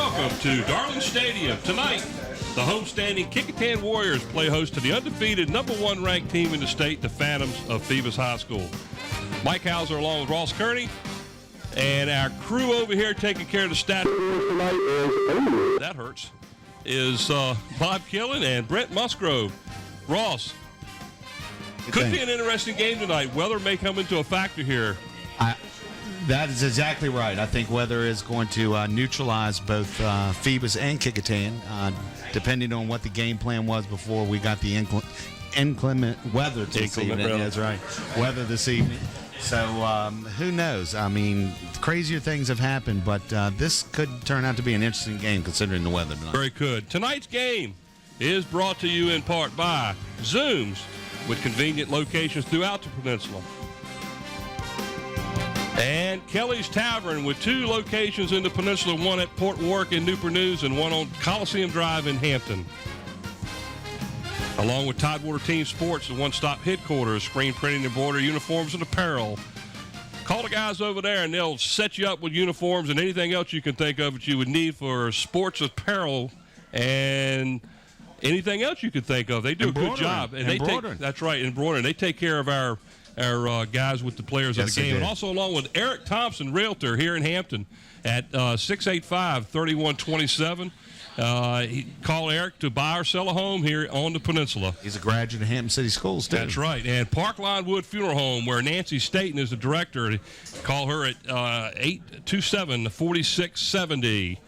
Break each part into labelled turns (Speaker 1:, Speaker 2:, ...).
Speaker 1: welcome to Darling Stadium. Tonight, the homestanding Kecoughtan Warriors play host to the undefeated #1 ranked team in the state, the Phantoms of Phoebus High School. Mike Hauser along with Ross Kearney, and our crew over here taking care of the stat. That hurts. Is Bob Killen and Brent Musgrove. Ross, could be an interesting game tonight. Weather may come into a factor here.
Speaker 2: That is exactly right. I think weather is going to neutralize both Phoebus and Kecoughtan, depending on what the game plan was before we got the inclement weather this evening. That's right, weather this evening. So who knows? I mean, crazier things have happened, but this could turn out to be an interesting game considering the weather tonight.
Speaker 1: Very good. Tonight's game is brought to you in part by Zooms, with convenient locations throughout the peninsula. And Kelly's Tavern, with 2 locations in the peninsula, one at Port Warwick in Newport News and one on Coliseum Drive in Hampton. Along with Tidewater Team Sports, the one-stop headquarters, screen printing, embroidery, uniforms, and apparel. Call the guys over there, and they'll set you up with uniforms and anything else you can think of that you would need for sports apparel and anything else you could think of. They do a good job. And that's right, embroidering. They take care of our guys with the players of the game. And also along with Eric Thompson, Realtor here in Hampton at 685-3127. Call Eric to buy or sell a home here on the peninsula.
Speaker 2: He's a graduate of Hampton City Schools, too.
Speaker 1: That's right. And Parkline Wood Funeral Home, where Nancy Staten is the director. Call her at 827-4670.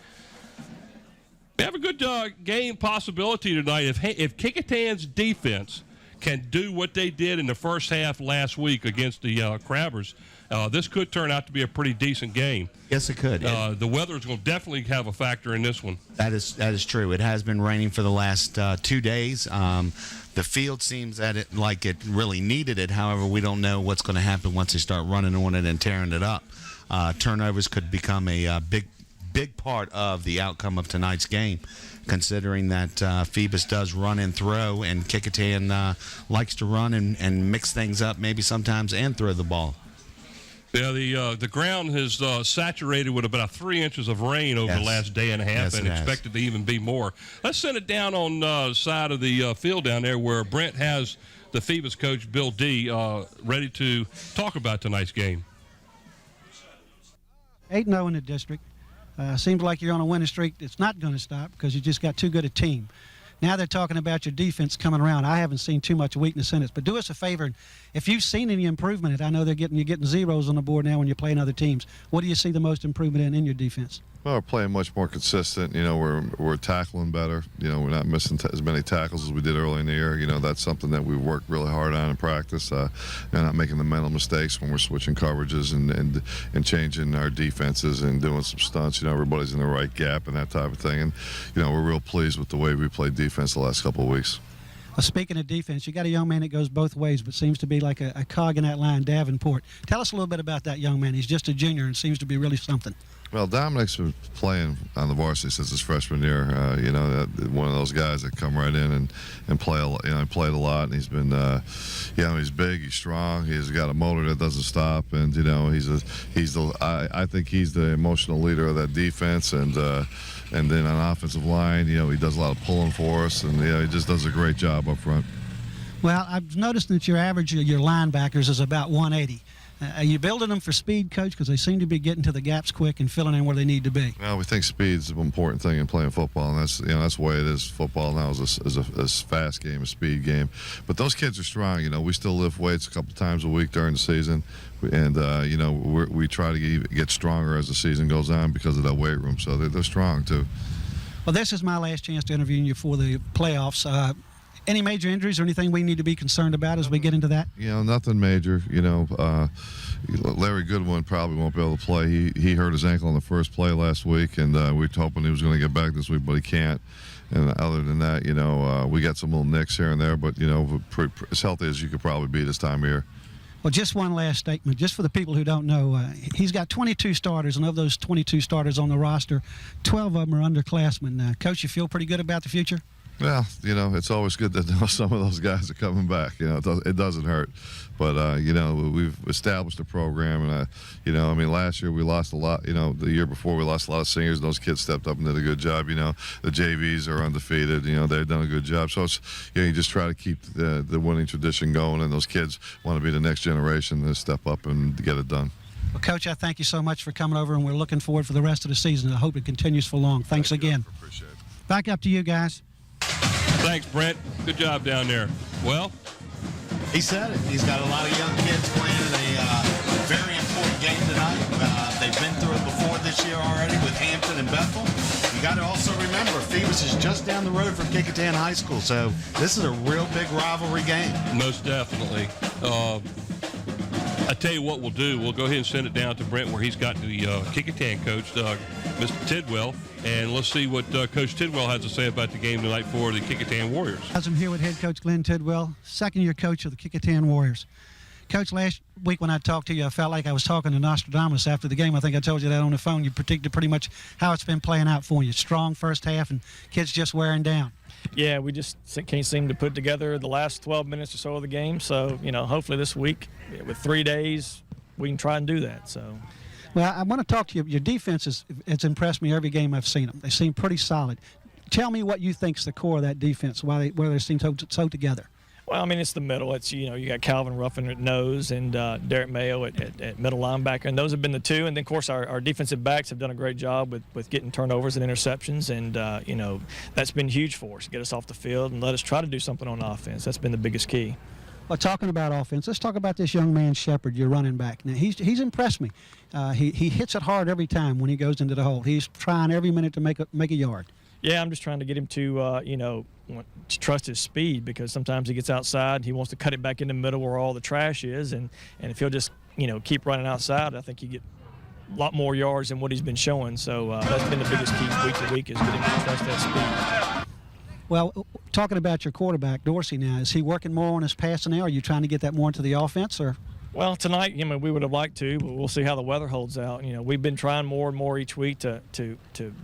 Speaker 1: We have a good game possibility tonight. If Kecoughtan's defense can do what they did in the first half last week against the Crabbers, this could turn out to be a pretty decent game.
Speaker 2: Yes, it could.
Speaker 1: The weather is going to definitely have a factor in this one.
Speaker 2: That is true. It has been raining for the last 2 days. The field seems like it really needed it. However, we don't know what's going to happen once they start running on it and tearing it up. Turnovers could become a big part of the outcome of tonight's game, considering that Phoebus does run and throw, and Kecoughtan likes to run and mix things up maybe sometimes and throw the ball.
Speaker 1: Yeah, the ground has saturated with about 3 inches of rain over the last day and a half, and expected to even be more. Let's send it down on the side of the field down there where Brent has the Phoebus coach, Bill D., ready to talk about tonight's game.
Speaker 3: 8-0 in the district. Seems like you're on a winning streak. It's not going to stop because you just got too good a team. Now they're talking about your defense coming around. I haven't seen too much weakness in it. But do us a favor, and if you've seen any improvement, I know you're getting zeros on the board now when you're playing other teams. What do you see the most improvement in your defense?
Speaker 4: Well, we're playing much more consistent. You know, we're tackling better. You know, we're not missing as many tackles as we did early in the year. You know, that's something that we've worked really hard on in practice. And not making the mental mistakes when we're switching coverages and changing our defenses and doing some stunts. You know, everybody's in the right gap and that type of thing. And you know, we're real pleased with the way we played defense the last couple of weeks.
Speaker 3: Well, speaking of defense, you got a young man that goes both ways, but seems to be like a cog in that line, Davenport. Tell us a little bit about that young man. He's just a junior and seems to be really something.
Speaker 4: Well, Dominic's been playing on the varsity since his freshman year. You know, one of those guys that come right in and play. You know, he played a lot, and he's been, you know, he's big, he's strong, he's got a motor that doesn't stop, and you know, I think he's the emotional leader of that defense, and then on offensive line, you know, he does a lot of pulling for us, and you know, he just does a great job up front.
Speaker 3: Well, I've noticed that your average of your linebackers is about 180. Are you building them for speed, Coach? Because they seem to be getting to the gaps quick and filling in where they need to be.
Speaker 4: Well, we think speed's an important thing in playing football, and that's the way it is. Football now is a fast game, a speed game. But those kids are strong. You know, we still lift weights a couple times a week during the season, and you know, we try to get stronger as the season goes on because of that weight room. So they're strong too.
Speaker 3: Well, this is my last chance to interview you for the playoffs. Any major injuries or anything we need to be concerned about as we get into that?
Speaker 4: You know, nothing major. You know, Larry Goodwin probably won't be able to play. He hurt his ankle on the first play last week, and we were hoping he was going to get back this week, but he can't. And other than that, you know, we got some little nicks here and there, but, you know, as healthy as you could probably be this time of year.
Speaker 3: Well, just one last statement, just for the people who don't know. He's got 22 starters, and of those 22 starters on the roster, 12 of them are underclassmen. Coach, you feel pretty good about the future?
Speaker 4: Well, you know, it's always good to know some of those guys are coming back. You know, it doesn't hurt. But, you know, we've established a program. And, you know, I mean, last year we lost a lot. You know, the year before we lost a lot of seniors. Those kids stepped up and did a good job. You know, the JVs are undefeated. You know, they've done a good job. So, it's, you know, you just try to keep the winning tradition going. And those kids want to be the next generation to step up and get it done.
Speaker 3: Well, Coach, I thank you so much for coming over, and we're looking forward for the rest of the season. I hope it continues for long. Thanks again.
Speaker 4: Appreciate it.
Speaker 3: Back up to you guys.
Speaker 1: Thanks, Brent. Good job down there. Well,
Speaker 2: He said it. He's got a lot of young kids playing in a very important game tonight. They've been through it before this year already with Hampton and Bethel. You got to also remember, Phoebus is just down the road from Kecoughtan High School, so this is a real big rivalry game.
Speaker 1: most definitely. I tell you what we'll do. We'll go ahead and send it down to Brent where he's got the Kecoughtan coach, Mr. Tidwell, and let's see what Coach Tidwell has to say about the game tonight for the Kecoughtan Warriors.
Speaker 3: I'm here with head coach Glenn Tidwell, second-year coach of the Kecoughtan Warriors. Coach, last week when I talked to you, I felt like I was talking to Nostradamus after the game. I think I told you that on the phone. You predicted pretty much how it's been playing out for you. Strong first half and kids just wearing down.
Speaker 5: Yeah, we just can't seem to put together the last 12 minutes or so of the game. So, you know, hopefully this week, with 3 days, we can try and do that. So,
Speaker 3: well, I want to talk to you. Your defense it's impressed me every game I've seen them. They seem pretty solid. Tell me what you think's the core of that defense, where they seem so together.
Speaker 5: well, I mean, it's the middle. It's, you know, you got Calvin Ruffin at nose and Derek Mayo at middle linebacker, and those have been the two. And then, of course, our defensive backs have done a great job with getting turnovers and interceptions, and, you know, that's been huge for us, get us off the field and let us try to do something on offense. That's been the biggest key.
Speaker 3: Well, talking about offense, let's talk about this young man, Shepard, your running back. Now, he's impressed me. He hits it hard every time when he goes into the hole. He's trying every minute to make a yard.
Speaker 5: Yeah, I'm just trying to get him to, you know, to trust his speed, because sometimes he gets outside. He wants to cut it back in the middle where all the trash is, and if he'll just, you know, keep running outside, I think he get a lot more yards than what he's been showing. So that's been the biggest key week to week, is getting him to trust that speed.
Speaker 3: Well, talking about your quarterback, Dorsey, now, is he working more on his passing now? Are you trying to get that more into the offense, or?
Speaker 5: Well, tonight, you know, we would have liked to, but we'll see how the weather holds out. You know, we've been trying more and more each week to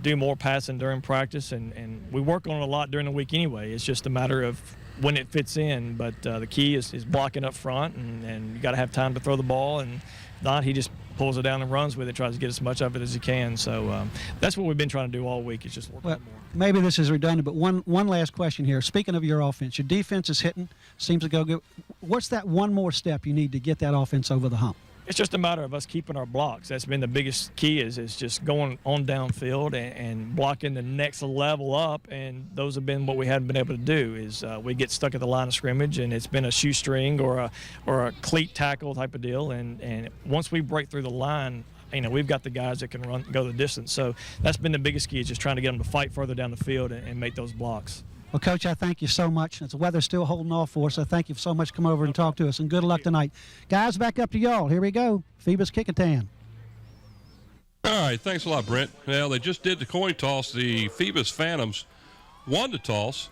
Speaker 5: do more passing during practice, and we work on it a lot during the week anyway. It's just a matter of when it fits in. But the key is blocking up front, and you got to have time to throw the ball. And if not, he just pulls it down and runs with it, tries to get as much of it as he can. So that's what we've been trying to do all week, is just work more.
Speaker 3: Maybe this is redundant, but one last question here. Speaking of your offense, your defense is hitting, seems to go good. What's that one more step you need to get that offense over the hump?
Speaker 5: It's just a matter of us keeping our blocks. That's been the biggest key, is just going on downfield and blocking the next level up, and those have been what we haven't been able to do. Is we get stuck at the line of scrimmage, and it's been a shoestring or a cleat tackle type of deal, and once we break through the line, you know, we've got the guys that can go the distance. So that's been the biggest key, is just trying to get them to fight further down the field and make those blocks.
Speaker 3: Well, Coach, I thank you so much. The weather's still holding off for us, so thank you so much for coming over and talk to us, and good luck tonight. Guys, back up to y'all. Here we go. Phoebus Kecoughtan.
Speaker 1: All right, thanks a lot, Brent. Well, they just did the coin toss. The Phoebus Phantoms won the toss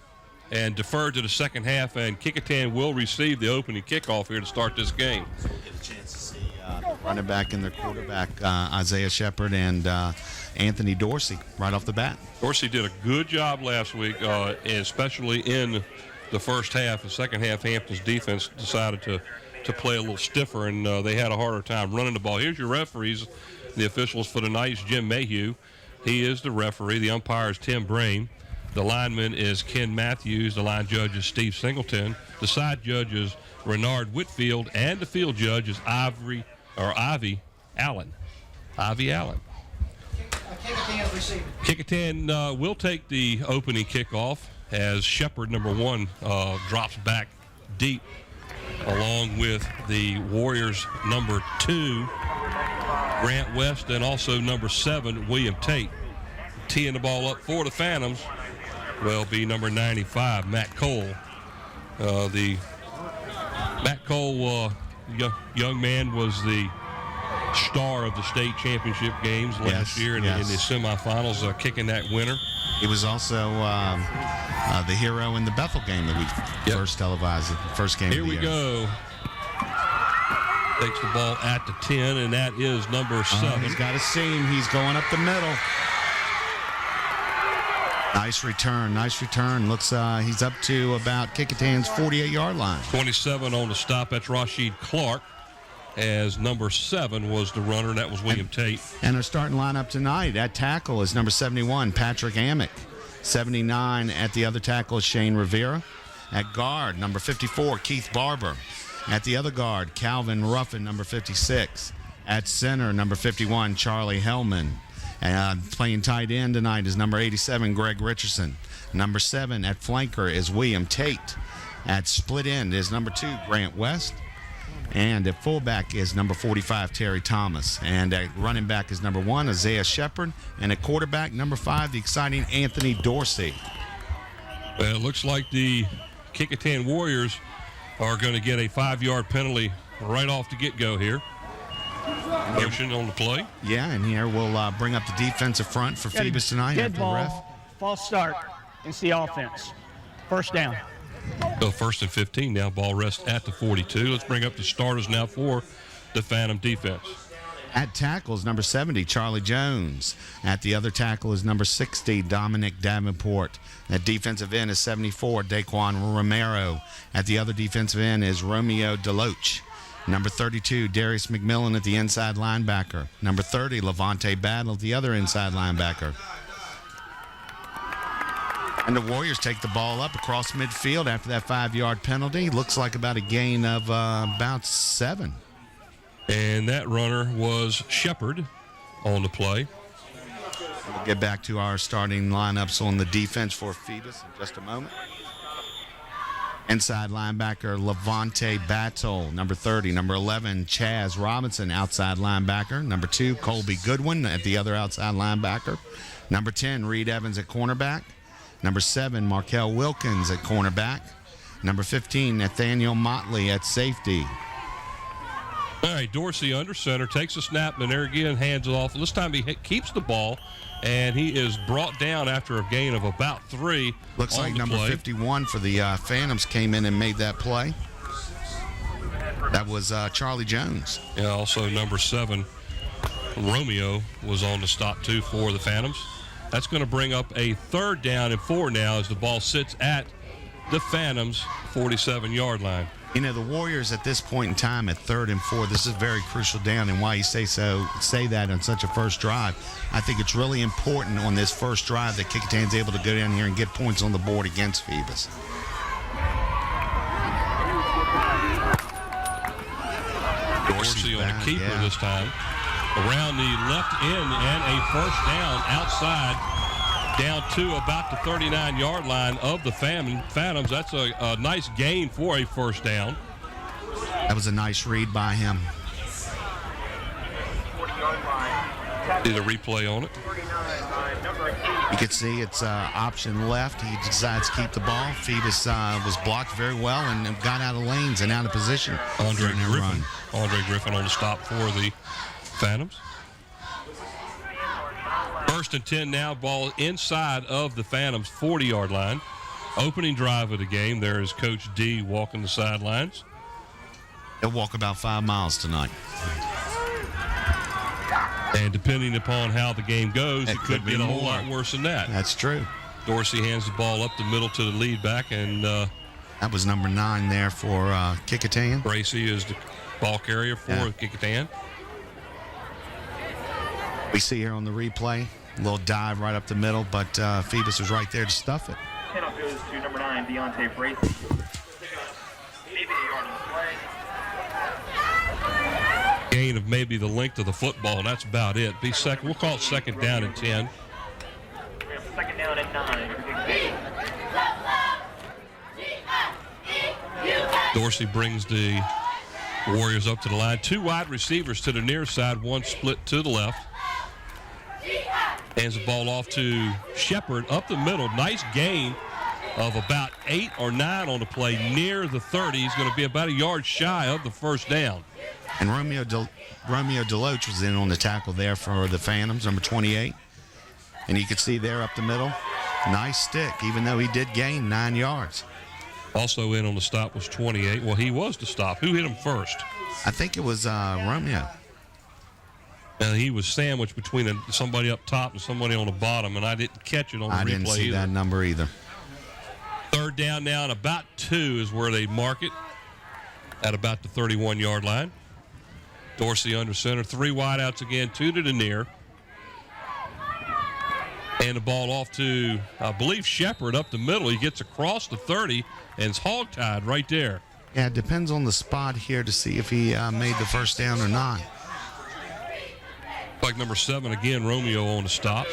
Speaker 1: and deferred to the second half, and Kecoughtan will receive the opening kickoff here to start this game.
Speaker 2: So we'll get a chance to see the running back and their quarterback, Isaiah Shepard and Anthony Dorsey, right off the bat.
Speaker 1: Dorsey did a good job last week, especially in the first half. The second half, Hampton's defense decided to play a little stiffer, and they had a harder time running the ball. Here's your referees, the officials for tonight. Jim Mayhew. He is the referee. The umpire is Tim Brame. The lineman is Ken Matthews. The line judge is Steve Singleton. The side judge is Renard Whitfield, and the field judge is Ivy Allen. Ivy Allen. Kecoughtan will take the opening kickoff as Shepard, number 1, drops back deep, along with the Warriors' number 2, Grant West, and also number 7, William Tate. Teeing the ball up for the Phantoms will be number 95, Matt Cole. Matt Cole, young man, was the star of the state championship games last year in the semifinals, kicking that winner.
Speaker 2: He was also the hero in the Bethel game that we first televised, the first game
Speaker 1: Here
Speaker 2: of the
Speaker 1: we
Speaker 2: year.
Speaker 1: go. Takes the ball at the 10, and that is number 7.
Speaker 2: He's got a seam. He's going up the middle. Nice return. Looks he's up to about Kecoughtan's 48-yard line.
Speaker 1: 27 on the stop. That's Rashid Clark. As number 7 was the runner, and that was William Tate.
Speaker 2: And our starting lineup tonight at tackle is number 71, Patrick Amick. 79 at the other tackle is Shane Rivera. At guard, number 54, Keith Barber. At the other guard, Calvin Ruffin, number 56. At center, number 51, Charlie Hellman. Playing tight end tonight is number 87, Greg Richardson. Number 7 at flanker is William Tate. At split end is number 2, Grant West. And at fullback is number 45, Terry Thomas. And at running back is number 1, Isaiah Shepard. And at quarterback, number 5, the exciting Anthony Dorsey.
Speaker 1: Well, it looks like the Kecoughtan Warriors are going to get a 5-yard penalty right off the get-go here. Motion on the play.
Speaker 2: Yeah, and here we'll bring up the defensive front for Phoebus tonight.
Speaker 6: Dead
Speaker 2: after the
Speaker 6: ball,
Speaker 2: ref.
Speaker 6: false start. It's the offense. First down.
Speaker 1: So 1st and 15 now. Ball rests at the 42. Let's bring up the starters now for the Phantom defense.
Speaker 2: At tackle is number 70, Charlie Jones. At the other tackle is number 60, Dominic Davenport. At defensive end is 74, Daquan Romero. At the other defensive end is Romeo Deloach. Number 32, Darius McMillan at the inside linebacker. Number 30, Levante Battle at the other inside linebacker. And the Warriors take the ball up across midfield after that 5-yard penalty. Looks like about a gain of about 7.
Speaker 1: And that runner was Shepard on the play.
Speaker 2: We'll get back to our starting lineups on the defense for Phoebus in just a moment. Inside linebacker, Levante Battle. Number 30. Number 11, Chaz Robinson, outside linebacker. Number 2, Colby Goodwin at the other outside linebacker. Number 10, Reed Evans at cornerback. Number 7, Markel Wilkins at cornerback. Number 15, Nathaniel Motley at safety.
Speaker 1: All right, Dorsey under center, takes a snap, and there again, hands it off. This time he keeps the ball, and he is brought down after a gain of about 3.
Speaker 2: Looks like number
Speaker 1: play.
Speaker 2: 51 for the Phantoms came in and made that play. That was Charlie Jones.
Speaker 1: Yeah, also number 7, Romeo, was on the stop, too, for the Phantoms. That's going to bring up a 3rd down and 4 now as the ball sits at the Phantoms' 47-yard line.
Speaker 2: You know, the Warriors at this point in time at 3rd and 4, this is very crucial down, and why you say that on such a first drive. I think it's really important on this first drive that Kecoughtan's able to go down here and get points on the board against Phoebus.
Speaker 1: Dorsey on the keeper this time. Around the left end and a first down outside. Down to about the 39-yard line of the Phantoms. That's a nice gain for a first down.
Speaker 2: That was a nice read by him.
Speaker 1: See the replay on it.
Speaker 2: You can see it's option left. He decides to keep the ball. Phoebus was blocked very well and got out of lanes and out of position.
Speaker 1: Andre Griffin on the stop for the Phantoms. 1st and 10 now, ball inside of the Phantoms' 40-yard line. Opening drive of the game. There is Coach D walking the sidelines.
Speaker 2: He'll walk about 5 miles tonight.
Speaker 1: And depending upon how the game goes, it could get a whole lot worse than that.
Speaker 2: That's true.
Speaker 1: Dorsey hands the ball up the middle to the lead back, and
Speaker 2: that was number 9 there for Kecoughtan.
Speaker 1: Bracy is the ball carrier for Kecoughtan.
Speaker 2: We see here on the replay, a little dive right up the middle, but Phoebus was right there to stuff it.
Speaker 7: Handoff goes to number 9, Deontay Bracy. Maybe a yard on the play.
Speaker 1: Gain of maybe the length of the football, and that's about it. We'll call it 2nd down and 10.
Speaker 7: We have 2nd down and 9.
Speaker 1: Dorsey brings the Warriors up to the line. 2 wide receivers to the near side, 1 split to the left. Hands the ball off to Shepard up the middle. Nice gain of about 8 or 9 on the play near the 30. He's going to be about a yard shy of the first down.
Speaker 2: And Romeo Deloach was in on the tackle there for the Phantoms, number 28. And you could see there up the middle, nice stick, even though he did gain 9 yards.
Speaker 1: Also in on the stop was 28. Well, he was the stop. Who hit him first?
Speaker 2: I think it was Romeo.
Speaker 1: And he was sandwiched between somebody up top and somebody on the bottom, and I didn't catch it on the replay
Speaker 2: I didn't see
Speaker 1: either.
Speaker 2: that number either.
Speaker 1: Third down now, and about 2 is where they mark it at about the 31-yard line. Dorsey under center. 3 wideouts again, 2 to the near. And the ball off to, I believe, Shepard up the middle. He gets across the 30 and is hog-tied right there.
Speaker 2: Yeah, it depends on the spot here to see if he made the first down or not.
Speaker 1: Like number 7 again, Romeo on the stop.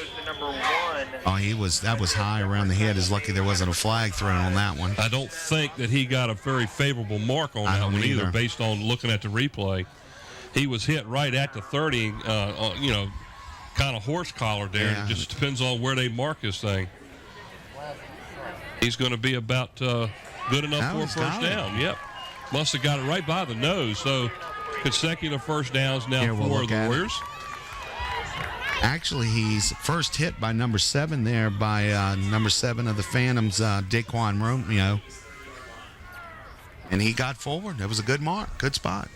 Speaker 2: Oh, that was high around the head. Is lucky there wasn't a flag thrown on that one.
Speaker 1: I don't think that he got a very favorable mark on that one either, based on looking at the replay. He was hit right at the 30, kind of horse collar there.
Speaker 2: Yeah.
Speaker 1: It just depends on where they mark this thing. He's going to be about good enough for a first down. Yep. Must have got it right by the nose. So consecutive first downs now for the Warriors.
Speaker 2: Actually, he's first hit by number 7 there by number 7 of the Phantoms, Daquan Romeo. And he got forward. That was a good mark. Good spot.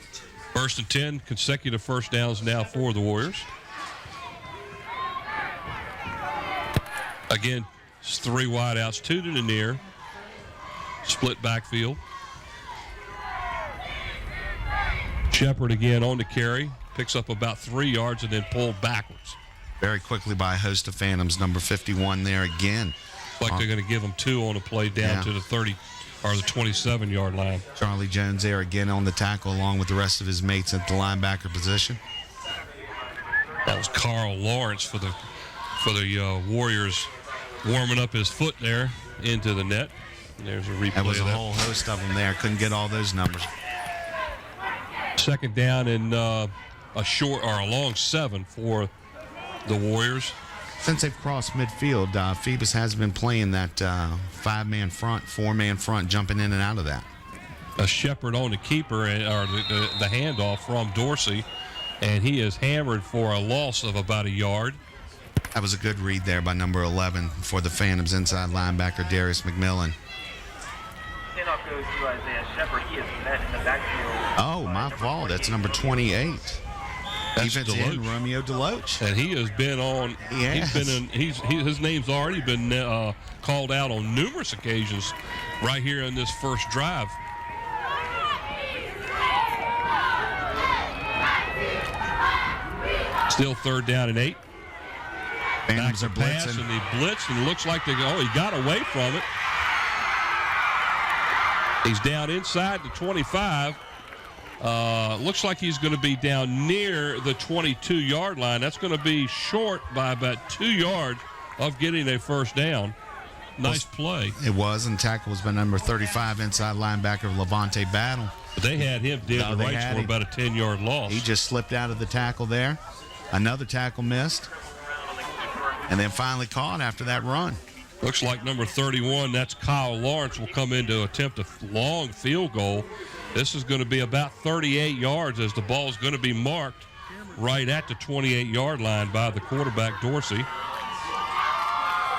Speaker 1: 1st and 10, consecutive first downs now for the Warriors. Again, it's 3 wideouts, 2 to the near. Split backfield. Shepard again on the carry. Picks up about 3 yards and then pulled backwards.
Speaker 2: Very quickly by a host of Phantoms, number 51 there again.
Speaker 1: Like they're going to give them 2 on the play down to the 30 or the 27-yard line.
Speaker 2: Charlie Jones there again on the tackle along with the rest of his mates at the linebacker position.
Speaker 1: That was Carl Lawrence for the Warriors warming up his foot there into the net. And there's a replay
Speaker 2: That was
Speaker 1: of
Speaker 2: a
Speaker 1: that.
Speaker 2: whole host of them there. Couldn't get all those numbers.
Speaker 1: 2nd down and a long 7 for the Warriors.
Speaker 2: Since they've crossed midfield, Phoebus has been playing that 5-man front, 4-man front, jumping in and out of that.
Speaker 1: A Shepard on the keeper, or the handoff from Dorsey, and he is hammered for a loss of about 1 yard.
Speaker 2: That was a good read there by number 11 for the Phantoms inside linebacker Darius McMillan.
Speaker 7: Handoff goes to Isaiah Shepard. He is met in the backfield.
Speaker 2: Oh, my fault. That's number 28.
Speaker 1: That's
Speaker 2: Defensive end
Speaker 1: Deloach.
Speaker 2: Romeo Deloach.
Speaker 1: And he has been on.
Speaker 2: He has.
Speaker 1: His name's already been called out on numerous occasions, right here in this first drive. Still 3rd down and 8.
Speaker 2: Phantoms are
Speaker 1: Pass
Speaker 2: blitzing.
Speaker 1: and he blitzed and it looks like he got away from it. He's down inside the 25. Looks like he's going to be down near the 22-yard line. That's going to be short by about 2 yards of getting a first down. Nice play.
Speaker 2: It was, and tackle was by number 35 inside linebacker Levante Battle.
Speaker 1: But they had him dead to rights for about a 10-yard loss.
Speaker 2: He just slipped out of the tackle there. Another tackle missed. And then finally caught after that run.
Speaker 1: Looks like number 31, that's Kyle Lawrence, will come in to attempt a long field goal. This is going to be about 38 yards as the ball is going to be marked right at the 28-yard line by the quarterback, Dorsey.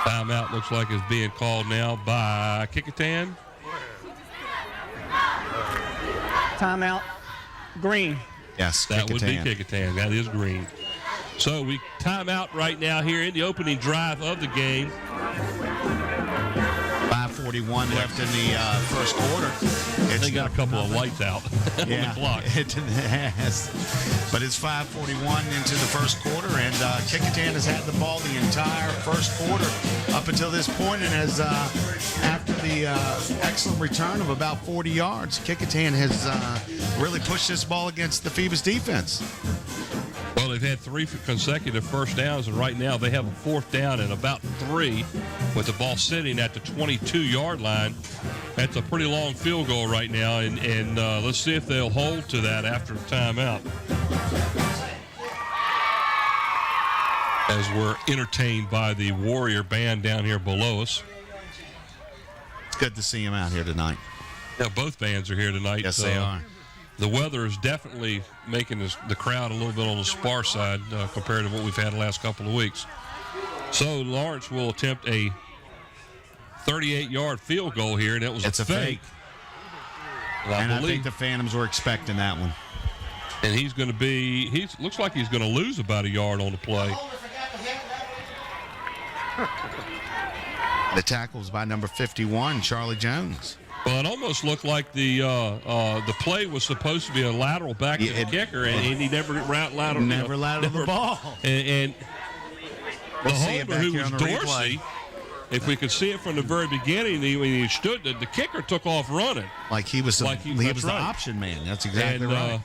Speaker 1: Timeout looks like is being called now by Kecoughtan.
Speaker 6: Timeout. Green.
Speaker 2: Yes,
Speaker 1: That would be
Speaker 2: Kecoughtan.
Speaker 1: Kecoughtan. That is green. So we time out right now here in the opening drive of the game.
Speaker 2: 5:41 left in the first quarter.
Speaker 1: They got a couple of lights out on the clock.
Speaker 2: It has. But it's 5:41 into the first quarter, and Kecoughtan has had the ball the entire first quarter up until this point, and has, after the excellent return of about 40 yards, Kecoughtan has really pushed this ball against the Phoebus defense.
Speaker 1: Well, they've had 3 consecutive first downs, and right now they have a 4th down and about 3 with the ball sitting at the 22-yard line. That's a pretty long field goal right now, and let's see if they'll hold to that after the timeout. As we're entertained by the Warrior band down here below us.
Speaker 2: It's good to see him out here tonight.
Speaker 1: Yeah, both bands are here tonight.
Speaker 2: Yes, they are.
Speaker 1: The weather is definitely making the crowd a little bit on the sparse side compared to what we've had the last couple of weeks. So Lawrence will attempt a 38-yard field goal here, and it was
Speaker 2: It's a fake.
Speaker 1: And
Speaker 2: I think the Phantoms were expecting that one.
Speaker 1: And he's going to be, looks like he's going to lose about a yard on the play.
Speaker 2: The tackles by number 51, Charlie Jones.
Speaker 1: Well, it almost looked like the play was supposed to be a lateral back to the kicker, and he never lateral
Speaker 2: the ball.
Speaker 1: And the
Speaker 2: We'll see it
Speaker 1: holder,
Speaker 2: back
Speaker 1: who
Speaker 2: here
Speaker 1: was
Speaker 2: on the
Speaker 1: Dorsey, if we could see it from the very beginning, when he stood, the kicker took off running.
Speaker 2: Like he was the
Speaker 1: right.
Speaker 2: option man. That's exactly right.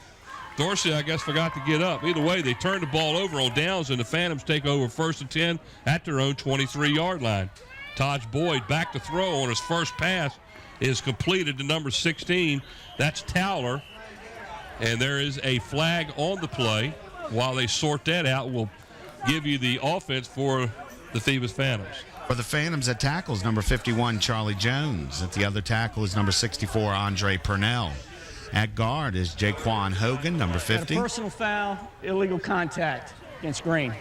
Speaker 1: Dorsey, I guess, forgot to get up. Either way, they turned the ball over on downs, and the Phantoms take over 1st and 10 at their own 23-yard line. Taj Boyd back to throw on his first pass is completed to number 16. That's Towler. And there is a flag on the play. While they sort that out, we'll give you the offense for the Phoebus Phantoms.
Speaker 2: For the Phantoms at tackles, number 51, Charlie Jones. At the other tackle is number 64, Andre Purnell. At guard is Jaquan Hogan, number 50.
Speaker 6: Got a personal foul, illegal contact against Green.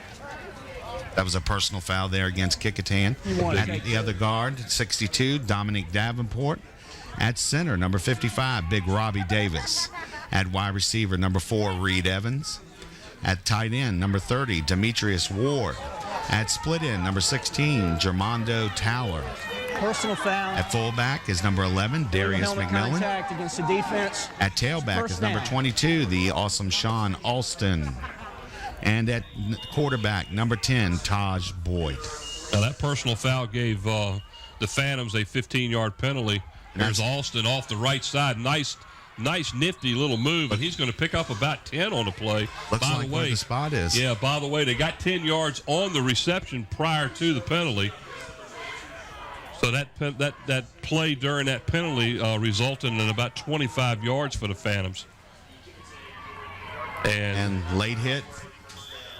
Speaker 2: That was a personal foul there against Kecoughtan. At the other guard, 62, Dominique Davenport. At center, number 55, Big Robbie Davis. At wide receiver, number 4, Reed Evans. At tight end, number 30, Demetrius Ward. At split end, number 16, Germondo Towler.
Speaker 6: Personal foul.
Speaker 2: At fullback is number 11, Darius McMillan.
Speaker 6: Contact against the defense.
Speaker 2: At tailback is number 22, the awesome Sean Alston. And at quarterback, number 10, Taj Boyd.
Speaker 1: Now that personal foul gave the Phantoms a 15-yard penalty. There's Alston off the right side. Nice, nifty little move, and he's going to pick up about 10 on the play.
Speaker 2: Looks like where the spot is.
Speaker 1: Yeah, by the way, they got 10 yards on the reception prior to the penalty. So that play during that penalty resulted in about 25 yards for the Phantoms. And
Speaker 2: late hit.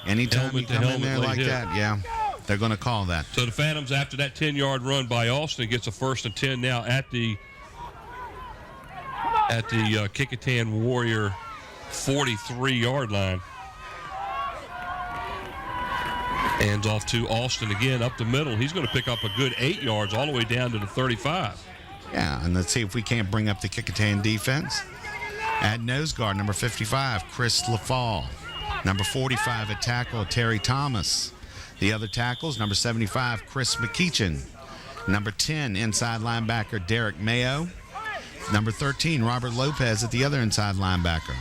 Speaker 2: Anytime you come in there like that, yeah, they're going to call that.
Speaker 1: So the Phantoms, after that 10-yard run by Alston, gets a 1st and 10 now at the Kecoughtan Warrior 43-yard line. Hands off to Alston again up the middle. He's going to pick up a good 8 yards all the way down to the 35.
Speaker 2: Yeah, and let's see if we can't bring up the Kecoughtan defense. At nose guard, number 55, Chris LaFall. Number 45 at tackle, Terry Thomas. The other tackles, number 75, Chris McKeechin. Number 10, inside linebacker, Derek Mayo. Number 13, Robert Lopez at the other inside linebacker.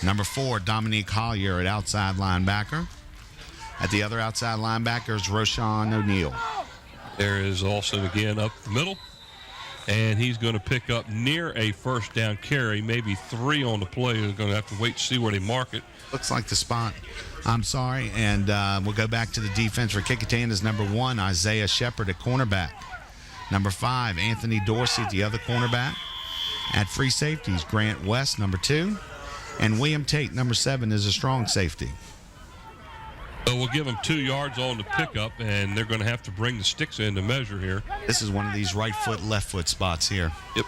Speaker 2: Number 4, Dominique Collier at outside linebacker. At the other outside linebacker is Roshan O'Neal.
Speaker 1: There is Alston again up the middle. And he's going to pick up near a 1st down carry, maybe 3 on the play. They're going to have to wait to see where they mark it.
Speaker 2: Looks like the spot. I'm sorry. And we'll go back to the defense for Kecoughtan is number 1, Isaiah Shepard at cornerback. Number 5, Anthony Dorsey at the other cornerback. At free safeties, Grant West, number 2. And William Tate, number 7, is a strong safety.
Speaker 1: So we'll give them 2 yards on the pickup, and they're going to have to bring the sticks in to measure here.
Speaker 2: This is one of these right foot, left foot spots here.
Speaker 1: Yep.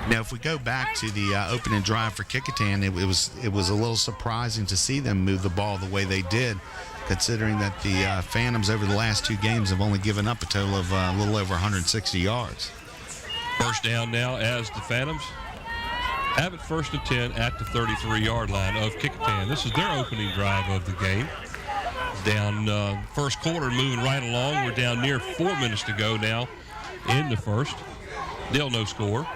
Speaker 2: Now, if we go back to the opening drive for Kecoughtan, it was a little surprising to see them move the ball the way they did, considering that the Phantoms over the last 2 games have only given up a total of a little over 160 yards.
Speaker 1: 1st down now as the Phantoms have it 1st and 10 at the 33-yard line of Kecoughtan. This is their opening drive of the game. Down first quarter, moving right along. We're down near 4 minutes to go now in the first. Still no score.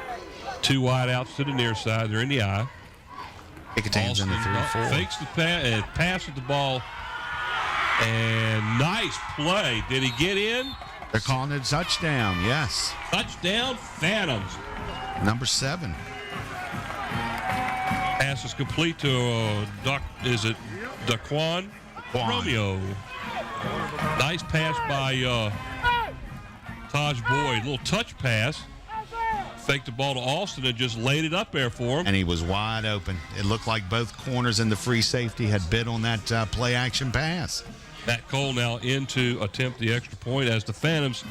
Speaker 1: 2 wide outs to the near side. They're in the eye.
Speaker 2: Kecoughtan's in the 3-4.
Speaker 1: Fakes the pass and passes the ball. And nice play. Did he get in?
Speaker 2: They're calling it a touchdown, yes.
Speaker 1: Touchdown, Phantoms.
Speaker 2: Number 7.
Speaker 1: Pass is complete to Daquan Romeo. Nice pass by Taj Boyd. Little touch pass. Faked the ball to Alston and just laid it up there for him.
Speaker 2: And he was wide open. It looked like both corners and the free safety had bid on that play action pass.
Speaker 1: Matt Cole now in to attempt the extra point as the Phantoms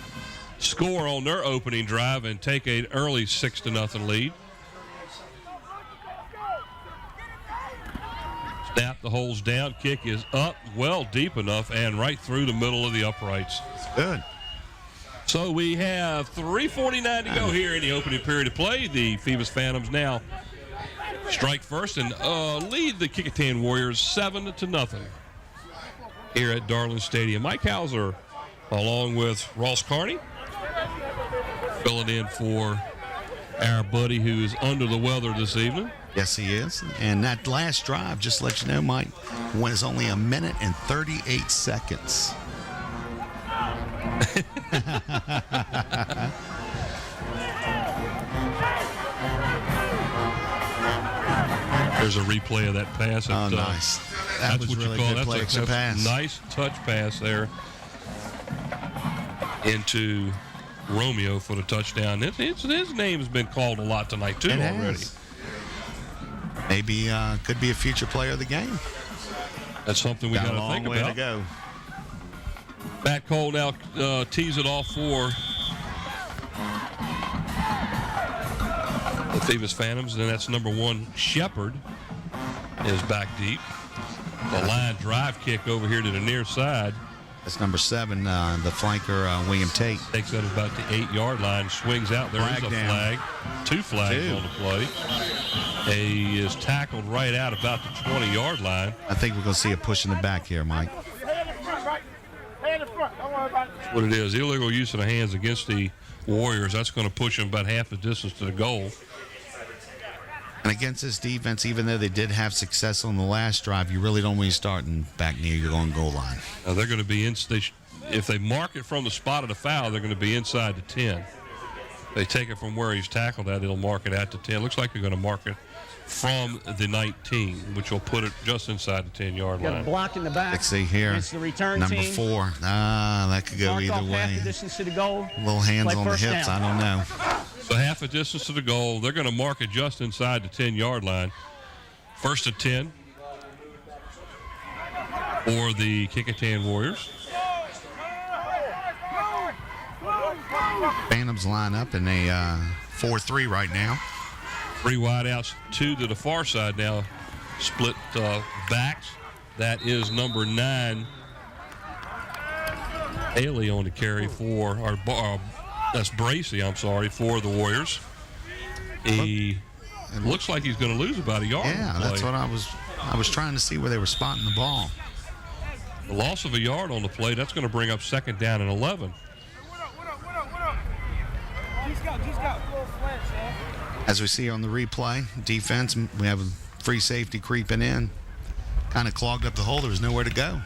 Speaker 1: score on their opening drive and take an early 6-0 lead. Snap, the hole's down, kick is up, well deep enough and right through the middle of the uprights.
Speaker 2: Good.
Speaker 1: So we have 3:49 to go here in the opening period of play. The Phoebus Phantoms now strike first and lead the Kecoughtan Warriors 7-0 here at Darling Stadium. Mike Hauser, along with Ross Carney, filling in for our buddy who is under the weather this evening.
Speaker 2: Yes, he is. And that last drive, just to let you know, Mike, was only 1 minute and 38 seconds.
Speaker 1: There's a replay of that pass.
Speaker 2: Oh, nice. That
Speaker 1: That's
Speaker 2: was
Speaker 1: what
Speaker 2: really
Speaker 1: you call
Speaker 2: good play action pass.
Speaker 1: Nice touch pass there into Romeo for the touchdown. His name has been called a lot tonight, too, already.
Speaker 2: Maybe could be a future player of the game.
Speaker 1: That's something we got to think about.
Speaker 2: To go.
Speaker 1: Matt Cole now tees it off for the Phoebus Phantoms, and that's number 1, Shepard, is back deep. The line drive kick over here to the near side.
Speaker 2: That's number 7, the flanker, William Tate.
Speaker 1: Takes it about the 8-yard line, swings out. There is a flag. 2 flags on the play. He is tackled right out about the 20-yard line.
Speaker 2: I think we're going to see a push in the back here, Mike.
Speaker 1: That's what it is. Illegal use of the hands against the Warriors. That's going to push them about half the distance to the goal.
Speaker 2: And against this defense, even though they did have success on the last drive, you really don't want to start back near your own goal line.
Speaker 1: Now they're going to be if they mark it from the spot of the foul, they're going to be inside the 10. If they take it from where he's tackled at, they'll mark it at the 10. Looks like they're going to mark it from the 19, which will put it just inside the 10-yard line.
Speaker 6: Got a block in the back.
Speaker 2: Let's see here.
Speaker 6: It's the return
Speaker 2: number
Speaker 6: team.
Speaker 2: 4. That could go
Speaker 6: Mark
Speaker 2: either
Speaker 6: off half
Speaker 2: way.
Speaker 6: the distance to the goal.
Speaker 2: Little hands
Speaker 6: Play
Speaker 2: on the
Speaker 6: first
Speaker 2: hips.
Speaker 6: down.
Speaker 2: I don't know.
Speaker 1: So half a distance to the goal. They're going to mark it just inside the 10-yard line. First and 10 for the Kecoughtan Warriors.
Speaker 2: Phantoms line up in a 4-3 right now.
Speaker 1: 3 wideouts, 2 to the far side now. Split backs. That is number 9, Haley on the carry for that's Bracey, for the Warriors. He looks like he's going to lose about a yard.
Speaker 2: Yeah, that's what I was trying to see where they were spotting the ball.
Speaker 1: The loss of a yard on the play, that's going to bring up 2nd down and 11.
Speaker 2: As we see on the replay, defense, we have a free safety creeping in. Kind of clogged up the hole. There was nowhere to go.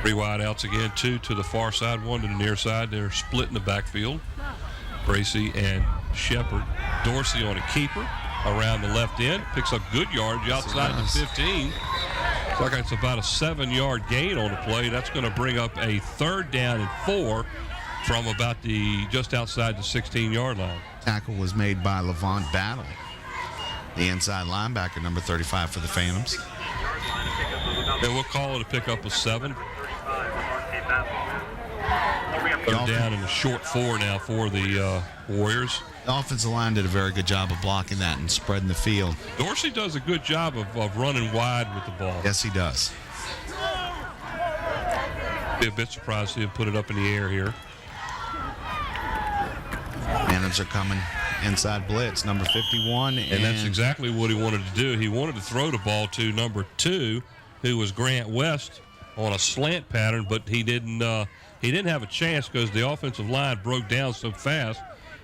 Speaker 1: 3 wideouts again, 2 to the far side, 1 to the near side. They're split in the backfield. Bracey and Shepard. Dorsey on a keeper around the left end. Picks up good yards outside the 15. Looks like it's about a 7-yard gain on the play. That's going to bring up a 3rd down and 4 from about just outside the 16-yard line.
Speaker 2: Tackle was made by Levant Battle, the inside linebacker, number 35 for the Phantoms.
Speaker 1: And we'll call it a pickup of 7. 3rd down and a short 4 now for the Warriors.
Speaker 2: The offensive line did a very good job of blocking that and spreading the field.
Speaker 1: Dorsey does a good job of running wide with the ball.
Speaker 2: Yes, he does.
Speaker 1: Be a bit surprised to see him put it up in the air here.
Speaker 2: Phantoms are coming inside blitz, number 51.
Speaker 1: And that's exactly what he wanted to do. He wanted to throw the ball to number 2, who was Grant West, on a slant pattern, but he didn't have a chance because the offensive line broke down so fast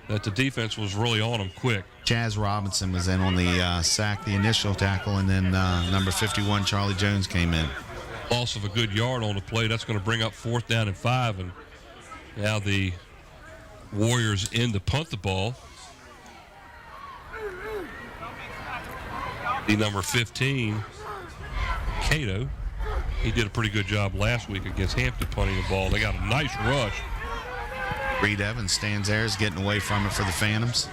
Speaker 1: that the defense was really on him quick.
Speaker 2: Chaz Robinson was in on the sack, the initial tackle, and then number 51, Charlie Jones, came in.
Speaker 1: Loss of a good yard on the play. That's going to bring up 4th down and 5, and now the Warriors in to punt the ball. The number 15, Cato. He did a pretty good job last week against Hampton punting the ball. They got a nice rush.
Speaker 2: Reed Evans stands there, is getting away from it for the Phantoms.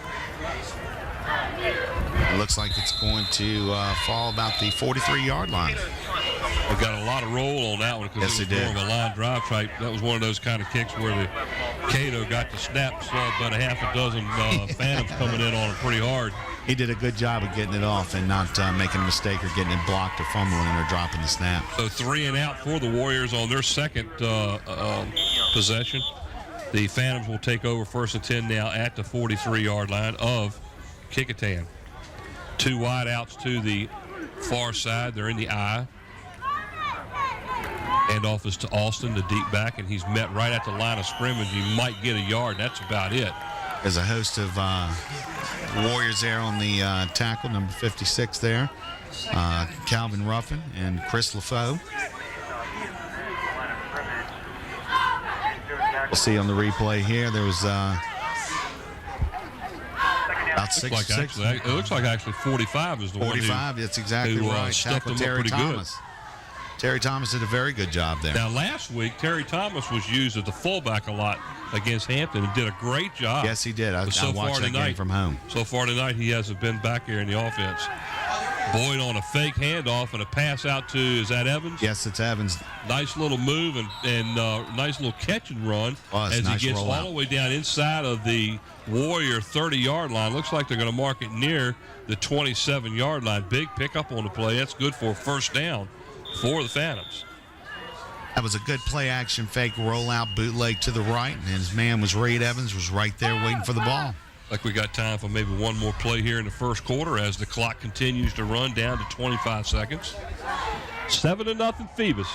Speaker 2: It looks like it's going to fall about the 43-yard line.
Speaker 1: They got a lot of roll on that one because it was more of a line drive type. That was one of those kind of kicks where the Cato got the snap, saw about a half a dozen Phantoms coming in on it pretty hard.
Speaker 2: He did a good job of getting it off and not making a mistake or getting it blocked or fumbling or dropping the snap.
Speaker 1: So 3 and out for the Warriors on their second possession. The Phantoms will take over 1st and 10 now at the 43-yard line of Kecoughtan. 2 wide outs to the far side. They're in the I. Handoff is to Alston, the deep back, and he's met right at the line of scrimmage. He might get a yard. That's about it.
Speaker 2: There's a host of Warriors there on the tackle, number 56 there. Calvin Ruffin and Chris LaFoe. We'll see on the replay here. There was about 6.
Speaker 1: It looks like actually 45 is the
Speaker 2: 45, that's exactly right.
Speaker 1: Stuffed
Speaker 2: Tackle
Speaker 1: him
Speaker 2: Terry
Speaker 1: up pretty
Speaker 2: Thomas.
Speaker 1: good.
Speaker 2: Terry Thomas did a very good job there.
Speaker 1: Now, last week, Terry Thomas was used as the fullback a lot against Hampton and did a great job.
Speaker 2: Yes, he did. I
Speaker 1: So
Speaker 2: watched
Speaker 1: far
Speaker 2: that
Speaker 1: tonight,
Speaker 2: game from home.
Speaker 1: So far tonight, he hasn't been back here in the offense. Boyd on a fake handoff and a pass out to, is that Evans?
Speaker 2: Yes, it's Evans.
Speaker 1: Nice little move and nice little catch and run as
Speaker 2: nice
Speaker 1: he gets
Speaker 2: rollout.
Speaker 1: all the way down inside of the Warrior 30-yard line. Looks like they're going to mark it near the 27-yard line. Big pickup on the play. That's good for a first down for the Phantoms.
Speaker 2: That was a good play-action fake rollout bootleg to the right, and his man was Reed Evans, was right there waiting for the ball.
Speaker 1: Like we got time for maybe one more play here in the first quarter as the clock continues to run down to 25 seconds. 7-0 Phoebus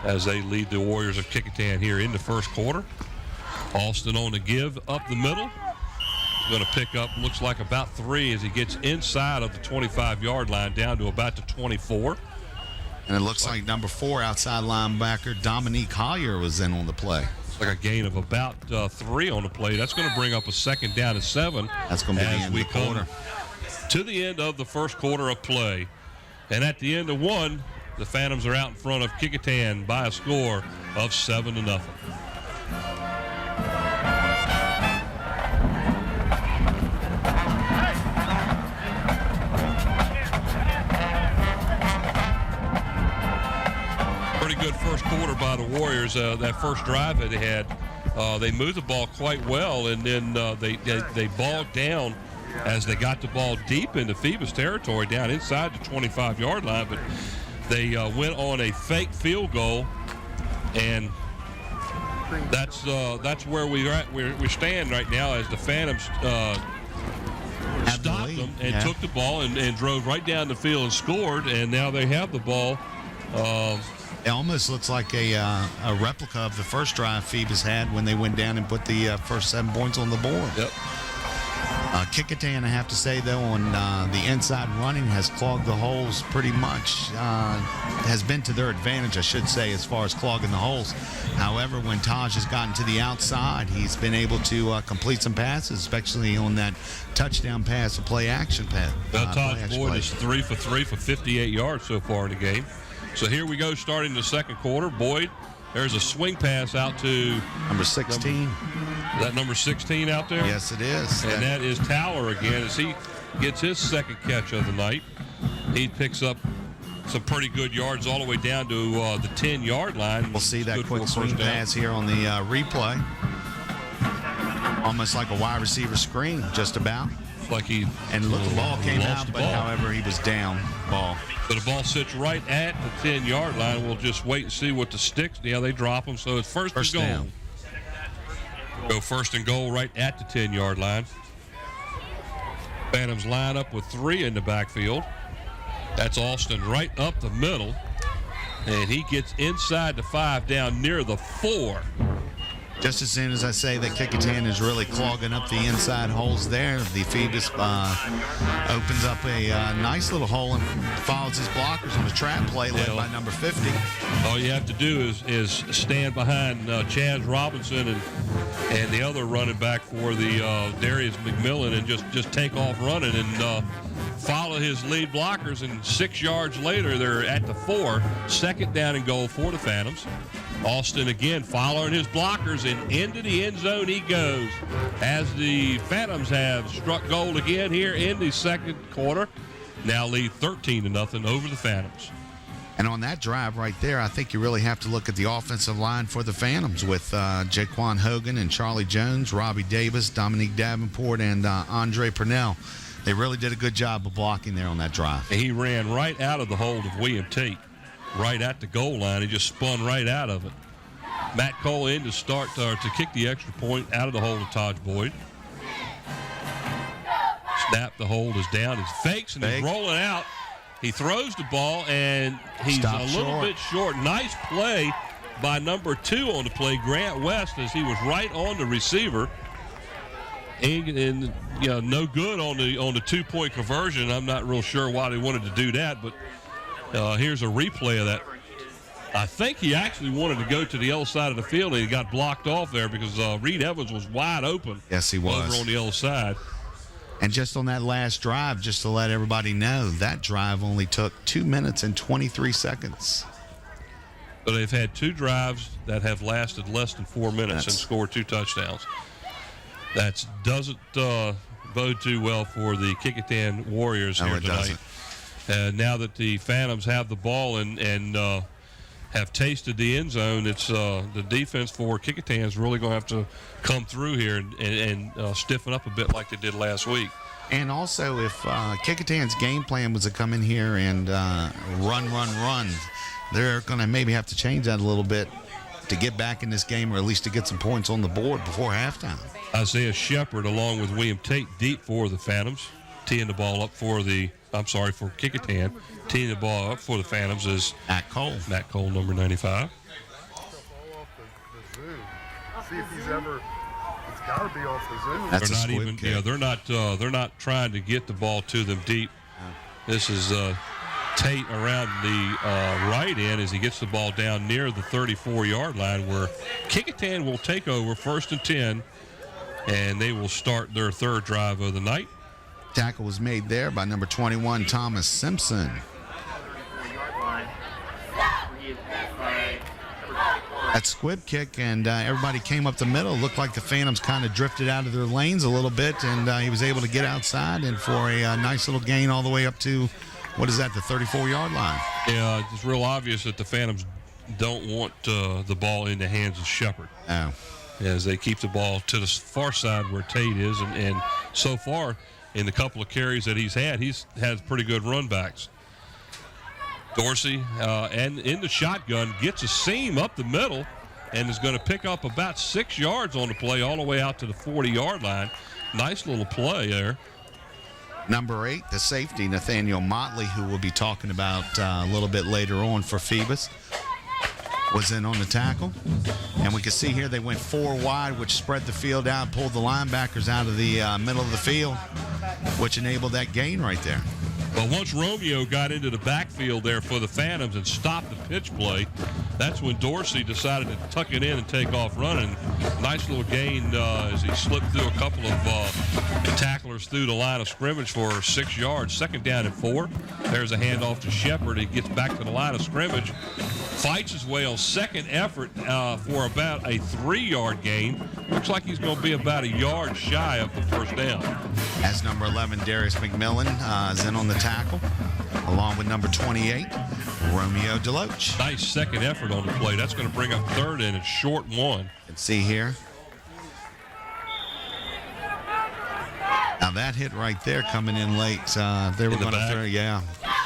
Speaker 1: as they lead the Warriors of Kecoughtan here in the first quarter. Alston on the give up the middle. Going to pick up, looks like about 3 as he gets inside of the 25-yard line down to about the 24.
Speaker 2: And it looks like number 4 outside linebacker Dominique Collier was in on the play.
Speaker 1: It's like a gain of about 3 on the play. That's going to bring up a 2nd down and 7.
Speaker 2: That's going to be the end of the quarter.
Speaker 1: To the end of the first quarter of play. And at the end of 1, the Phantoms are out in front of Kecoughtan by a score of 7-0. Good first quarter by the Warriors. That first drive that they had, they moved the ball quite well, and then they bogged down as they got the ball deep into Phoebus territory down inside the 25-yard line. But they went on a fake field goal, and that's where we stand right now as the Phantoms stopped them and took the ball and drove right down the field and scored, and now they have the ball.
Speaker 2: It almost looks like a replica of the first drive Phoebus had when they went down and put the first 7 points on the board.
Speaker 1: Yep.
Speaker 2: Kecoughtan, I have to say, though, on the inside running has clogged the holes pretty much. Has been to their advantage, I should say, as far as clogging the holes. However, when Taj has gotten to the outside, he's been able to complete some passes, especially on that touchdown pass, a play-action pass.
Speaker 1: Taj Boyd is 3 for 3 for 58 yards so far in the game. So here we go, starting the second quarter. Boyd, there's a swing pass out to
Speaker 2: number 16.
Speaker 1: Is that number 16 out there?
Speaker 2: Yes, it is.
Speaker 1: And that is Towler again as he gets his second catch of the night. He picks up some pretty good yards all the way down to the 10-yard line.
Speaker 2: We'll see that quick swing pass here on the replay. Almost like a wide receiver screen, just about.
Speaker 1: Like he
Speaker 2: and look, the ball came out, but however, he was down ball.
Speaker 1: So the ball sits right at the 10-yard line. We'll just wait and see what the sticks. Yeah, they drop them. So it's first and goal.
Speaker 2: Down.
Speaker 1: Go first and goal right at the 10-yard line. Phantoms line up with 3 in the backfield. That's Alston right up the middle. And he gets inside the 5 down near the 4.
Speaker 2: Just as soon as I say that Kecoughtan is really clogging up the inside holes there, the Phoebus opens up a nice little hole and follows his blockers on a trap play led by number 50.
Speaker 1: All you have to do is stand behind Chaz Robinson and the other running back for the Darius McMillan and just take off running and follow his lead blockers. And 6 yards later, they're at the 4. 2nd down and goal for the Phantoms. Alston again following his blockers, and into the end zone he goes as the Phantoms have struck gold again here in the second quarter. Now lead 13-0 over the Phantoms.
Speaker 2: And on that drive right there, I think you really have to look at the offensive line for the Phantoms with Jaquan Hogan and Charlie Jones, Robbie Davis, Dominique Davenport, and Andre Purnell. They really did a good job of blocking there on that drive.
Speaker 1: He ran right out of the hold of William Tate, right at the goal line. He just spun right out of it. Matt Cole in to start to kick the extra point out of the hold of Taj Boyd. Snap, the hold is down. He fakes and he's rolling out. He throws the ball and he's a little bit short. Nice play by number 2 on the play, Grant West, as he was right on the receiver. And no good on the 2-point conversion. I'm not real sure why they wanted to do that, but here's a replay of that. I think he actually wanted to go to the other side of the field, and he got blocked off there because Reed Evans was wide open.
Speaker 2: Yes, he was.
Speaker 1: Over on the other side.
Speaker 2: And just on that last drive, just to let everybody know, that drive only took 2 minutes and 23 seconds.
Speaker 1: So they've had 2 drives that have lasted less than 4 minutes and scored 2 touchdowns. That doesn't bode too well for the Kecoughtan Warriors here tonight. Now that the Phantoms have the ball and have tasted the end zone, it's the defense for Kecoughtan is really going to have to come through here and stiffen up a bit like they did last week.
Speaker 2: And also, if Kecoughtan's game plan was to come in here and run, they're going to maybe have to change that a little bit to get back in this game, or at least to get some points on the board before halftime.
Speaker 1: Isaiah Shepard, along with William Tate, deep for the Phantoms, teeing the ball up for Kecoughtan. Teeing the ball up for the Phantoms is
Speaker 2: Matt Cole,
Speaker 1: number 95.
Speaker 8: See if he's ever. It's got to be off the zoom.
Speaker 2: That's
Speaker 1: they're not even.
Speaker 2: kick.
Speaker 1: Yeah, they're not trying to get the ball to them deep. This is Tate around the right end as he gets the ball down near the 34-yard line, where Kecoughtan will take over 1st and 10, and they will start their 3rd drive of the night.
Speaker 2: Tackle was made there by number 21, Thomas Simpson. That squib kick, and everybody came up the middle. Looked like the Phantoms kind of drifted out of their lanes a little bit, and he was able to get outside and for a nice little gain all the way up to, the 34-yard line.
Speaker 1: Yeah, it's real obvious that the Phantoms don't want the ball in the hands of Shepard.
Speaker 2: Oh.
Speaker 1: As they keep the ball to the far side where Tate is, and so far in the couple of carries that he's had pretty good run backs. Dorsey, and in the shotgun, gets a seam up the middle and is going to pick up about 6 yards on the play all the way out to the 40-yard line. Nice little play there.
Speaker 2: Number 8, the safety, Nathaniel Motley, who we'll be talking about a little bit later on for Phoebus, was in on the tackle. And we can see here they went 4 wide, which spread the field out, pulled the linebackers out of the middle of the field, which enabled that gain right there.
Speaker 1: But once Romeo got into the backfield there for the Phantoms and stopped the pitch play, that's when Dorsey decided to tuck it in and take off running. Nice little gain as he slipped through a couple of tacklers through the line of scrimmage for 6 yards. 2nd down and 4. There's a handoff to Shepard. He gets back to the line of scrimmage, fights his way on 2nd effort for about a 3-yard gain. Looks like he's going to be about a yard shy of the 1st down.
Speaker 2: As number 11, Darius McMillan, is in on the tackle, along with number 28, Romeo Deloach.
Speaker 1: Nice 2nd effort on the play. That's going to bring up 3rd and a short 1.
Speaker 2: Let's see here. Now that hit right there coming in late. They were going to throw, yeah.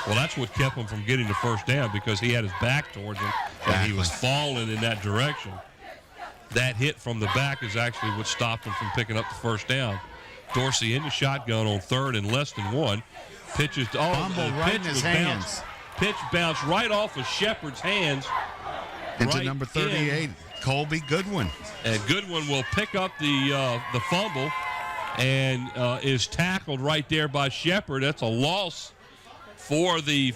Speaker 1: Well, that's what kept him from getting the 1st down, because he had his back towards him and he was falling in that direction. That hit from the back is actually what stopped him from picking up the 1st down. Dorsey in the shotgun on 3rd and less than 1. Pitches to
Speaker 2: right in his hands.
Speaker 1: Pitch bounced right off of Shepard's hands.
Speaker 2: Into number 38, Colby Goodwin.
Speaker 1: And Goodwin will pick up the fumble and is tackled right there by Shepard. That's a loss for the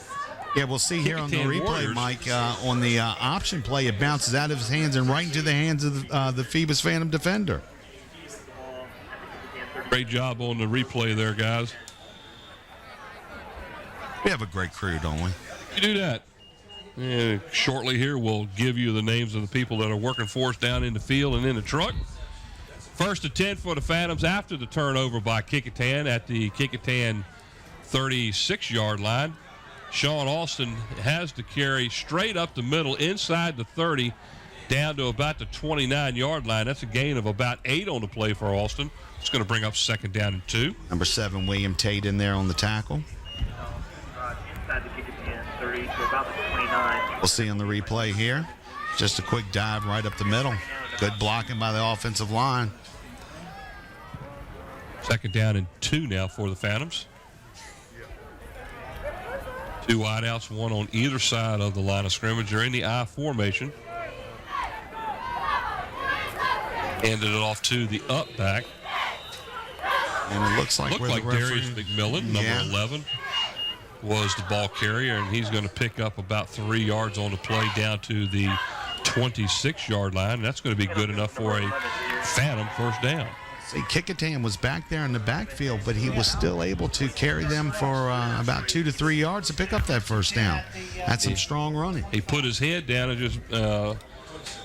Speaker 2: Yeah, we'll see here on the replay,
Speaker 1: Warriors.
Speaker 2: Mike, on the option play, it bounces out of his hands and right into the hands of the Phoebus Phantom defender.
Speaker 1: Great job on the replay there, guys.
Speaker 2: We have a great crew, don't we?
Speaker 1: You do that. And shortly here, we'll give you the names of the people that are working for us down in the field and in the truck. 1st and 10 for the Phantoms after the turnover by Kecoughtan at the Kecoughtan 36-yard line. Sean Austin has to carry straight up the middle inside the 30 down to about the 29-yard line. That's a gain of about 8 on the play for Alston. It's going to bring up 2nd down and 2.
Speaker 2: Number 7, William Tate, in there on the tackle.
Speaker 7: Inside the Kecoughtan 30 to about the 29.
Speaker 2: We'll see on the replay here. Just a quick dive right up the middle. Good blocking by the offensive line.
Speaker 1: 2nd down and 2 now for the Phantoms. 2 wideouts, 1 on either side of the line of scrimmage. They're in the I formation. Handed it off to the up back.
Speaker 2: And it looks like
Speaker 1: Darius McMillan, number 11, was the ball carrier, and he's going to pick up about 3 yards on the play down to the 26-yard line. And that's going to be good enough for a Phantom first down.
Speaker 2: See, Kecoughtan was back there in the backfield, but he was still able to carry them for about 2 to 3 yards to pick up that first down. That's some strong running.
Speaker 1: He put his head down and just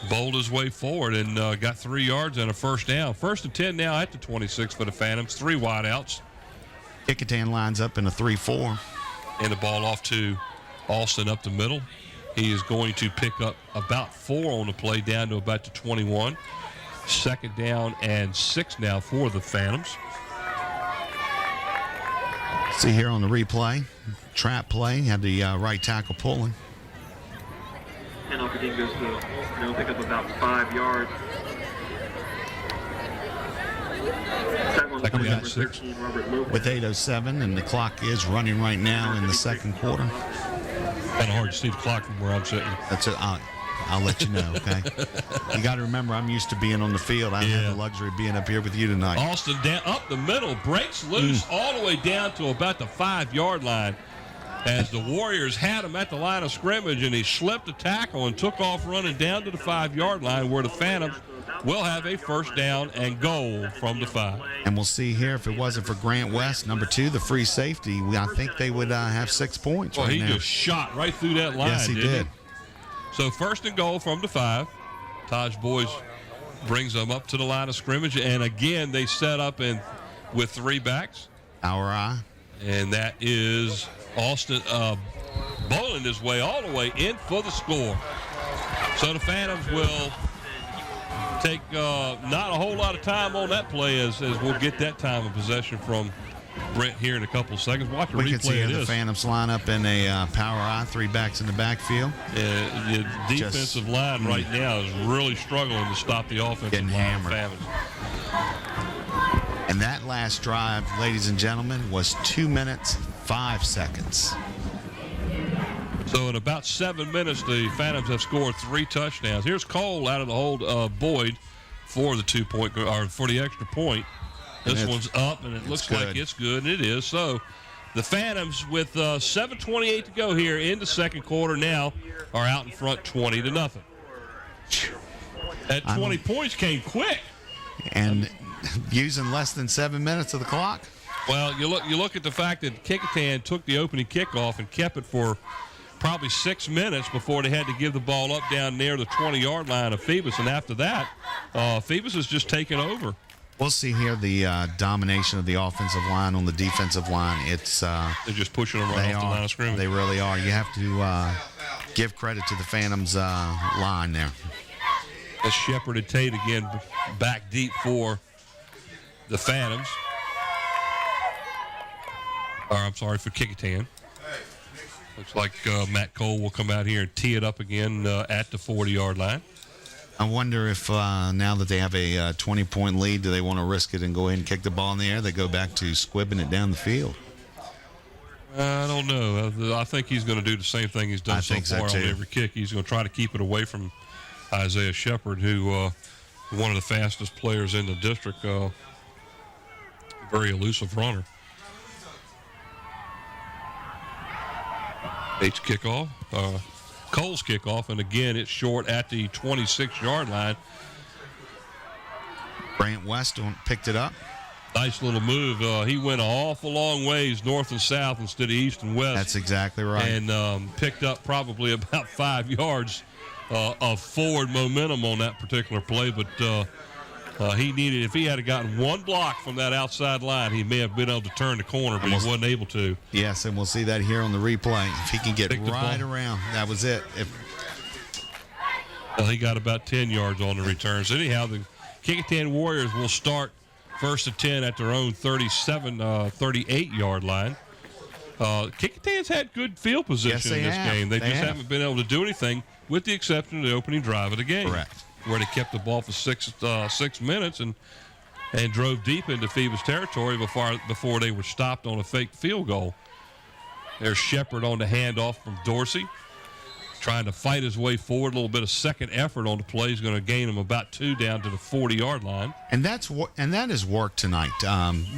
Speaker 1: bowled his way forward and got 3 yards and a first down. 1st and 10 now at the 26 for the Phantoms. 3 wideouts.
Speaker 2: Kecoughtan lines up in a 3-4.
Speaker 1: And the ball off to Alston up the middle. He is going to pick up about 4 on the play down to about the 21. 2nd down and 6 now for the Phantoms.
Speaker 2: See here on the replay, trap play, had the right tackle pulling.
Speaker 7: And Kecoughtan goes to pick up about 5 yards.
Speaker 1: Second down, 6.
Speaker 2: With 8:07, and the clock is running right now in the second quarter.
Speaker 1: Kind of hard to see the clock from where I'm sitting.
Speaker 2: That's it. I'll let you know, okay? You got to remember, I'm used to being on the field. I don't have the luxury of being up here with you tonight.
Speaker 1: Alston down up the middle, breaks loose all the way down to about the 5-yard line as the Warriors had him at the line of scrimmage, and he slipped a tackle and took off running down to the 5-yard line where the Phantoms will have a first down and goal from the 5.
Speaker 2: And we'll see here, if it wasn't for Grant West, number 2, the free safety, I think they would have 6 points
Speaker 1: Well,
Speaker 2: right
Speaker 1: he
Speaker 2: now.
Speaker 1: just shot right through that line,
Speaker 2: Yes, he did.
Speaker 1: So 1st and goal from the 5. Taj Boys brings them up to the line of scrimmage, and again they set up with 3 backs.
Speaker 2: Our eye.
Speaker 1: And that is Alston bowling his way all the way in for the score. So the Phantoms will take not a whole lot of time on that play as we'll get that time of possession from Brent here in a couple of seconds. Watch the
Speaker 2: We
Speaker 1: replay
Speaker 2: can see
Speaker 1: of
Speaker 2: the
Speaker 1: this.
Speaker 2: Phantoms line up in a power eye, 3 backs in the backfield.
Speaker 1: The defensive line right now is really struggling to stop the offensive
Speaker 2: Getting
Speaker 1: line of
Speaker 2: hammered.
Speaker 1: Phantoms.
Speaker 2: And that last drive, ladies and gentlemen, was 2 minutes, 5 seconds.
Speaker 1: So in about 7 minutes, the Phantoms have scored 3 touchdowns. Here's Cole out of the hold of Boyd for the 2-point or for the extra point. This one's up, and it looks like it's good, and it is. So the Phantoms, with 7:28 to go here in the second quarter, now are out in front 20-0. That 20 points came quick.
Speaker 2: And using less than 7 minutes of the clock.
Speaker 1: Well, you look at the fact that Kecoughtan took the opening kickoff and kept it for probably 6 minutes before they had to give the ball up down near the 20-yard line of Phoebus, and after that, Phoebus has just taken over.
Speaker 2: We'll see here the domination of the offensive line on the defensive line. It's
Speaker 1: they're just pushing them right off the line of scrimmage.
Speaker 2: They really are. You have to give credit to the Phantoms line there.
Speaker 1: That's Shepard and Tate again back deep for the Phantoms. Or I'm sorry, for Kecoughtan. Looks like Matt Cole will come out here and tee it up again at the 40-yard line.
Speaker 2: I wonder if now that they have a 20-point lead, do they want to risk it and go ahead and kick the ball in the air? They go back to squibbing it down the field.
Speaker 1: I don't know. I think he's going to do the same thing he's done so far on every kick. He's going to try to keep it away from Isaiah Shepard, who one of the fastest players in the district, very elusive runner. Tate's kickoff. Cole's kickoff, and again, it's short at the 26-yard line.
Speaker 2: Grant West picked it up.
Speaker 1: Nice little move. He went an awful long ways north and south instead of east and west.
Speaker 2: That's exactly right.
Speaker 1: And picked up probably about 5 yards of forward momentum on that particular play. But he needed, if he had gotten one block from that outside line, he may have been able to turn the corner, but he wasn't able to.
Speaker 2: Yes, and we'll see that here on the replay. If he can get
Speaker 1: Pick the
Speaker 2: right
Speaker 1: ball.
Speaker 2: around, that was it.
Speaker 1: Well, he got about 10 yards on the returns. Anyhow, the Kecoughtan Warriors will start first and 10 at their own 38-yard line. Kecoughtan's had good field position in this game. They just haven't been able to do anything, with the exception of the opening drive of the game.
Speaker 2: Correct.
Speaker 1: Where they kept the ball for 6 minutes and drove deep into Phoebus territory before they were stopped on a fake field goal. There's Shepard on the handoff from Dorsey, trying to fight his way forward. A little bit of second effort on the play is going to gain him about 2 down to the 40-yard line.
Speaker 2: And that has worked tonight.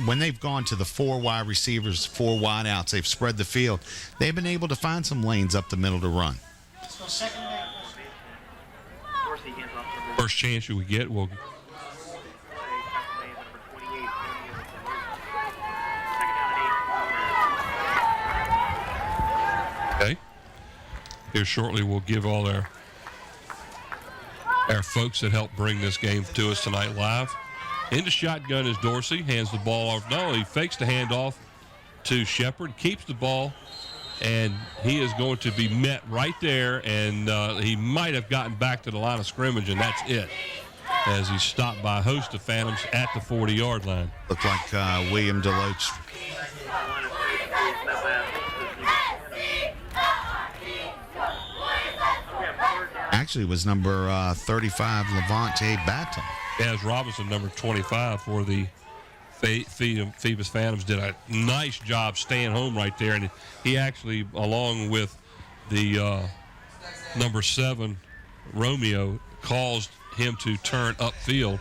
Speaker 2: When they've gone to the 4 wide receivers, 4 wide outs, they've spread the field. They've been able to find some lanes up the middle to run.
Speaker 1: First chance we get, we'll okay. Here shortly, we'll give all our folks that helped bring this game to us tonight live. In the shotgun is Dorsey, hands the ball off. No, he fakes the handoff to Shepard, keeps the ball, and he is going to be met right there, and he might have gotten back to the line of scrimmage, and that's it, as he's stopped by a host of Phantoms at the 40-yard line.
Speaker 2: Looked like William Deloach. Actually, it was number 35, Levante Battle.
Speaker 1: As Robinson, number 25 for the Phoebus Phantoms, did a nice job staying home right there. And he actually, along with the number 7, Romeo, caused him to turn upfield.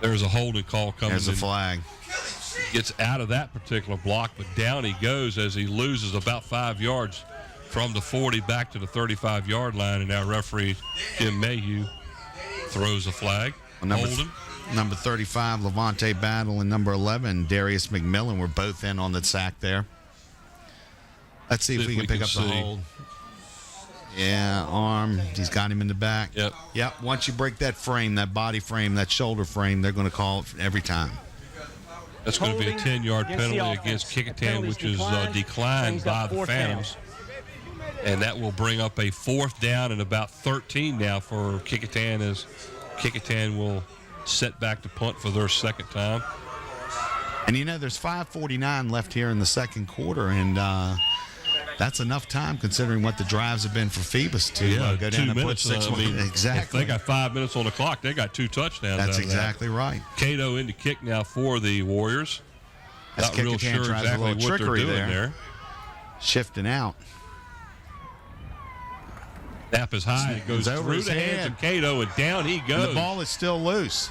Speaker 1: There's a holding call coming.
Speaker 2: There's a flag.
Speaker 1: Gets out of that particular block, but down he goes as he loses about 5 yards from the 40 back to the 35-yard line, and now referee Jim Mayhew throws a flag.
Speaker 2: Number 35, Levante Battle, and number 11, Darius McMillan, were both in on the sack there. Let's see if we can pick up the hold. Yeah, arm. He's got him in the back. Yep. Once you break that frame, that body frame, that shoulder frame, they're going to call it every time.
Speaker 1: That's going to be a 10-yard penalty against Kecoughtan, which is declined by the Phantoms. And that will bring up a 4th down and about 13 now for Kecoughtan, as Kecoughtan will set back to punt for their second time.
Speaker 2: And, there's 5:49 left here in the second quarter, and that's enough time considering what the drives have been for Phoebus to go down and put 6 minutes. Exactly.
Speaker 1: They got 5 minutes on the clock. They got 2 touchdowns.
Speaker 2: That's exactly right.
Speaker 1: Cato in the kick now for the Warriors.
Speaker 2: Not real sure exactly what they're doing there. Shifting out.
Speaker 1: Snap is high. It goes through the hands of Cato, and down he goes.
Speaker 2: And the ball is still loose.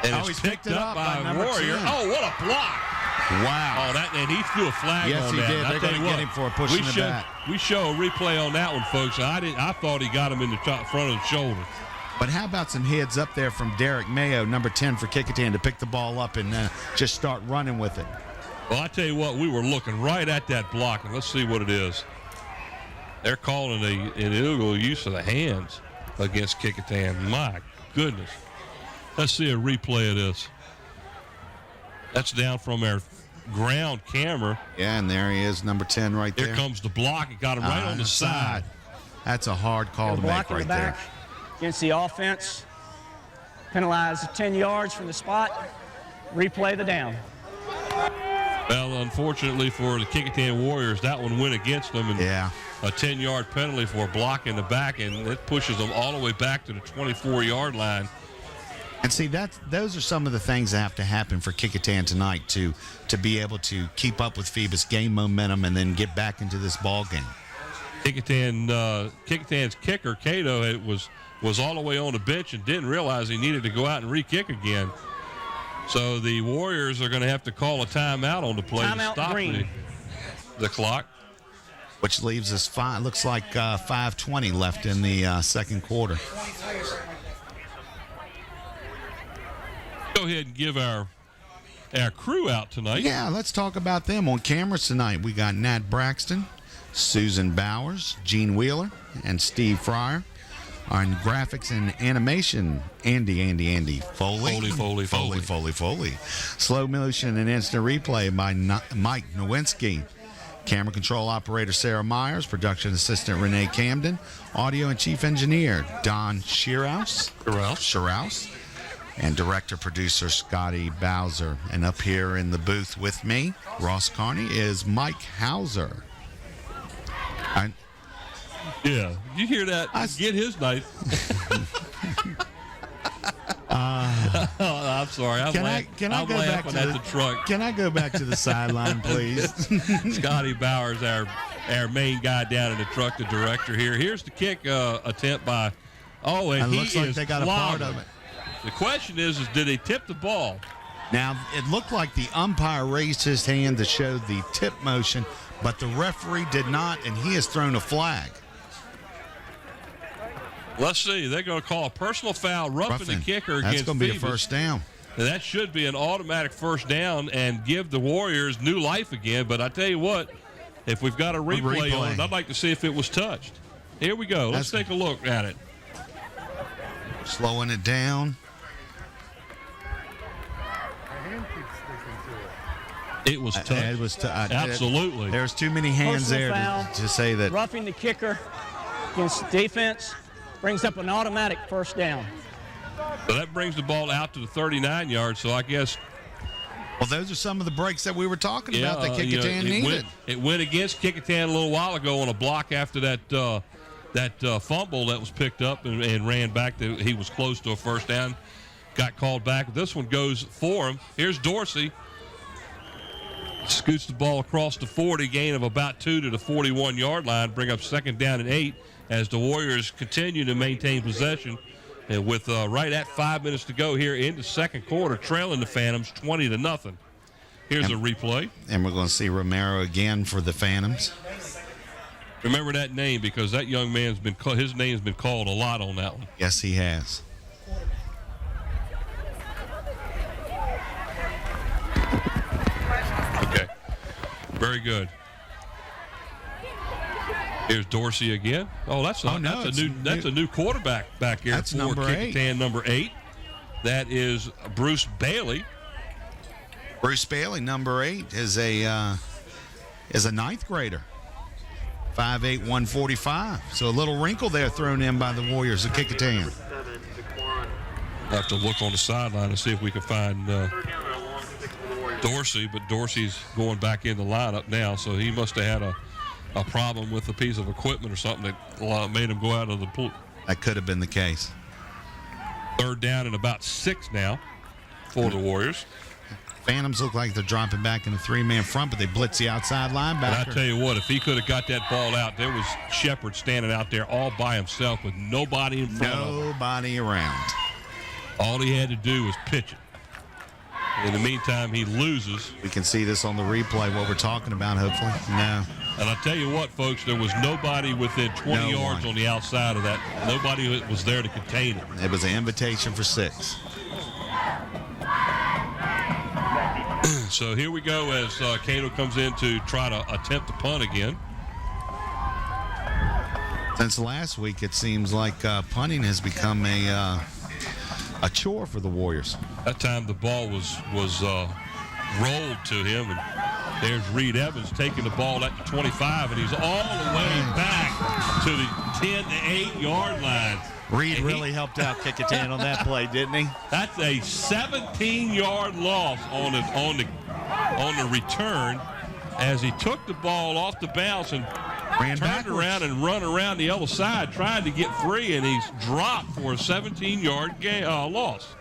Speaker 1: And it's picked up by a Warrior. 10. Oh, what a block.
Speaker 2: Wow.
Speaker 1: Oh, and he threw a flag on that.
Speaker 2: Yes, he did. They're going to get him for pushing the back.
Speaker 1: We show a replay on that one, folks. I thought he got him in the front of the shoulder.
Speaker 2: But how about some heads up there from Derek Mayo, number 10 for Kecoughtan, to pick the ball up and just start running with it?
Speaker 1: Well, I tell you what, we were looking right at that block, and let's see what it is. They're calling an illegal use of the hands against Kecoughtan. My goodness. Let's see a replay of this. That's down from our ground camera.
Speaker 2: Yeah, and there he is, number 10 right there.
Speaker 1: Here comes the block. It got him right on the side.
Speaker 2: That's a hard call to make right there.
Speaker 6: Against the offense. Penalized 10 yards from the spot. Replay the down.
Speaker 1: Well, unfortunately for the Kecoughtan Warriors, that one went against them. And a 10-yard penalty for a block in the back, and it pushes them all the way back to the 24-yard line.
Speaker 2: And see, those are some of the things that have to happen for Kecoughtan tonight to be able to keep up with Phoebus, gain momentum, and then get back into this ball game.
Speaker 1: Kecoughtan's kicker, Cato, was all the way on the bench and didn't realize he needed to go out and re-kick again. So the Warriors are going to have to call a timeout on the play to stop the clock.
Speaker 2: Which leaves us looks like 5:20 left in the second quarter.
Speaker 1: Go ahead and give our crew out tonight.
Speaker 2: Yeah, let's talk about them on cameras tonight. We got Nat Braxton, Susan Bowers, Gene Wheeler, and Steve Fryer. On graphics and animation, Andy Foley. Foley. Slow motion and instant replay by Mike Nowinski. Camera control operator Sarah Myers, production assistant Renee Camden, audio and chief engineer Don Shearhouse, and director producer Scotty Bowser. And up here in the booth with me, Ross Carney, is Mike Hauser.
Speaker 1: Yeah, you hear that? Get his knife. I'm sorry. I'm laughing at the truck.
Speaker 2: Can I go back to the sideline, please?
Speaker 1: Scotty Bowers, our main guy down in the truck, the director here. Here's the kick attempt by. Oh, and
Speaker 2: it looks like they got a part of it.
Speaker 1: The question is did they tip the ball?
Speaker 2: Now, it looked like the umpire raised his hand to show the tip motion, but the referee did not, and he has thrown a flag.
Speaker 1: Let's see. They're going to call a personal foul, roughing the kicker
Speaker 2: That's
Speaker 1: against
Speaker 2: going to be a
Speaker 1: Phoebus.
Speaker 2: first down.
Speaker 1: And that should be an automatic first down and give the Warriors new life again. But I tell you what, if we've got a replay on it, I'd like to see if it was touched. Here we go. Let's take a look at it.
Speaker 2: Slowing it down.
Speaker 1: It was touched.
Speaker 2: It was
Speaker 1: absolutely.
Speaker 2: There's too many hands
Speaker 6: Personal
Speaker 2: there to say that.
Speaker 6: Roughing the kicker against defense brings up an automatic first down.
Speaker 1: So that brings the ball out to the 39 yards. So I guess.
Speaker 2: Well, those are some of the breaks that we were talking about that Kecoughtan needed.
Speaker 1: It went against Kecoughtan a little while ago on a block after that fumble that was picked up and ran back. He was close to a first down. Got called back. This one goes for him. Here's Dorsey. Scoots the ball across the 40, gain of about 2 to the 41-yard line, bring up second down and 8 as the Warriors continue to maintain possession. And with right at 5 minutes to go here in the second quarter, trailing the Phantoms 20-0. Here's a replay.
Speaker 2: And we're going to see Romero again for the Phantoms.
Speaker 1: Remember that name because that young man's been his name's been called a lot on that one.
Speaker 2: Yes, he has.
Speaker 1: Okay. Very good. Here's Dorsey again. Oh, that's a new quarterback back here
Speaker 2: that's
Speaker 1: for Kecoughtan, number 8. That is Bruce Bailey.
Speaker 2: Bruce Bailey, number 8, is a ninth grader. 5'8", 145. So a little wrinkle there thrown in by the Warriors of Kecoughtan.
Speaker 1: I'll have to look on the sideline and see if we can find Dorsey, but Dorsey's going back in the lineup now, so he must have had a problem with a piece of equipment or something that made him go out of the pool.
Speaker 2: That could have been the case.
Speaker 1: Third down and about 6 now for the Warriors.
Speaker 2: Phantoms look like they're dropping back in the 3-man front, but they blitz the outside linebacker.
Speaker 1: And I tell you what, if he could have got that ball out, there was Shepard standing out there all by himself with nobody in front of him.
Speaker 2: Nobody around.
Speaker 1: All he had to do was pitch it. In the meantime, he loses.
Speaker 2: We can see this on the replay, what we're talking about, hopefully. No.
Speaker 1: And I tell you what, folks, there was nobody within 20 yards on the outside of that. Nobody was there to contain it.
Speaker 2: It was an invitation for 6.
Speaker 1: So here we go as Cato comes in to try to attempt the punt again.
Speaker 2: Since last week, it seems like punting has become a chore for the Warriors.
Speaker 1: That time the ball was rolled to him, and there's Reed Evans taking the ball at the 25, and he's all the way back to the 10 to 8 yard line.
Speaker 2: Reed really helped out Kecoughtan on that play, didn't he?
Speaker 1: That's a 17-yard loss on the return as he took the ball off the bounce and turned around and run around the other side, trying to get free, and he's dropped for a 17-yard loss.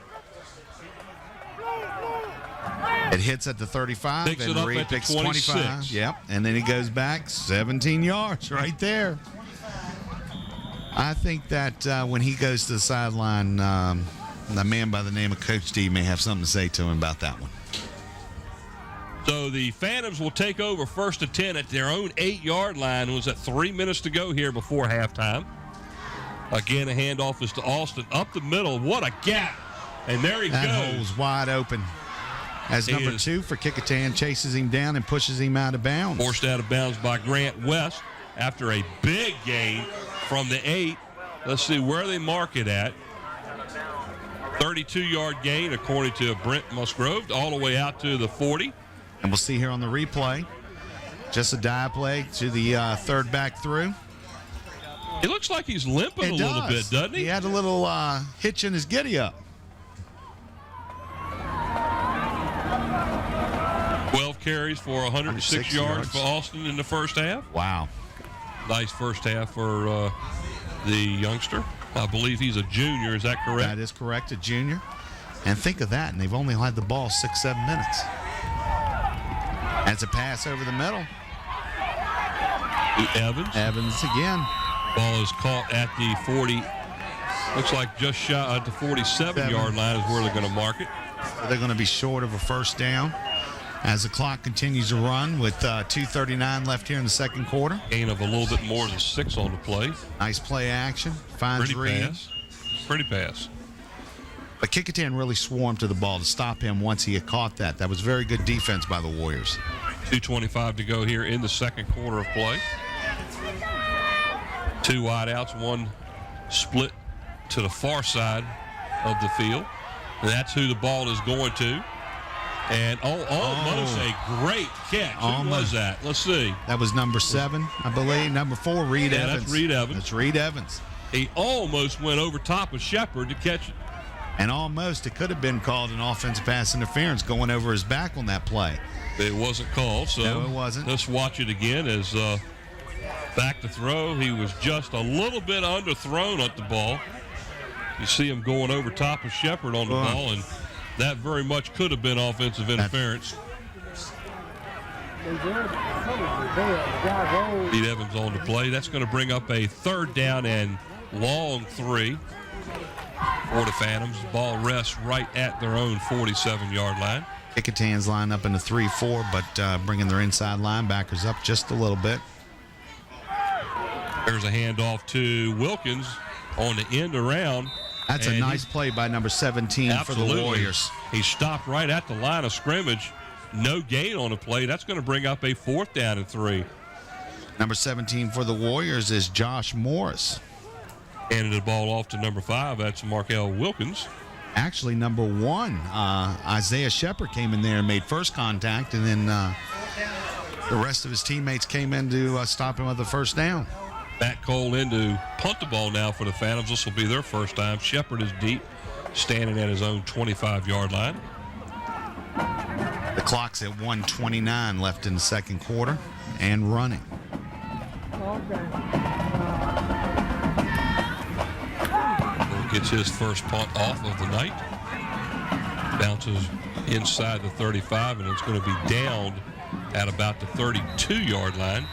Speaker 2: It hits at the 35,
Speaker 1: picks
Speaker 2: and Reed picks 25. Yep, and then he goes back 17 yards right there. I think that when he goes to the sideline, a man by the name of Coach D may have something to say to him about that one.
Speaker 1: So the Phantoms will take over 1st and 10 at their own 8-yard line. It was at 3 minutes to go here before halftime. Again, a handoff is to Austin up the middle. What a gap. And there he goes.
Speaker 2: That hole's wide open. As number 2 for Kecoughtan chases him down and pushes him out of bounds.
Speaker 1: Forced out of bounds by Grant West after a big gain from the 8. Let's see where they mark it at. 32-yard gain, according to Brent Musgrove, all the way out to the 40.
Speaker 2: And we'll see here on the replay. Just a dive play to the third back through.
Speaker 1: It looks like he's limping a little bit, doesn't he?
Speaker 2: He had a little hitch in his giddy-up.
Speaker 1: 12 carries for 106 yards for Austin in the first half.
Speaker 2: Wow.
Speaker 1: Nice first half for the youngster. I believe he's a junior. Is that correct?
Speaker 2: That is correct, a junior. And think of that, and they've only had the ball 6-7 minutes. That's a pass over the middle.
Speaker 1: Evans.
Speaker 2: Evans again.
Speaker 1: Ball is caught at the 40. Looks like just shot at the 47-yard line is where they're going to mark it.
Speaker 2: They're going to be short of a first down as the clock continues to run with 2:39 left here in the second quarter.
Speaker 1: Gain of a little bit more than 6 on the play.
Speaker 2: Nice play action. Finds Reed.
Speaker 1: Pretty pass.
Speaker 2: But Kecoughtan really swarmed to the ball to stop him once he had caught that. That was very good defense by the Warriors.
Speaker 1: 2:25 to go here in the second quarter of play. 2 wideouts, one split to the far side of the field. And that's who the ball is going to. And almost a great catch. Who was that? Let's see.
Speaker 2: That was number 7, I believe. Number 4, Reed Evans.
Speaker 1: That's Reed Evans.
Speaker 2: That's Reed Evans.
Speaker 1: He almost went over top of Shepard to catch it.
Speaker 2: And almost, it could have been called an offensive pass interference going over his back on that play.
Speaker 1: It wasn't called, so
Speaker 2: no, it wasn't.
Speaker 1: Let's watch it again as back to throw. He was just a little bit underthrown at the ball. You see him going over top of Shepard on the ball, and that very much could have been offensive interference. Pete Evans on the play. That's going to bring up a 3rd down and long 3 for the Phantoms. Ball rests right at their own 47-yard line.
Speaker 2: Kecoughtan's line up in the 3-4, but bringing their inside linebackers up just a little bit.
Speaker 1: There's a handoff to Wilkins on the end around.
Speaker 2: That's a nice play by number 17
Speaker 1: absolutely.
Speaker 2: For the Warriors.
Speaker 1: He stopped right at the line of scrimmage. No gain on the play. That's going to bring up a 4th down and 3.
Speaker 2: Number 17 for the Warriors is Josh Morris.
Speaker 1: Handed the ball off to number 5. That's Markel Wilkins.
Speaker 2: Actually, number 1, Isaiah Shepard came in there and made first contact, and then the rest of his teammates came in to stop him with the first down.
Speaker 1: Matt Cole in to punt the ball now for the Phantoms. This will be their first time. Shepard is deep, standing at his own 25-yard line.
Speaker 2: The clock's at 1:29 left in the second quarter and running.
Speaker 1: Gets his first punt off of the night. Bounces inside the 35, and it's going to be downed at about the 32-yard line.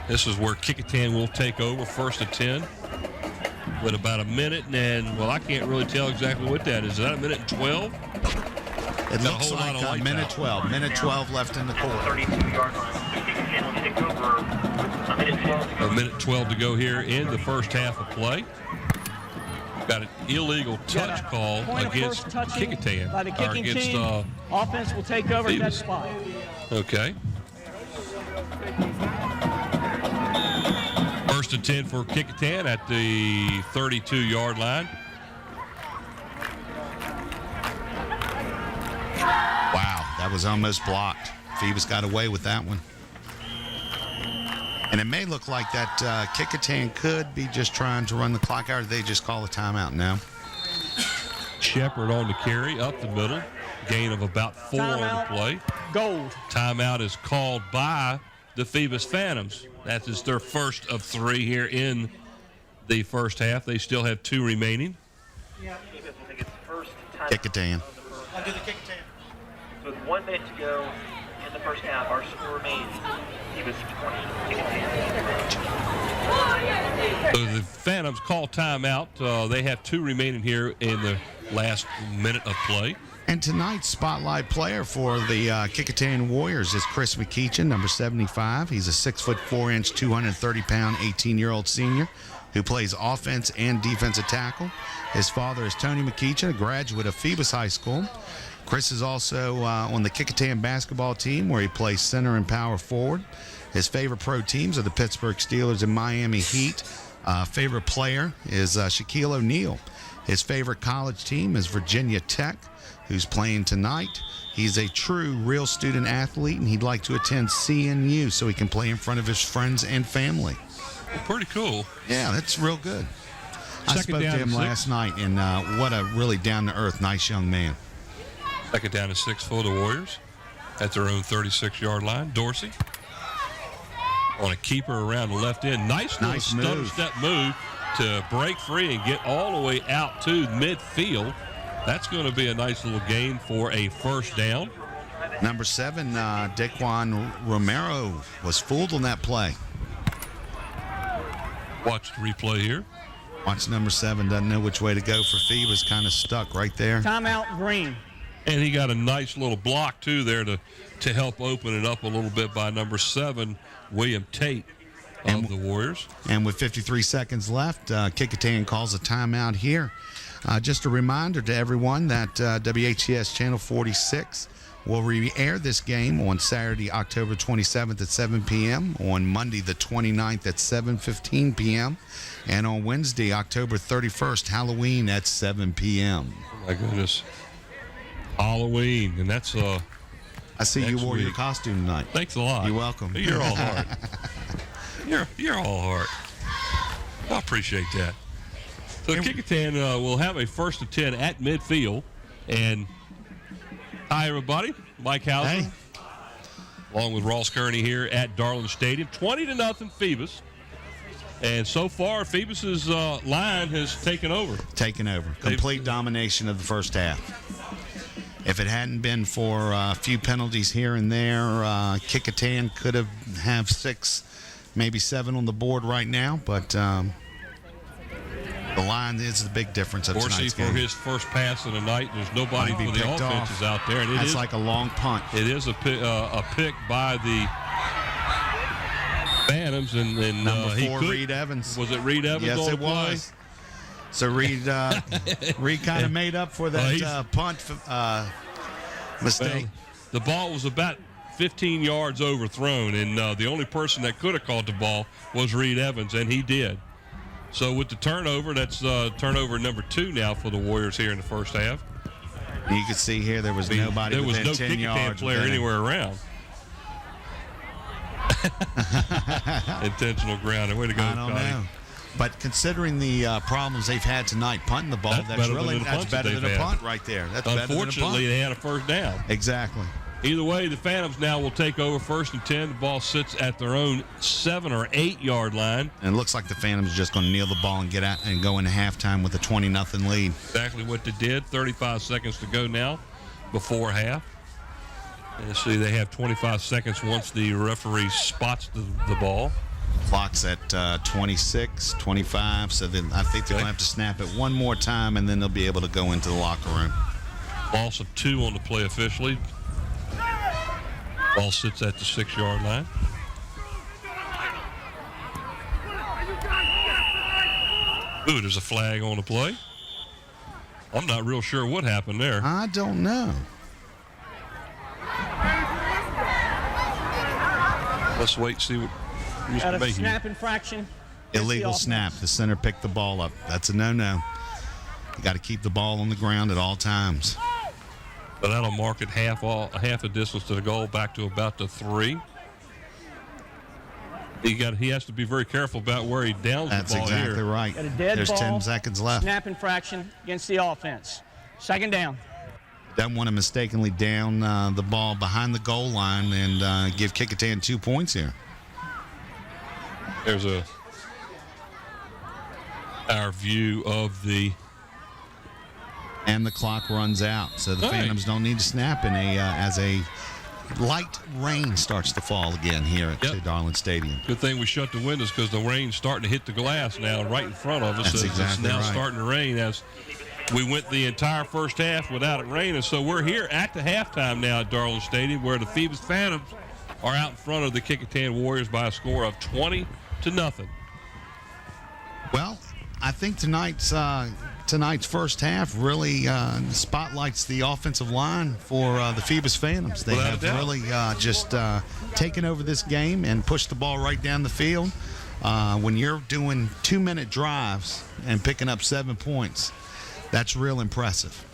Speaker 1: This is where Kecoughtan will take over, 1st and 10, with about a minute and, well, I can't really tell exactly what that is. Is that a minute and 12?
Speaker 2: It looks like a minute 12. Minute 12 left in the quarter.
Speaker 7: 32-yard line. Kecoughtan will take over with a minute 12 to go.
Speaker 1: A minute 12 to go here in the first half of play. Got an illegal touch call against Kecoughtan.
Speaker 6: By the kicking team. Offense will take over at that spot.
Speaker 1: Okay. 1st and 10 for Kecoughtan at the 32-yard line.
Speaker 2: Wow, that was almost blocked. Phoebus got away with that one. And it may look like that Kecoughtan could be just trying to run the clock out, or they just call a timeout now.
Speaker 1: Shepard on the carry, up the middle. Gain of about 4 on the play.
Speaker 6: Gold.
Speaker 1: Timeout is called by the Phoebus Phantoms. That is their first of 3 here in the first half. They still have 2 remaining.
Speaker 7: Phoebus will take its first time.
Speaker 2: Kecoughtan.
Speaker 3: I'll do the Kecoughtan.
Speaker 7: So with 1 minute to go in the first half, our score remains Phoebus 20, Kecoughtan.
Speaker 1: So the Phantoms call timeout. They have 2 remaining here in the last minute of play.
Speaker 2: And tonight's spotlight player for the Kecoughtan Warriors is Chris McKeachin, number 75. He's a 6'4", 230-pound, 18-year-old senior who plays offense and defensive tackle. His father is Tony McKeachin, a graduate of Phoebus High School. Chris is also on the Kecoughtan basketball team, where he plays center and power forward. His favorite pro teams are the Pittsburgh Steelers and Miami Heat. Favorite player is Shaquille O'Neal. His favorite college team is Virginia Tech, who's playing tonight. He's a true, real student athlete, and he'd like to attend CNU so he can play in front of his friends and family.
Speaker 1: Well, pretty cool.
Speaker 2: Yeah, that's real good. I
Speaker 1: Second
Speaker 2: spoke to
Speaker 1: down
Speaker 2: him
Speaker 1: and
Speaker 2: last night, and what a really down-to-earth, nice young man.
Speaker 1: Second down and 6 for the Warriors at their own 36-yard line. Dorsey on a keeper around the left end. Nice stutter step move to break free and get all the way out to midfield. That's going to be a nice little gain for a first down.
Speaker 2: Number 7, Daquan Romero was fooled on that play.
Speaker 1: Watch the replay here.
Speaker 2: Watch number 7, doesn't know which way to go for Phoebus, kind of stuck right there.
Speaker 6: Timeout, Green.
Speaker 1: And he got a nice little block, too, there to help open it up a little bit by number 7, William Tate of the Warriors.
Speaker 2: And with 53 seconds left, Kecoughtan calls a timeout here. Just a reminder to everyone that WHCS Channel 46 will re-air this game on Saturday, October 27th at 7 p.m., on Monday the 29th at 7:15 p.m., and on Wednesday, October 31st, Halloween at 7 p.m.
Speaker 1: Oh, my goodness. Halloween, and that's
Speaker 2: I see you wore your
Speaker 1: week.
Speaker 2: costume tonight.
Speaker 1: Thanks a lot.
Speaker 2: You're welcome.
Speaker 1: You're all heart. You're all heart. I appreciate that. So Kecoughtan will have a first and 10 at midfield. And hi, everybody. Mike Hauser.
Speaker 2: Hey.
Speaker 1: Along with Ross Kearney here at Darling Stadium. 20-0 Phoebus. And so far, Phoebus's line has taken over.
Speaker 2: Complete domination of the first half. If it hadn't been for a few penalties here and there, Kecoughtan could have 6, maybe 7 on the board right now. But the line is the big difference of
Speaker 1: Dorsey
Speaker 2: tonight's
Speaker 1: for
Speaker 2: game.
Speaker 1: his first pass of the night. There's nobody
Speaker 2: Might be
Speaker 1: for the
Speaker 2: picked
Speaker 1: offenses
Speaker 2: off.
Speaker 1: out there. And
Speaker 2: That's like a long punt.
Speaker 1: It is a pick by the Phantoms. And
Speaker 2: Number
Speaker 1: he
Speaker 2: 4,
Speaker 1: could,
Speaker 2: Reed Evans.
Speaker 1: Was it Reed Evans?
Speaker 2: Yes,
Speaker 1: on
Speaker 2: it
Speaker 1: the play?
Speaker 2: was. So Reed kind of made up for that punt mistake.
Speaker 1: Well, the ball was about 15 yards overthrown, and the only person that could have caught the ball was Reed Evans, and he did. So with the turnover, that's turnover number 2 now for the Warriors here in the first half.
Speaker 2: You can see here there was nobody
Speaker 1: There was
Speaker 2: within
Speaker 1: no
Speaker 2: 10
Speaker 1: Kecoughtan
Speaker 2: yards
Speaker 1: player
Speaker 2: within him.
Speaker 1: anywhere around. Intentional grounding. Way to go,
Speaker 2: I don't know. But considering the problems they've had tonight punting the ball, that's better than a punt right there. That's better than a punt.
Speaker 1: Unfortunately, they had a first down.
Speaker 2: Exactly.
Speaker 1: Either way, the Phantoms now will take over first and 10. The ball sits at their own 7 or 8 yard line.
Speaker 2: And it looks like the Phantoms are just going to kneel the ball and get out and go into halftime with a 20-0 lead.
Speaker 1: Exactly what they did. 35 seconds to go now before half. And see, they have 25 seconds once the referee spots the ball.
Speaker 2: Clock's at 26, 25, so then I think they're going to have to snap it one more time, and then they'll be able to go into the locker room.
Speaker 1: Loss of 2 on the play officially. Ball sits at the 6 yard line. Ooh, there's a flag on the play. I'm not real sure what happened there.
Speaker 2: I don't know.
Speaker 1: Let's wait and see what
Speaker 6: Got
Speaker 1: Mr.
Speaker 6: a
Speaker 1: Mayhew.
Speaker 6: snap infraction.
Speaker 2: Illegal snap. The center picked the ball up. That's a no-no. You got to keep the ball on the ground at all times.
Speaker 1: But that'll mark it half the distance to the goal, back to about the 3. He has to be very careful about where he downs
Speaker 2: That's
Speaker 1: the ball
Speaker 2: exactly
Speaker 1: here.
Speaker 2: right.
Speaker 6: Got a dead
Speaker 2: There's
Speaker 6: ball.
Speaker 2: 10 seconds left.
Speaker 6: Snap infraction against the offense. Second down.
Speaker 2: Doesn't want to mistakenly down the ball behind the goal line and give Kecoughtan 2 points here.
Speaker 1: There's our view of the.
Speaker 2: And the clock runs out, so the Phantoms don't need to snap as a light rain starts to fall again here at Darling Stadium.
Speaker 1: Good thing we shut the windows because the rain's starting to hit the glass now right in front of us.
Speaker 2: That's
Speaker 1: So
Speaker 2: exactly
Speaker 1: it's now
Speaker 2: right.
Speaker 1: starting to rain as we went the entire first half without it raining. So we're here at the halftime now at Darling Stadium where the Phoebus Phantoms are out in front of the Kecoughtan Warriors by a score of 20-0.
Speaker 2: Well, I think tonight's first half really spotlights the offensive line for the Phoebus Phantoms. They
Speaker 1: Without a
Speaker 2: have
Speaker 1: doubt.
Speaker 2: really just taken over this game and pushed the ball right down the field. When you're doing 2-minute drives and picking up 7 points, That's real impressive.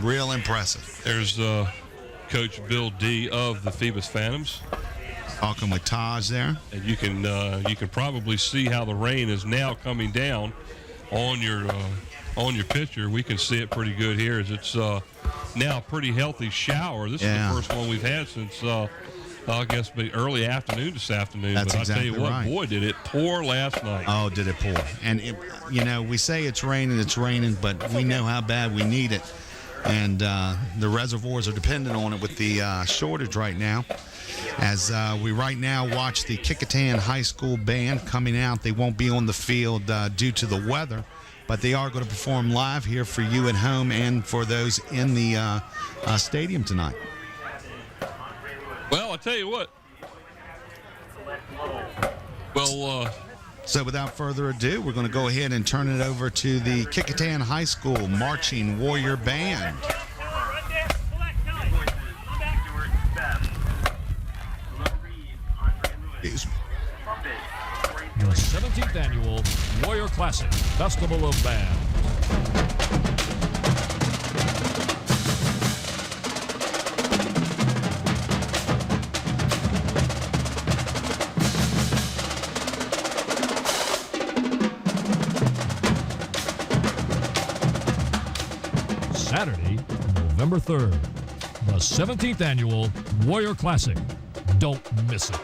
Speaker 2: Real impressive.
Speaker 1: There's Coach Bill D. of the Phoebus Phantoms.
Speaker 2: Talking with Taj there.
Speaker 1: And you can probably see how the rain is now coming down on your picture. We can see it pretty good here as it's now a pretty healthy shower. This is the first one we've had since I guess early afternoon this afternoon.
Speaker 2: That's
Speaker 1: but
Speaker 2: exactly
Speaker 1: I tell you what,
Speaker 2: right.
Speaker 1: boy, did it pour last night.
Speaker 2: Oh, did it pour. And, we say it's raining, but we know how bad we need it. And the reservoirs are dependent on it with the shortage right now. As we right now watch the Kecoughtan High School band coming out. They won't be on the field due to the weather, but they are going to perform live here for you at home and for those in the stadium tonight.
Speaker 1: Well, I tell you what. Well,
Speaker 2: so without further ado, we're going to go ahead and turn it over to the Kecoughtan High School Marching Warrior Band.
Speaker 9: The 17th Annual Warrior Classic Festival of Bands. Saturday, November 3rd, the 17th Annual Warrior Classic. Don't miss it.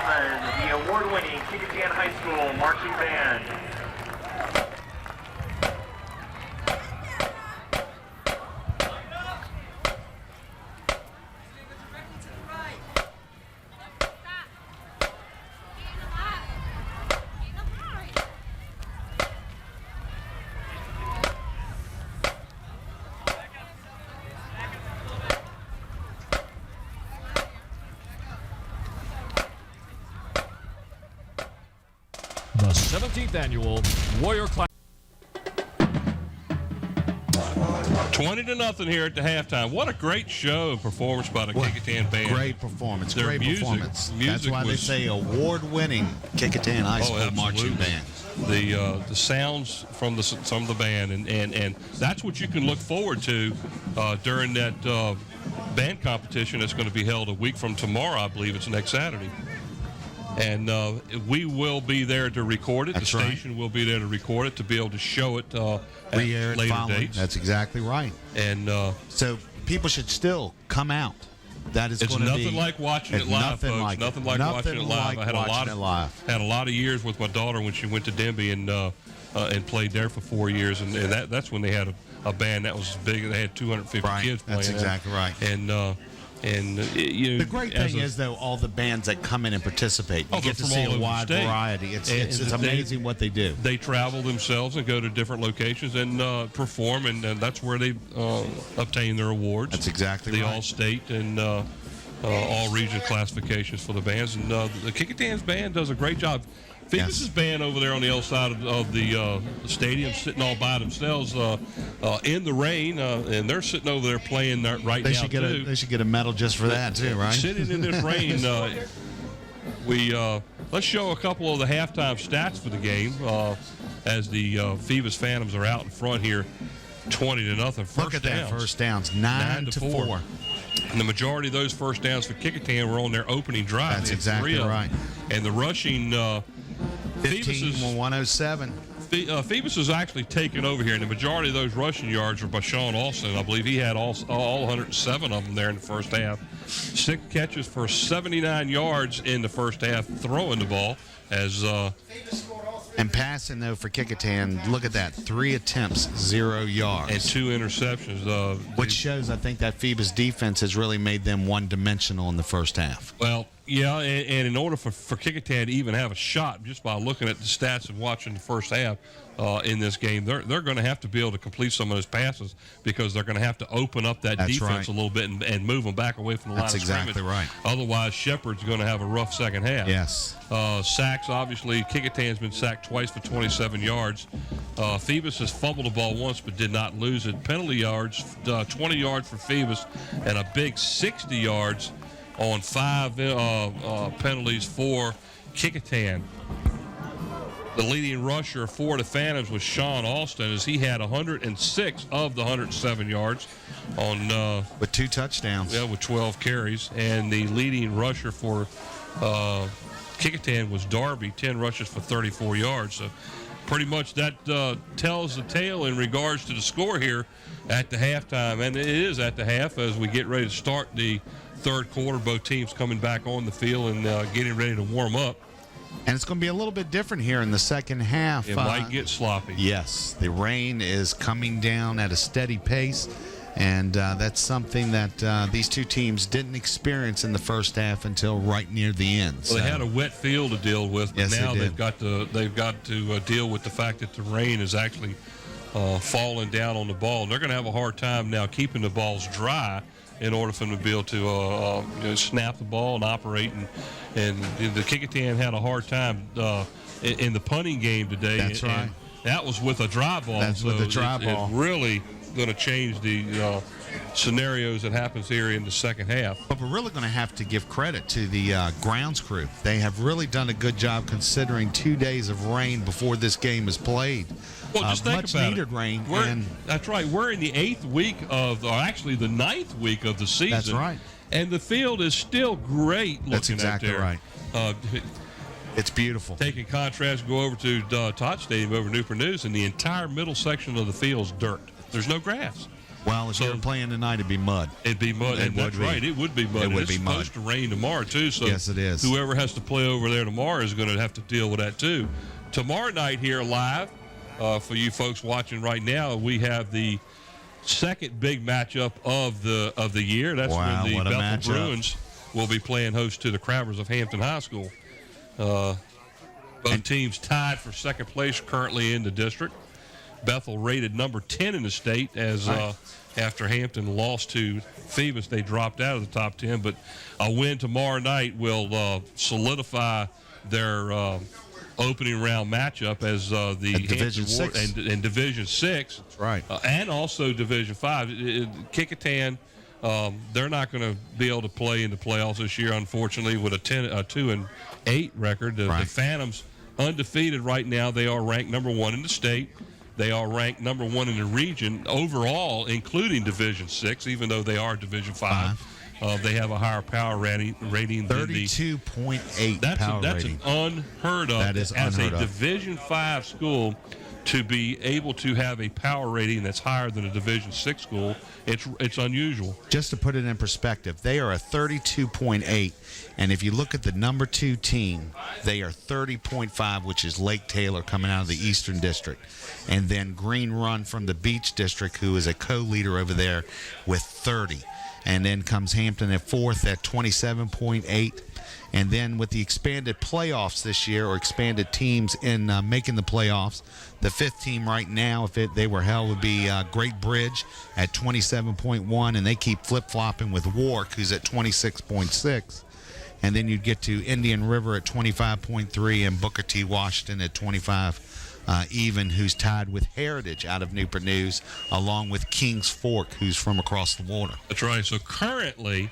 Speaker 7: award-winning Kecoughtan High School marching band.
Speaker 9: The 17th Annual Warrior Class.
Speaker 1: 20-0 here at the halftime. What a great show and performance by the Kecoughtan band.
Speaker 2: Great performance.
Speaker 1: Their
Speaker 2: great
Speaker 1: music-
Speaker 2: performance.
Speaker 1: music
Speaker 2: That's why they
Speaker 1: was-
Speaker 2: say award-winning Kecoughtan High School
Speaker 1: absolutely.
Speaker 2: marching band.
Speaker 1: the sounds from some of the band, and that's what you can look forward to during that band competition that's going to be held a week from tomorrow. I believe it's next Saturday. And we will be there to record it.
Speaker 2: That's
Speaker 1: the
Speaker 2: right.
Speaker 1: station will be there to record it, to be able to show it at
Speaker 2: Re-air it
Speaker 1: later
Speaker 2: following.
Speaker 1: dates.
Speaker 2: That's exactly right.
Speaker 1: And
Speaker 2: so people should still come out. That is
Speaker 1: it's
Speaker 2: going to be
Speaker 1: nothing like watching it live,
Speaker 2: nothing
Speaker 1: folks.
Speaker 2: like
Speaker 1: Nothing like watching it live. I had
Speaker 2: a
Speaker 1: lot of years with my daughter when she went to Denby and played there for 4 years, and that's when they had a band that was big. They had 250
Speaker 2: right.
Speaker 1: kids playing.
Speaker 2: That's exactly right.
Speaker 1: And you know,
Speaker 2: the great thing is, though, all the bands that come in and participate, you get to see a wide variety. It's amazing what they do.
Speaker 1: They travel themselves and go to different locations and perform, and that's where they obtain their awards.
Speaker 2: That's exactly
Speaker 1: the
Speaker 2: right.
Speaker 1: All-State and all region classifications for the bands. And the Kecoughtan's band does a great job. Phoebus's band over there on the other side of the stadium, sitting all by themselves in the rain, and they're sitting over there playing right now too.
Speaker 2: They should get a medal just for that too, right?
Speaker 1: Sitting in this rain, let's show a couple of the halftime stats for the game as the Phoebus Phantoms are out in front here, 20-0.
Speaker 2: Look at that first downs, 9-4.
Speaker 1: And the majority of those first downs for Kecoughtan were on their opening drive.
Speaker 2: That's exactly right.
Speaker 1: And the rushing
Speaker 2: 15-107.
Speaker 1: Phoebus is actually taken over here, and the majority of those rushing yards are by Sean Alston. I believe he had all 107 of them there in the first half. 6 catches for 79 yards in the first half, throwing the ball as.
Speaker 2: And passing, though, for Kecoughtan, look at that. 3 attempts, 0 yards.
Speaker 1: And 2 interceptions.
Speaker 2: Which shows, I think, that Phoebus defense has really made them one-dimensional in the first half.
Speaker 1: Well, yeah, and in order for Kecoughtan to even have a shot, just by looking at the stats and watching the first half in this game, they're going to have to be able to complete some of those passes because they're going to have to open up that defense a little bit and move them back away from the line of scrimmage.
Speaker 2: That's exactly right.
Speaker 1: Otherwise, Shepherd's going to have a rough second half.
Speaker 2: Yes.
Speaker 1: Sacks, obviously, Kecoughtan's been sacked twice for 27 yards. Phoebus has fumbled the ball once but did not lose it. Penalty yards, 20 yards for Phoebus and a big 60 yards on 5 penalties for Kecoughtan. The leading rusher for the Phantoms was Sean Alston, as he had 106 of the 107 yards on
Speaker 2: with 2 touchdowns.
Speaker 1: Yeah, with 12 carries. And the leading rusher for Kecoughtan was Darby, 10 rushes for 34 yards. So pretty much that tells the tale in regards to the score here at the halftime. And it is at the half as we get ready to start the third quarter. Both teams coming back on the field and getting ready to warm up.
Speaker 2: And it's going to be a little bit different here in the second half.
Speaker 1: It might get sloppy.
Speaker 2: Yes, the rain is coming down at a steady pace, and that's something that these two teams didn't experience in the first half until right near the end.
Speaker 1: Well, they had a wet field to deal with, but
Speaker 2: yes,
Speaker 1: now they've got to deal with the fact that the rain is actually falling down on the ball. And they're going to have a hard time now keeping the balls dry in order for them to be able to snap the ball and operate. And the Kecoughtan had a hard time in the punting game today.
Speaker 2: That's right.
Speaker 1: And that was with a dry ball.
Speaker 2: That's with a dry ball.
Speaker 1: It's really going to change the scenarios that happens here in the second half.
Speaker 2: But we're really going to have to give credit to the grounds crew. They have really done a good job considering 2 days of rain before this game is played.
Speaker 1: Well, just think
Speaker 2: much
Speaker 1: about
Speaker 2: needed
Speaker 1: it.
Speaker 2: rain.
Speaker 1: That's right. We're in the 8th week or actually the 9th week of the season.
Speaker 2: That's right.
Speaker 1: And the field is still great looking.
Speaker 2: That's exactly
Speaker 1: out there.
Speaker 2: right. It's beautiful.
Speaker 1: Taking contrast, go over to Todd Stadium over Newport News, and the entire middle section of the field is dirt. There's no grass.
Speaker 2: Well, if you're playing tonight, it'd be mud.
Speaker 1: It'd be mud. And that's right. It would be mud.
Speaker 2: It would be mud.
Speaker 1: It's supposed to rain tomorrow, too. So
Speaker 2: yes, it is.
Speaker 1: Whoever has to play over there tomorrow is going to have to deal with that, too. Tomorrow night here live, for you folks watching right now, we have the second big matchup of the year. That's when the Bethel Bruins will be playing host to the Crabbers of Hampton High School. Both teams tied for second place currently in the district. Bethel rated number 10 in the state as after Hampton lost to Phoebus, they dropped out of the top 10. But a win tomorrow night will solidify their opening round matchup as the
Speaker 2: Division 6
Speaker 1: and Division 6.
Speaker 2: That's right.
Speaker 1: And also Division 5. Kecoughtan, they're not going to be able to play in the playoffs this year, unfortunately, with a 2-8 record. The Phantoms undefeated right now. They are ranked number 1 in the state. They are ranked number 1 in the region overall, including Division 6, even though they are Division 5. They have a higher power rating than
Speaker 2: 32.8 power
Speaker 1: that's
Speaker 2: rating.
Speaker 1: an unheard of.
Speaker 2: That is
Speaker 1: as
Speaker 2: unheard
Speaker 1: a
Speaker 2: of.
Speaker 1: Division 5 school to be able to have a power rating that's higher than a Division 6 school. It's unusual.
Speaker 2: Just to put it in perspective, they are a 32.8, and if you look at the number 2 team, they are 30.5, which is Lake Taylor coming out of the Eastern District, and then Green Run from the Beach District, who is a co-leader over there with 30. And then comes Hampton at 4th at 27.8. And then with the expanded playoffs this year, or expanded teams in making the playoffs, the 5th team right now, if they were held, would be Great Bridge at 27.1. And they keep flip-flopping with Warwick, who's at 26.6. And then you'd get to Indian River at 25.3 and Booker T. Washington at 25. Even, who's tied with Heritage out of Newport News, along with Kings Fork, who's from across the water.
Speaker 1: That's right. So currently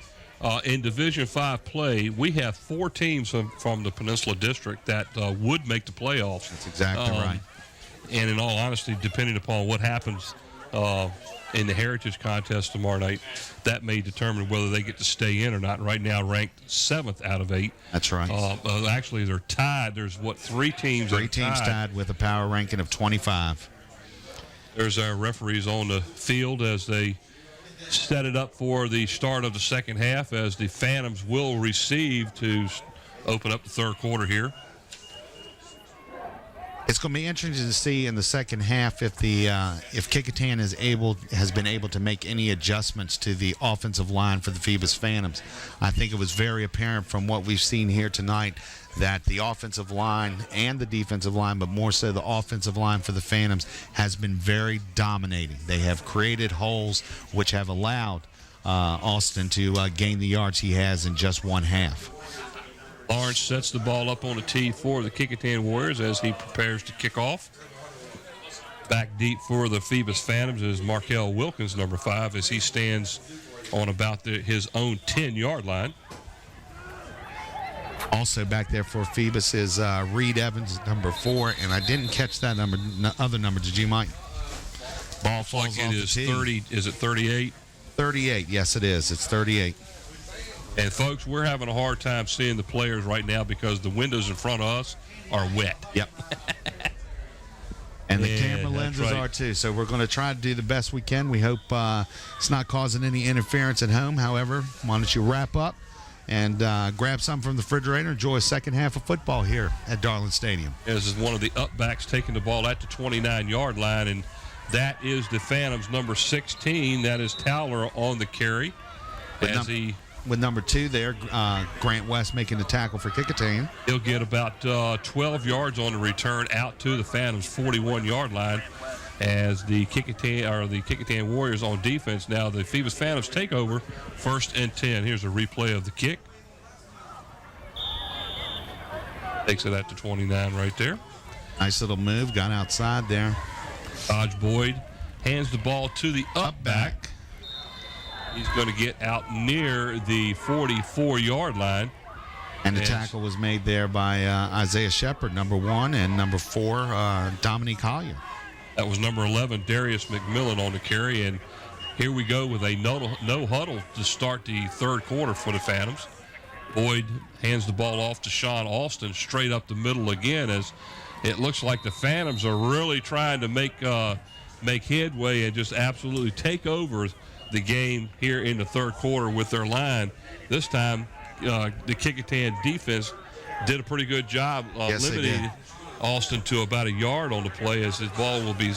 Speaker 1: in Division 5 play, we have 4 teams from the Peninsula District that would make the playoffs.
Speaker 2: That's exactly right.
Speaker 1: And in all honesty, depending upon what happens in the Heritage contest tomorrow night, that may determine whether they get to stay in or not. Right now, ranked 7th out of 8.
Speaker 2: That's right.
Speaker 1: Actually, they're tied. There's, 3 teams?
Speaker 2: 3 teams tied with a power ranking of 25.
Speaker 1: There's our referees on the field as they set it up for the start of the second half, as the Phantoms will receive to open up the third quarter here.
Speaker 2: It's going to be interesting to see in the second half if Kecoughtan has been able to make any adjustments to the offensive line for the Phoebus Phantoms. I think it was very apparent from what we've seen here tonight that the offensive line and the defensive line, but more so the offensive line for the Phantoms, has been very dominating. They have created holes which have allowed Austin to gain the yards he has in just one half.
Speaker 1: Lawrence sets the ball up on the tee for the Kecoughtan Warriors as he prepares to kick off. Back deep for the Phoebus Phantoms is Markel Wilkins, number 5, as he stands on about his own 10-yard line.
Speaker 2: Also back there for Phoebus is Reed Evans, number 4, and I didn't catch that other number. Did you, Mike? Ball falls off the tee.
Speaker 1: 30. Is it 38?
Speaker 2: 38. Yes, it is. It's 38.
Speaker 1: And, folks, we're having a hard time seeing the players right now because the windows in front of us are wet.
Speaker 2: Yep. And the camera lenses are too. So we're going to try to do the best we can. We hope it's not causing any interference at home. However, why don't you wrap up and grab something from the refrigerator, enjoy a second half of football here at Darling Stadium.
Speaker 1: This is one of the upbacks taking the ball at the 29-yard line, and that is the Phantoms' number 16. That is Towler on the carry.
Speaker 2: With number 2 there, Grant West making the tackle for Kecoughtan.
Speaker 1: He'll get about 12 yards on the return out to the Phantoms' 41-yard line as the Kecoughtan Warriors on defense. Now the Phoebus Phantoms take over, 1st and 10. Here's a replay of the kick. Takes it at the 29 right there.
Speaker 2: Nice little move, got outside there.
Speaker 1: Dodge Boyd hands the ball to the up back. He's going to get out near the 44-yard line.
Speaker 2: And the tackle was made there by Isaiah Shepard, number 1, and number 4, Dominique Collier.
Speaker 1: That was number 11, Darius McMillan on the carry. And here we go with a no huddle to start the third quarter for the Phantoms. Boyd hands the ball off to Sean Austin straight up the middle again, as it looks like the Phantoms are really trying to make headway and just absolutely take over the game here in the third quarter with their line. This time, the Kecoughtan defense did a pretty good job limiting Austin to about a yard on the play, as his ball will be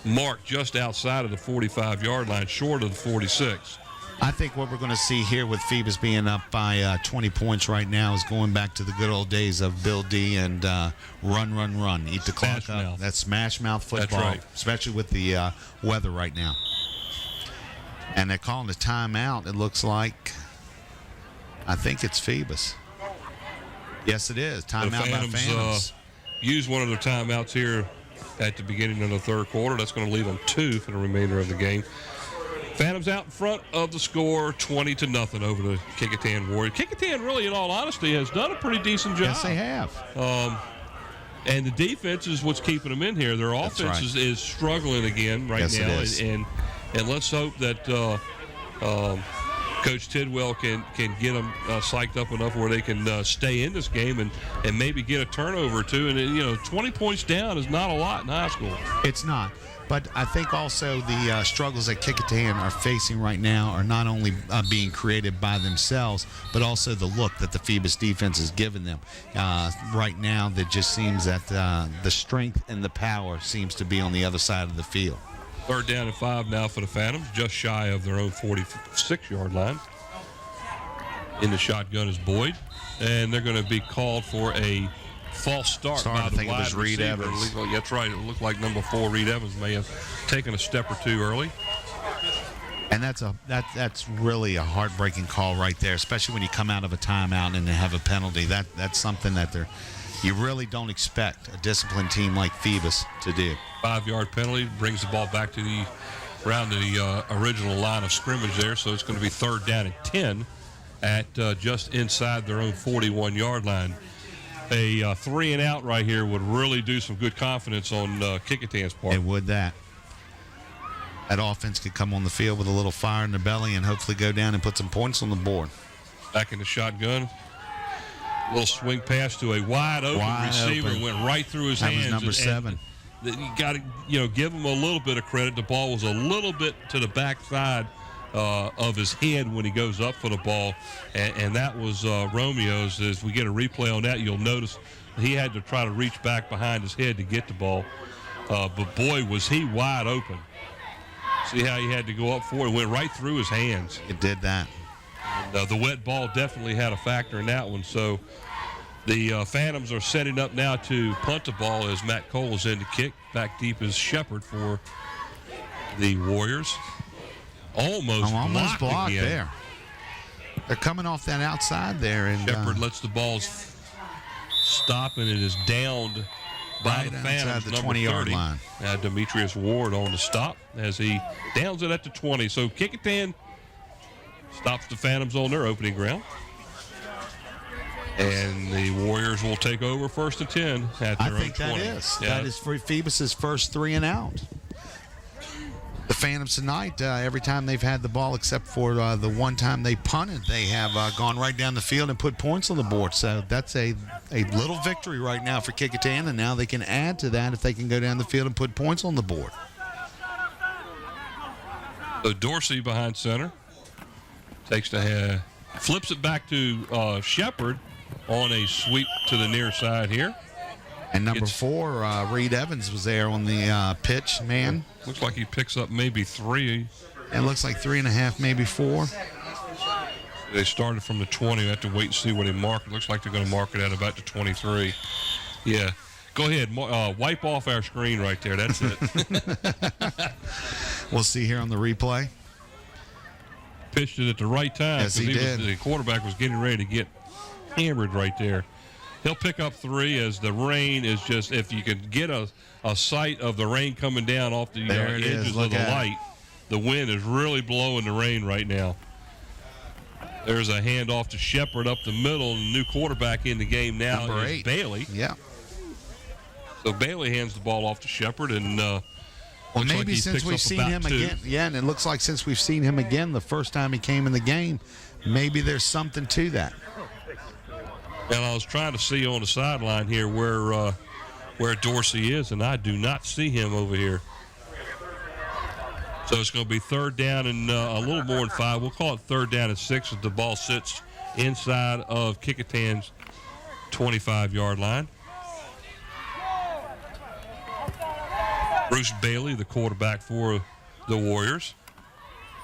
Speaker 1: marked just outside of the 45-yard line, short of the 46.
Speaker 2: I think what we're going to see here with Phoebus being up by 20 points right now is going back to the good old days of Bill D and run, eat the clock up. That's smash mouth football,
Speaker 1: That's right.
Speaker 2: Especially with the weather right now. And they're calling a timeout, it looks like. I think it's Phoebus. Yes, it is. Timeout by Phantoms.
Speaker 1: Use one of their timeouts here at the beginning of the third quarter. That's going to leave them 2 for the remainder of the game. Phantoms out in front of the score, 20-0 over the Kecoughtan Warriors. Kecoughtan, really, in all honesty, has done a pretty decent job.
Speaker 2: Yes, they have.
Speaker 1: And the defense is what's keeping them in here. Their offense is struggling again right
Speaker 2: Yes,
Speaker 1: now.
Speaker 2: it is.
Speaker 1: And let's hope that Coach Tidwell can get them psyched up enough where they can stay in this game and maybe get a turnover or two. And, 20 points down is not a lot in high school.
Speaker 2: It's not. But I think also the struggles that Kecoughtan are facing right now are not only being created by themselves, but also the look that the Phoebus defense has given them. Right now, it just seems that the strength and the power seems to be on the other side of the field.
Speaker 1: 3rd down and 5 now for the Phantoms, just shy of their own 46-yard line. In the shotgun is Boyd, and they're going to be called for a false start by the wide
Speaker 2: Reed
Speaker 1: receiver.
Speaker 2: Evans.
Speaker 1: That's right. It looked like number 4, Reed Evans, may have taken a step or two early.
Speaker 2: And that's really a heartbreaking call right there, especially when you come out of a timeout and have a penalty. That's something that you really don't expect a disciplined team like Phoebus to do.
Speaker 1: 5-yard penalty brings the ball back to around the original line of scrimmage there, so it's going to be 3rd down and 10 at just inside their own 41-yard line. A 3 and out right here would really do some good confidence on Kecoughtan's part.
Speaker 2: It would that. That offense could come on the field with a little fire in the belly and hopefully go down and put some points on the board.
Speaker 1: Back in the shotgun. Little swing pass to a wide open receiver. Went right through his hands.
Speaker 2: That was number 7.
Speaker 1: You got to give him a little bit of credit. The ball was a little bit to the backside of his head when he goes up for the ball, and that was Romeo's. As we get a replay on that, you'll notice he had to try to reach back behind his head to get the ball, but boy, was he wide open. See how he had to go up for it? It went right through his hands.
Speaker 2: It did that.
Speaker 1: And, the wet ball definitely had a factor in that one. So the Phantoms are setting up now to punt the ball as Matt Cole is in to kick. Back deep is Shepard for the Warriors. Almost blocked again.
Speaker 2: There. They're coming off that outside there. And
Speaker 1: Shepard lets the ball stop, and it is downed by the Phantoms,
Speaker 2: the
Speaker 1: number
Speaker 2: 20-yard
Speaker 1: 30.
Speaker 2: line.
Speaker 1: Demetrius Ward on the stop as he downs it at the 20. So Kecoughtan stops the Phantoms on their opening ground. And the Warriors will take over 1st and 10 at their own 20.
Speaker 2: That is for Phoebus's first 3 and out. The Phantoms tonight, every time they've had the ball except for the one time they punted, they have gone right down the field and put points on the board. So that's a little victory right now for Kecoughtan, and now they can add to that if they can go down the field and put points on the board.
Speaker 1: So Dorsey behind center takes the head, flips it back to Shepard on a sweep to the near side here.
Speaker 2: And number 4, Reed Evans was there on the pitch, man.
Speaker 1: Looks like he picks up maybe 3.
Speaker 2: It looks like 3.5, maybe 4.
Speaker 1: They started from the 20. We have to wait and see what they mark. It looks like they're going to mark it at about the 23. Yeah. Go ahead. Wipe off our screen right there. That's it.
Speaker 2: We'll see here on the replay.
Speaker 1: Pitched it at the right time.
Speaker 2: Yes, he did.
Speaker 1: The quarterback was getting ready to get hammered right there. He'll pick up 3 as the rain is just, if you can get a sight of the rain coming down off the edges of the light, the wind is really blowing the rain right now. There's a handoff to Shepard up the middle, and the new quarterback in the game now
Speaker 2: number
Speaker 1: is
Speaker 2: 8.
Speaker 1: Bailey.
Speaker 2: Yeah.
Speaker 1: So Bailey hands the ball off to Shepard, and
Speaker 2: well, maybe
Speaker 1: like
Speaker 2: since we've seen him again, and it looks like since we've seen him again the first time he came in the game, maybe there's something to that.
Speaker 1: And I was trying to see on the sideline here where Dorsey is, and I do not see him over here. So it's going to be 3rd down and a little more than 5. We'll call it 3rd down and 6 as the ball sits inside of Kecoughtan's 25-yard line. Bruce Bailey, the quarterback for the Warriors,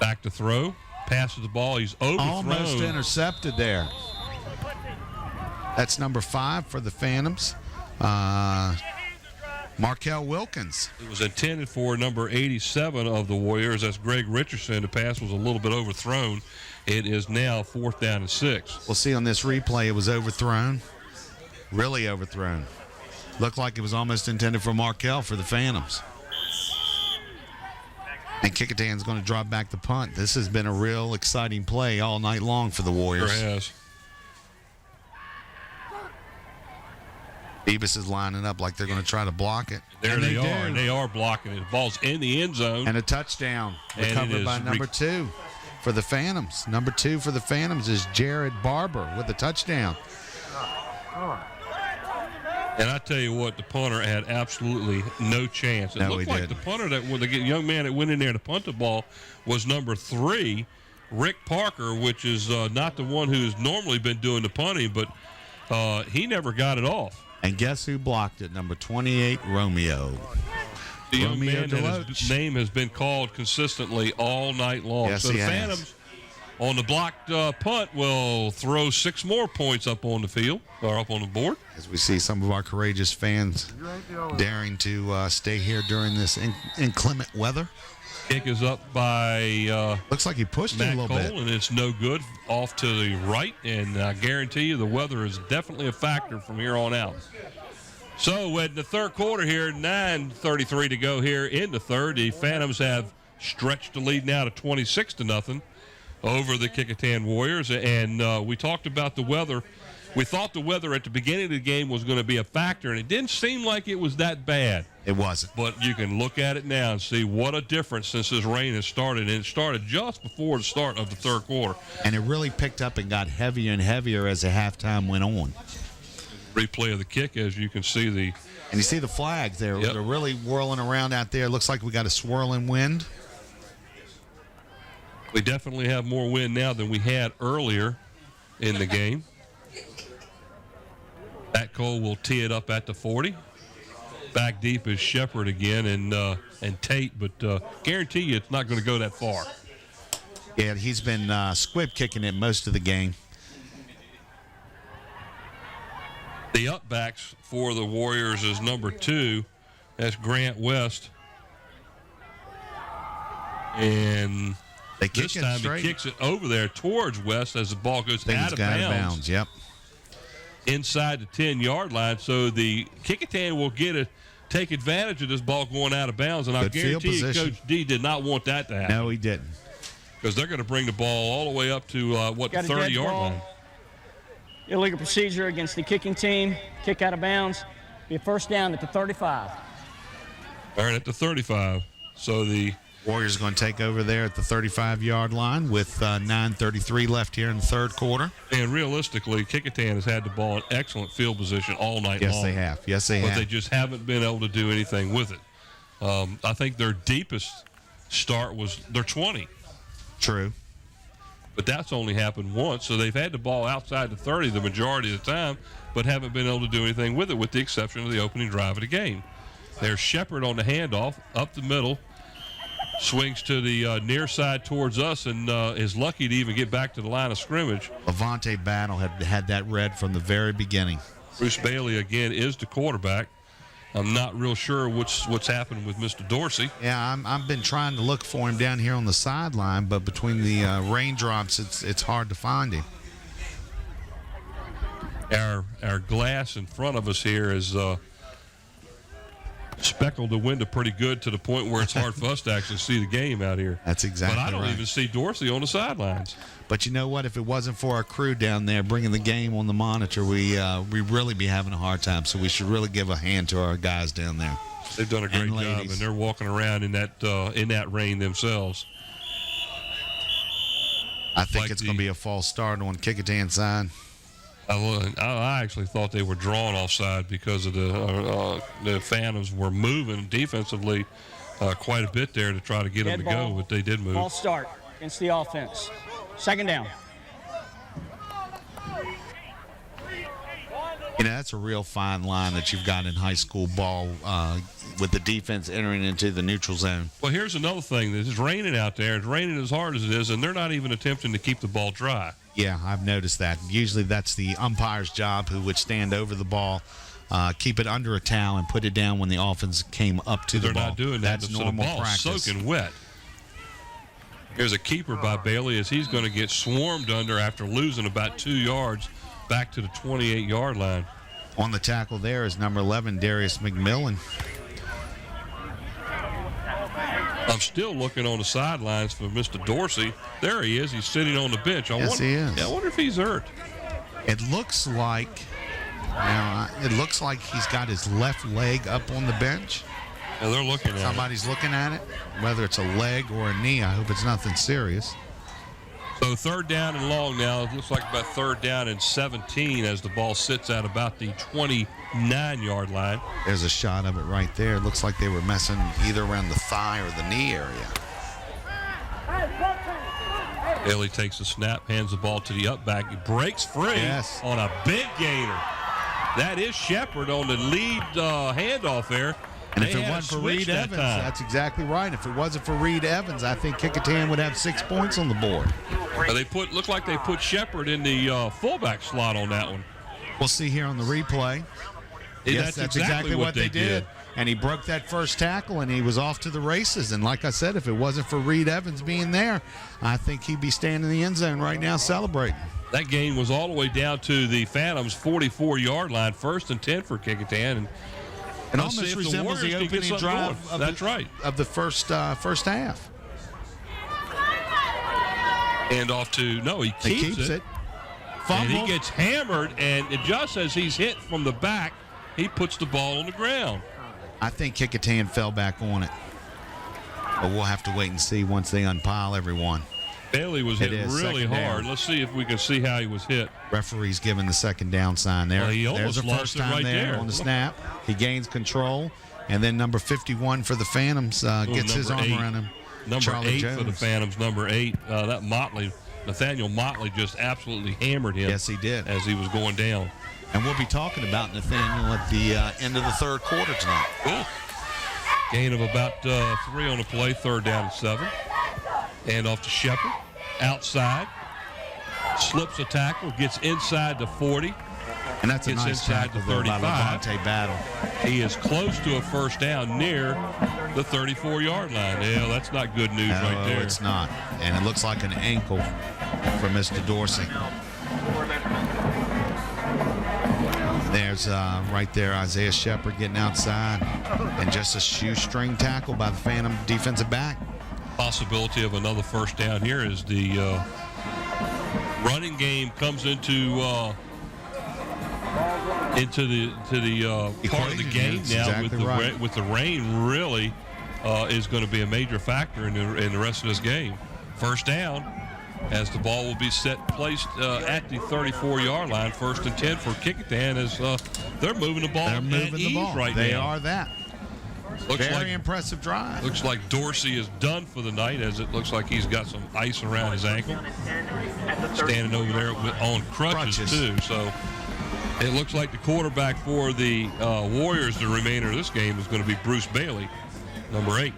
Speaker 1: back to throw, passes the ball. He's overthrown.
Speaker 2: Almost intercepted there. That's number 5 for the Phantoms. Markel Wilkins.
Speaker 1: It was intended for number 87 of the Warriors. That's Greg Richardson. The pass was a little bit overthrown. It is now 4th down and 6.
Speaker 2: We'll see on this replay it was overthrown. Really overthrown. Looked like it was almost intended for Markel for the Phantoms. And Kecoughtan's going to drop back the punt. This has been a real exciting play all night long for the Warriors.
Speaker 1: Sure has.
Speaker 2: Phoebus is lining up like they're going to try to block it.
Speaker 1: There
Speaker 2: And
Speaker 1: they
Speaker 2: do.
Speaker 1: are. They are blocking it. The ball's in the end zone.
Speaker 2: And a touchdown
Speaker 1: And it
Speaker 2: recovered
Speaker 1: is
Speaker 2: by number 2 for the Phantoms. Number 2 for the Phantoms is Jared Barber with a touchdown.
Speaker 1: And I tell you what, the punter had absolutely no chance. It
Speaker 2: No,
Speaker 1: looked
Speaker 2: he
Speaker 1: like
Speaker 2: didn't.
Speaker 1: the punter, the young man that went in there to punt the ball, was number 3, Rick Parker, which is not the one who's normally been doing the punting, but he never got it off.
Speaker 2: And guess who blocked it? Number 28, Romeo.
Speaker 1: The young
Speaker 2: Romeo
Speaker 1: man, that his
Speaker 2: Deloach.
Speaker 1: name has been called consistently all night long.
Speaker 2: Yes,
Speaker 1: so
Speaker 2: he
Speaker 1: the
Speaker 2: has.
Speaker 1: Phantoms, on the blocked punt, will throw 6 more points up on the field, or up on the board.
Speaker 2: As we see some of our courageous fans daring to stay here during this inclement weather.
Speaker 1: Kick is up by
Speaker 2: Looks like he pushed it a
Speaker 1: Matt
Speaker 2: little
Speaker 1: Cole,
Speaker 2: bit.
Speaker 1: and it's no good off to the right. And I guarantee you the weather is definitely a factor from here on out. So in the third quarter here, 9:33 to go here in the third. The Phantoms have stretched the lead now to 26-0 over the Kecoughtan Warriors. And we talked about the weather. We thought the weather at the beginning of the game was going to be a factor, and it didn't seem like it was that bad.
Speaker 2: It wasn't.
Speaker 1: But you can look at it now and see what a difference since this rain has started. And it started just before the start of the third quarter.
Speaker 2: And it really picked up and got heavier and heavier as the halftime went on.
Speaker 1: Replay of the kick, as you can see the.
Speaker 2: And you see the flags there.
Speaker 1: Yep.
Speaker 2: They're really whirling around out there. Looks like we got a swirling wind.
Speaker 1: We definitely have more wind now than we had earlier in the game. Matt Cole will tee it up at the 40. Back deep is Shepard again and Tate, but guarantee you it's not going to go that far.
Speaker 2: Yeah, he's been squib kicking it most of the game.
Speaker 1: The upbacks for the Warriors is number 2. That's Grant West. And
Speaker 2: They kick
Speaker 1: this
Speaker 2: it
Speaker 1: time
Speaker 2: straight.
Speaker 1: he kicks it over there towards West as the ball goes
Speaker 2: Things
Speaker 1: out of
Speaker 2: got
Speaker 1: bounds.
Speaker 2: Yep.
Speaker 1: Inside the 10-yard line. So the Kecoughtan will take advantage of this ball going out of bounds. And I
Speaker 2: Good field
Speaker 1: guarantee you
Speaker 2: position.
Speaker 1: Coach D did not want that to happen.
Speaker 2: No, he didn't.
Speaker 1: Because they're going to bring the ball all the way up to, the
Speaker 6: Got a dead
Speaker 1: 30-yard
Speaker 6: ball.
Speaker 1: line.
Speaker 6: Illegal procedure against the kicking team. Kick out of bounds. Be a first down at the 35.
Speaker 1: All right, at the 35. So the
Speaker 2: Warriors going to take over there at the 35-yard line with 9:33 left here in the third quarter.
Speaker 1: and realistically, Kecoughtan has had the ball in excellent field position all night
Speaker 2: Yes,
Speaker 1: long.
Speaker 2: they have. Yes, they
Speaker 1: But
Speaker 2: have.
Speaker 1: they just haven't been able to do anything with it. I think their deepest start was their 20.
Speaker 2: True.
Speaker 1: But that's only happened once, so they've had the ball outside the 30 the majority of the time, but haven't been able to do anything with it, with the exception of the opening drive of the game. There's Shepard on the handoff, up the middle, swings to the near side towards us, and is lucky to even get back to the line of scrimmage.
Speaker 2: Levante Battle had that red from the very beginning.
Speaker 1: Bruce Bailey, again, is the quarterback. I'm not real sure what's happened with Mr. Dorsey.
Speaker 2: Yeah, I've been trying to look for him down here on the sideline, but between the raindrops, it's hard to find him.
Speaker 1: Our glass in front of us here is speckled the window pretty good to the point where it's hard for us to actually see the game out here.
Speaker 2: That's exactly
Speaker 1: But I don't
Speaker 2: right.
Speaker 1: even see Dorsey on the sidelines.
Speaker 2: But you know what? If it wasn't for our crew down there bringing the game on the monitor, we really be having a hard time. So we should really give a hand to our guys down there.
Speaker 1: They've done a great job,
Speaker 2: ladies.
Speaker 1: and they're walking around in that rain themselves.
Speaker 2: I think
Speaker 1: Like
Speaker 2: it's going to be a false start on Kecoughtan's side.
Speaker 1: I actually thought they were drawn offside because of the Phantoms were moving defensively quite a bit there to try to get them to
Speaker 6: Dead ball.
Speaker 1: go, but they did move.
Speaker 6: False start against the offense. Second down.
Speaker 2: You know, that's a real fine line that you've got in high school ball with the defense entering into the neutral zone.
Speaker 1: Well, here's another thing. It's raining out there. It's raining as hard as it is, and they're not even attempting to keep the ball dry.
Speaker 2: Yeah, I've noticed that. Usually that's the umpire's job, who would stand over the ball, keep it under a towel, and put it down when the offense came up to the
Speaker 1: They're
Speaker 2: ball.
Speaker 1: not doing that.
Speaker 2: That's
Speaker 1: So
Speaker 2: normal
Speaker 1: the ball's
Speaker 2: practice.
Speaker 1: soaking wet. Here's a keeper by Bailey as he's going to get swarmed under after losing about 2 yards back to the 28-yard line.
Speaker 2: On the tackle there is number 11, Darius McMillan.
Speaker 1: I'm still looking on the sidelines for Mr. Dorsey. There he is. He's sitting on the bench.
Speaker 2: Yes, he is.
Speaker 1: Yeah, I wonder if he's hurt.
Speaker 2: It looks like Now, it looks like he's got his left leg up on the bench.
Speaker 1: Yeah, they're looking at
Speaker 2: Somebody's looking at it, whether it's a leg or a knee. I hope it's nothing serious.
Speaker 1: So 3rd down and long now. It looks like about 3rd down and 17 as the ball sits at about the 29-yard line.
Speaker 2: There's a shot of it right there. It looks like they were messing either around the thigh or the knee area.
Speaker 1: Bailey takes the snap, hands the ball to the up back. He breaks free on a big gainer. That is Shepard on the lead handoff there.
Speaker 2: And if it wasn't for Reed Evans, that's exactly right. If it wasn't for Reed Evans, I think Kecoughtan would have 6 points on the board.
Speaker 1: Look like they put Shepard in the fullback slot on that one.
Speaker 2: We'll see here on the replay. Yes, that's exactly what they did. And he broke that first tackle, and he was off to the races. And like I said, if it wasn't for Reed Evans being there, I think he'd be standing in the end zone right now celebrating.
Speaker 1: That gain was all the way down to the Phantoms' 44-yard line, 1st and 10 for Kecoughtan.
Speaker 2: And almost resembles the opening drive of the first half.
Speaker 1: And off to, he keeps it. And he gets hammered, and just as he's hit from the back, he puts the ball on the ground.
Speaker 2: I think Kecoughtan fell back on it. But we'll have to wait and see once they unpile everyone.
Speaker 1: Bailey was hit really hard. Let's see if we can see how he was hit.
Speaker 2: Referee's giving the 2nd down sign there.
Speaker 1: There's a first time
Speaker 2: right there on the snap. He gains control. And then number 51 for the Phantoms gets his arm around him.
Speaker 1: Number
Speaker 2: Charlie
Speaker 1: 8
Speaker 2: Jones.
Speaker 1: for the Phantoms, number 8. That Nathaniel Motley just absolutely hammered him.
Speaker 2: Yes, he did.
Speaker 1: As he was going down.
Speaker 2: And we'll be talking about Nathaniel at the end of the 3rd quarter tonight.
Speaker 1: Cool. Gain of about 3 on the play, 3rd down and 7. And off to Shepard. Outside. Slips a tackle, gets inside the 40.
Speaker 2: And that's a nice tackle
Speaker 1: to 35.
Speaker 2: by Levante Battle.
Speaker 1: He is close to a first down near the 34-yard line. Yeah, that's not good news right there.
Speaker 2: No, it's not. And it looks like an ankle for Mr. Dorsey. There's right there Isaiah Shepard getting outside. And just a shoestring tackle by the Phantom defensive back.
Speaker 1: Possibility of another first down here as the running game comes into the part of the game now.
Speaker 2: Exactly
Speaker 1: with the rain really is going to be a major factor in the rest of this game. First down as the ball will be placed at the 34-yard line. 1st and 10 for Kecoughtan as they're moving the ball at ease right now.
Speaker 2: They are that. Very impressive drive.
Speaker 1: Looks like Dorsey is done for the night as it looks like he's got some ice around his ankle. Standing over there on crutches too. So it looks like the quarterback for the Warriors the remainder of this game is going to be Bruce Bailey, number 8.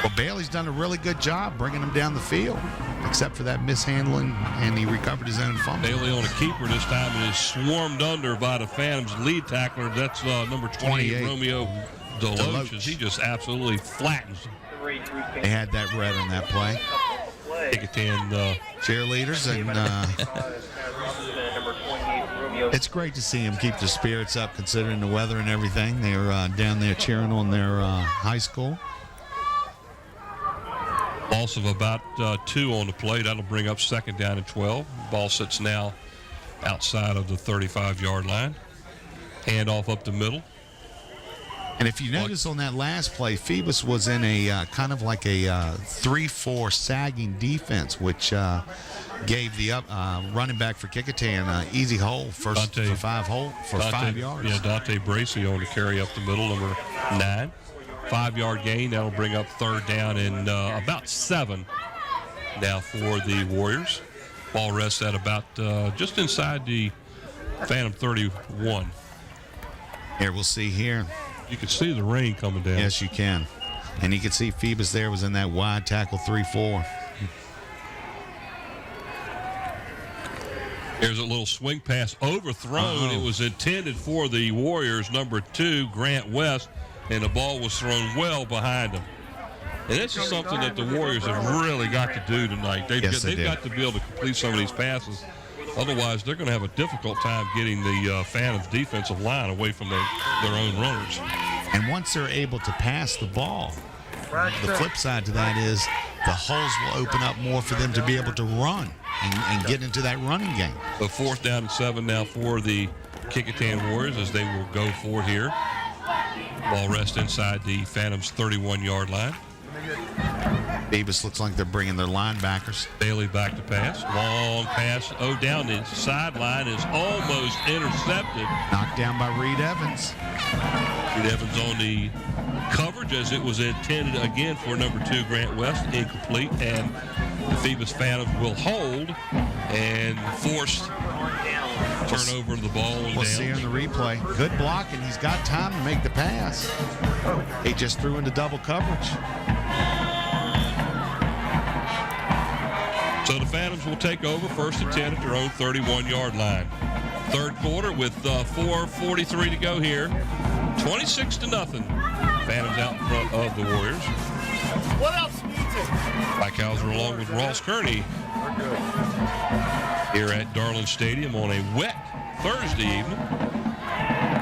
Speaker 2: Well, Bailey's done a really good job bringing him down the field, except for that mishandling, and he recovered his own fumble.
Speaker 1: Bailey on a keeper this time and is swarmed under by the Phantoms' lead tackler. That's number 28, Romeo Deloach. He just absolutely flattens him.
Speaker 2: They had that red on that play.
Speaker 1: Kecoughtan
Speaker 2: cheerleaders, and it's great to see them keep their spirits up considering the weather and everything. They're down there cheering on their high school.
Speaker 1: Loss of about 2 on the play. That'll bring up 2nd down and 12. Ball sits now outside of the 35-yard line. Handoff up the middle.
Speaker 2: And if you notice on that last play, Phoebus was in a kind of like a 3-4 sagging defense, which gave the running back for Kecoughtan easy hole, for 5 yards.
Speaker 1: Yeah, Dante Bracey on to carry up the middle, number 9. 5-yard gain. That'll bring up 3rd down and about 7 now for the Warriors. Ball rests at about just inside the Phantom 31.
Speaker 2: Here, we'll see here.
Speaker 1: You can see the rain coming down.
Speaker 2: Yes, you can. And you can see Phoebus there was in that wide tackle 3-4.
Speaker 1: There's a little swing pass overthrown. It was intended for the Warriors, number 2, Grant West, and the ball was thrown well behind him. And this is something that the Warriors have really got to do tonight. They've got to be able to complete some of these passes. Otherwise, they're going to have a difficult time getting the Phantoms' defensive line away from their own runners.
Speaker 2: And once they're able to pass the ball, the flip side to that is the holes will open up more for them to be able to run. and get into that running game.
Speaker 1: So 4th down and 7 now for the Kecoughtan Warriors as they will go for it here. Ball rests inside the Phantoms' 31-yard line.
Speaker 2: Phoebus looks like they're bringing their linebackers.
Speaker 1: Bailey back to pass. Long pass. Down the sideline is almost intercepted.
Speaker 2: Knocked down by Reed Evans.
Speaker 1: Reed Evans on the coverage as it was intended again for number 2, Grant West. Incomplete. And the Phoebus Phantoms will hold and force turnover of the ball.
Speaker 2: We'll see in the replay. Good blocking. He's got time to make the pass. He just threw into double coverage.
Speaker 1: So the Phantoms will take over 1st and 10 at their own 31-yard line. 3rd quarter with 4:43 to go here. 26-0. Phantoms out in front of the Warriors.
Speaker 8: What else needs it?
Speaker 1: Mike Hauser along with Ross Kearney here at Darlin Stadium on a wet Thursday evening.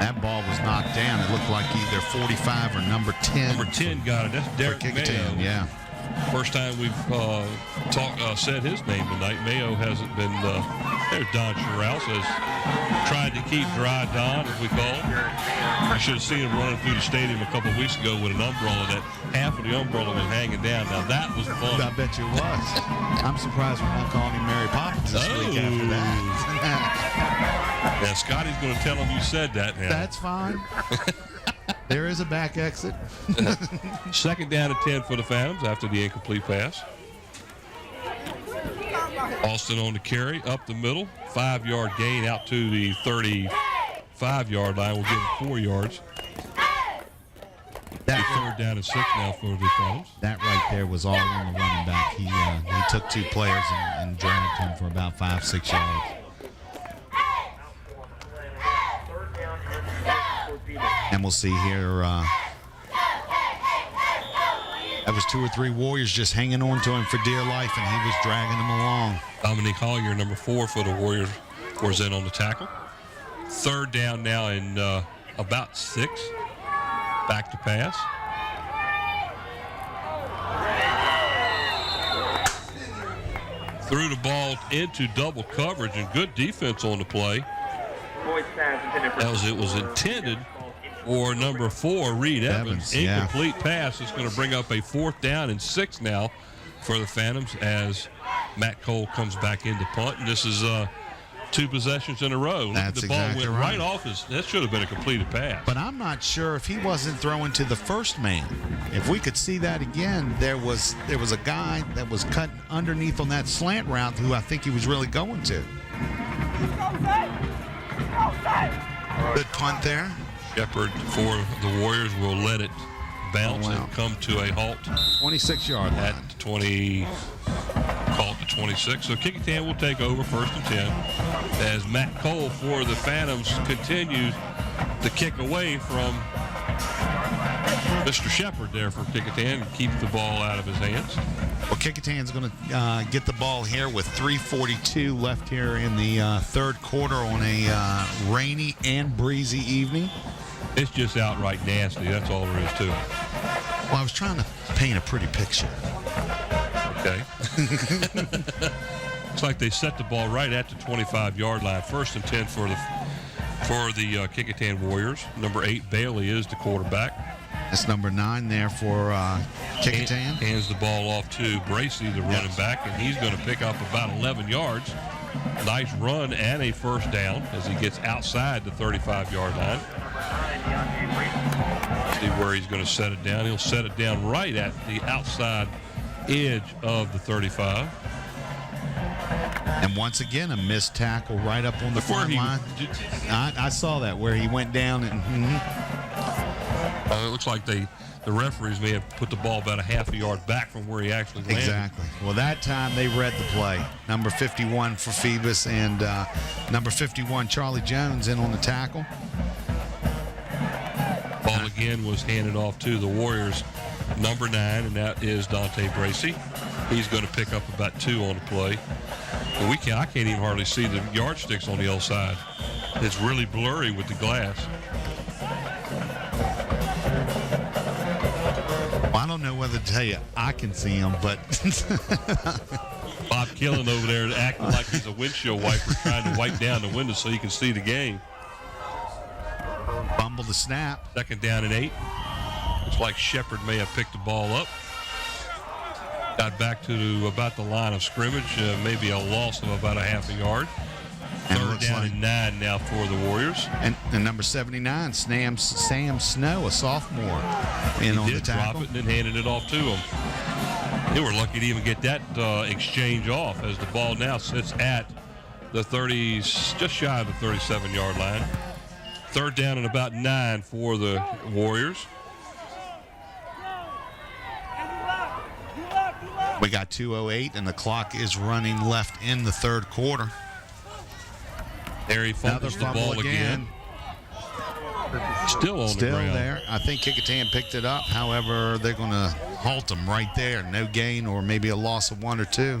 Speaker 2: That ball was knocked down. It looked like either 45 or number 10.
Speaker 1: Number 10 got it. That's Derek
Speaker 2: Kecoughtan,
Speaker 1: Mayo.
Speaker 2: yeah.
Speaker 1: First time we've said his name tonight. Mayo hasn't been there's Don Sherrouse has tried to keep dry Don, as we call him. You should have seen him running through the stadium a couple of weeks ago with an umbrella that half of the umbrella was hanging down. Now that was fun.
Speaker 2: I bet you it was. I'm surprised we're not calling him Mary Poppins this week after that.
Speaker 1: Yeah, Scotty's going to tell him you said that now.
Speaker 2: That's fine. There is a back exit.
Speaker 1: 2nd down and 10 for the Phantoms after the incomplete pass. Austin on the carry, up the middle. 5-yard gain out to the 35-yard line. We'll give him 4 yards.
Speaker 2: That
Speaker 1: 3rd down and 6 now for the Phantoms.
Speaker 2: That right there was all on the running back. He took 2 players and dragged him for about 5-6 yards. And we'll see here. That was 2 or 3 Warriors just hanging on to him for dear life, and he was dragging them along.
Speaker 1: Dominique Hollier, number 4 for the Warriors, was in on the tackle. 3rd down now and about 6. Back to pass. Threw the ball into double coverage and good defense on the play. As it was intended for number 4, Reed Evans. Incomplete pass is going to bring up a 4th down and 6 now for the Phantoms as Matt Cole comes back into punt. And this is 2 possessions in a row.
Speaker 2: That's
Speaker 1: the ball
Speaker 2: exactly
Speaker 1: went
Speaker 2: right
Speaker 1: off that should have been a completed pass.
Speaker 2: But I'm not sure if he wasn't throwing to the first man. If we could see that again, there was a guy that was cut underneath on that slant route who I think he was really going to. Good punt there.
Speaker 1: Shepard for the Warriors will let it bounce and come to a halt.
Speaker 2: 26-yard line.
Speaker 1: At 20, call it to 26. So Kecoughtan will take over 1st and 10 as Matt Cole for the Phantoms continues to kick away from Mr. Shepard there for Kecoughtan and keep the ball out of his hands.
Speaker 2: Well, Kecoughtan's going to get the ball here with 3:42 left here in the 3rd quarter on a rainy and breezy evening.
Speaker 1: It's just outright nasty. That's all there is to it.
Speaker 2: Well, I was trying to paint a pretty picture.
Speaker 1: Okay. Looks like they set the ball right at the 25-yard line. 1st and 10 for the Kecoughtan Warriors. Number 8, Bailey, is the quarterback.
Speaker 2: That's number 9 there for Kecoughtan.
Speaker 1: Hands the ball off to Bracey, the running back, and he's going to pick up about 11 yards. Nice run and a 1st down as he gets outside the 35-yard line. See where he's going to set it down. He'll set it down right at the outside edge of the 35.
Speaker 2: And once again, a missed tackle right up on the front line. I saw that where he went down and.
Speaker 1: It looks like the referees may have put the ball about a half a yard back from where he actually landed.
Speaker 2: Exactly. Well, that time they read the play. Number 51 for Phoebus and number 51, Charlie Jones, in on the tackle.
Speaker 1: Ball again was handed off to the Warriors, number 9, and that is Dante Bracey. He's going to pick up about 2 on the play. But I can't even hardly see the yardsticks on the other side. It's really blurry with the glass.
Speaker 2: Well, I don't know whether wanted to tell you I can see them, but
Speaker 1: Bob Killen over there acting like he's a windshield wiper trying to wipe down the window so you can see the game.
Speaker 2: fumble the snap.
Speaker 1: Second down and 8. Looks like Shepard may have picked the ball up. Got back to about the line of scrimmage, maybe a loss of about a half a yard. Third down and 9 now for the Warriors.
Speaker 2: And number 79, Sam Snow, a sophomore, in on the tackle.
Speaker 1: Drop it and then handed it off to him. They were lucky to even get that exchange off as the ball now sits at the 30s, just shy of the 37-yard line. Third down and about 9 for the Warriors.
Speaker 2: We got 2:08 and the clock is running left in the third quarter.
Speaker 1: There he fumbles the ball again. Still on the ground.
Speaker 2: There. I think Kecoughtan picked it up. However, they're going to halt him right there. No gain or maybe a loss of 1 or 2.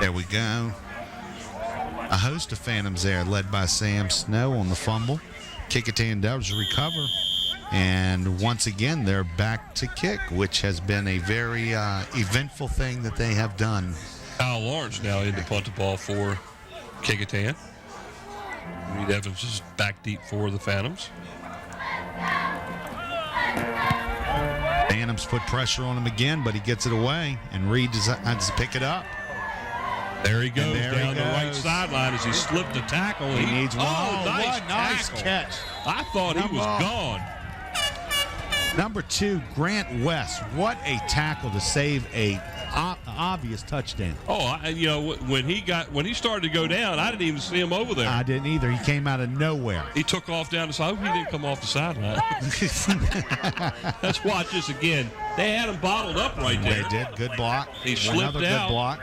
Speaker 2: There we go. A host of Phantoms there, led by Sam Snow on the fumble. Kecoughtan does recover, and once again they're back to kick, which has been a very eventful thing that they have done.
Speaker 1: Kyle Lawrence now in to punt the ball for Kecoughtan. Reed Evans is back deep for the Phantoms.
Speaker 2: Phantoms put pressure on him again, but he gets it away, and Reed decides to pick it up.
Speaker 1: There he goes down the right sideline as he slipped the tackle.
Speaker 2: He needs one.
Speaker 1: Oh, nice
Speaker 2: catch.
Speaker 1: I thought he was gone.
Speaker 2: Number 2, Grant West. What a tackle to save a obvious touchdown.
Speaker 1: Oh, when he started to go down, I didn't even see him over there.
Speaker 2: I didn't either. He came out of nowhere.
Speaker 1: He took off down the side. I hope he didn't come off the sideline. Let's watch this again. They had him bottled up right there.
Speaker 2: They did. Good block.
Speaker 1: He slipped
Speaker 2: Another
Speaker 1: out.
Speaker 2: good block.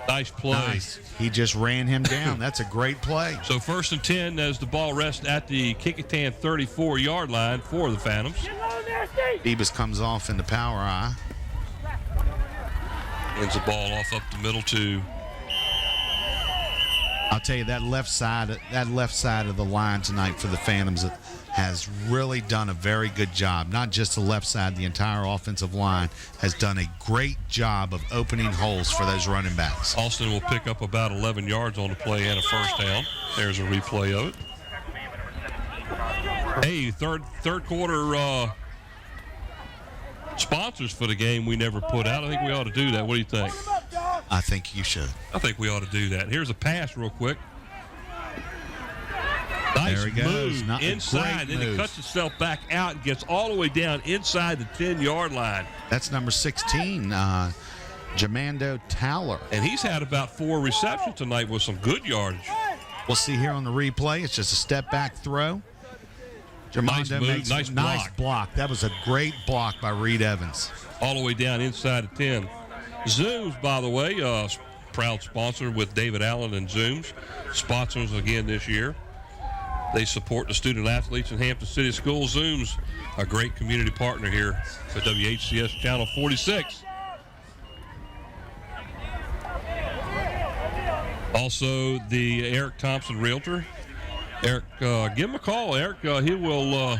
Speaker 1: Nice play.
Speaker 2: Nice. He just ran him down. That's a great play.
Speaker 1: So 1st and 10 as the ball rests at the Kecoughtan 34-yard line for the Phantoms.
Speaker 2: Phoebus comes off in the power eye.
Speaker 1: Ends the ball off up the middle to.
Speaker 2: I'll tell you, that left side of the line tonight for the Phantoms has really done a very good job. Not just the left side, the entire offensive line has done a great job of opening holes for those running backs.
Speaker 1: Austin will pick up about 11 yards on the play and a first down. There's a replay of it. Hey, third quarter sponsors for the game we never put out. I think we ought to do that. What do you think?
Speaker 2: I think you should.
Speaker 1: I think we ought to do that. Here's a pass real quick. Nice
Speaker 2: there he goes.
Speaker 1: move inside, then it cuts itself back out and gets all the way down inside the 10-yard line.
Speaker 2: That's number 16, Jamando Towler.
Speaker 1: And he's had about 4 receptions tonight with some good yardage.
Speaker 2: We'll see here on the replay. It's just a step-back throw. Jamando makes
Speaker 1: nice
Speaker 2: nice block. That was a great block by Reed Evans.
Speaker 1: All the way down inside the 10. Zooms, by the way, proud sponsor with David Allen and Zooms. Sponsors again this year. They support the student athletes in Hampton City Schools. Zooms, a great community partner here at WHCS Channel 46. Also, the Eric Thompson Realtor. Eric, give him a call. Eric, he will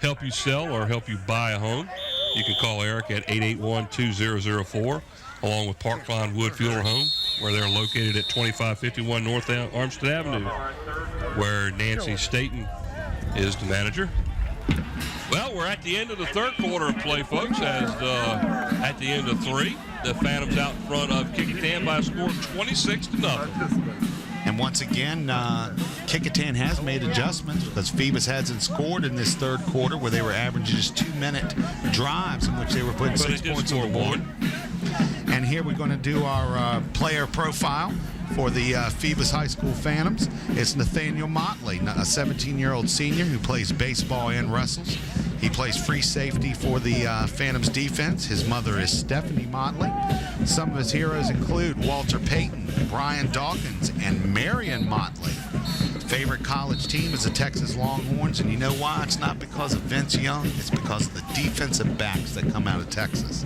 Speaker 1: help you sell or help you buy a home. You can call Eric at 881-2004, along with Parkline Wood Funeral Home, where they're located at 2551 North Armstead Avenue, where Nancy Staten is the manager. Well, we're at the end of the third quarter of play, folks, as at the end of 3, the Phantoms out in front of Kecoughtan by a score of 26-0.
Speaker 2: And once again, Kecoughtan has made adjustments because Phoebus hasn't scored in this third quarter, where they were averaging just 2-minute drives in which they were putting 6 points on the board. And here we're going to do our player profile for the Phoebus High School Phantoms. It's Nathaniel Motley, a 17-year-old senior who plays baseball and wrestles. He plays free safety for the Phantoms defense. His mother is Stephanie Motley. Some of his heroes include Walter Payton, Brian Dawkins, and Marion Motley. Favorite college team is the Texas Longhorns, and you know why? It's not because of Vince Young. It's because of the defensive backs that come out of Texas.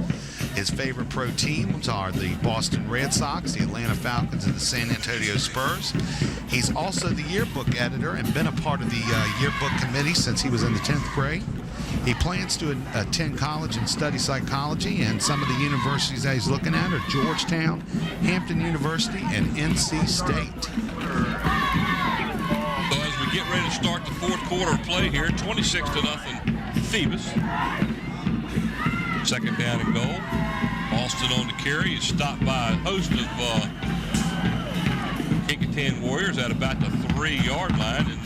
Speaker 2: His favorite pro teams are the Boston Red Sox, the Atlanta Falcons, and the San Antonio Spurs. He's also the yearbook editor and been a part of the yearbook committee since he was in the 10th grade. He plans to attend college and study psychology, and some of the universities that he's looking at are Georgetown, Hampton University, and NC State.
Speaker 1: So as we get ready to start the fourth quarter of play here, 26-0 Phoebus. Second down and goal. Austin on the carry is stopped by a host of Kecoughtan Warriors at about the 3-yard line, and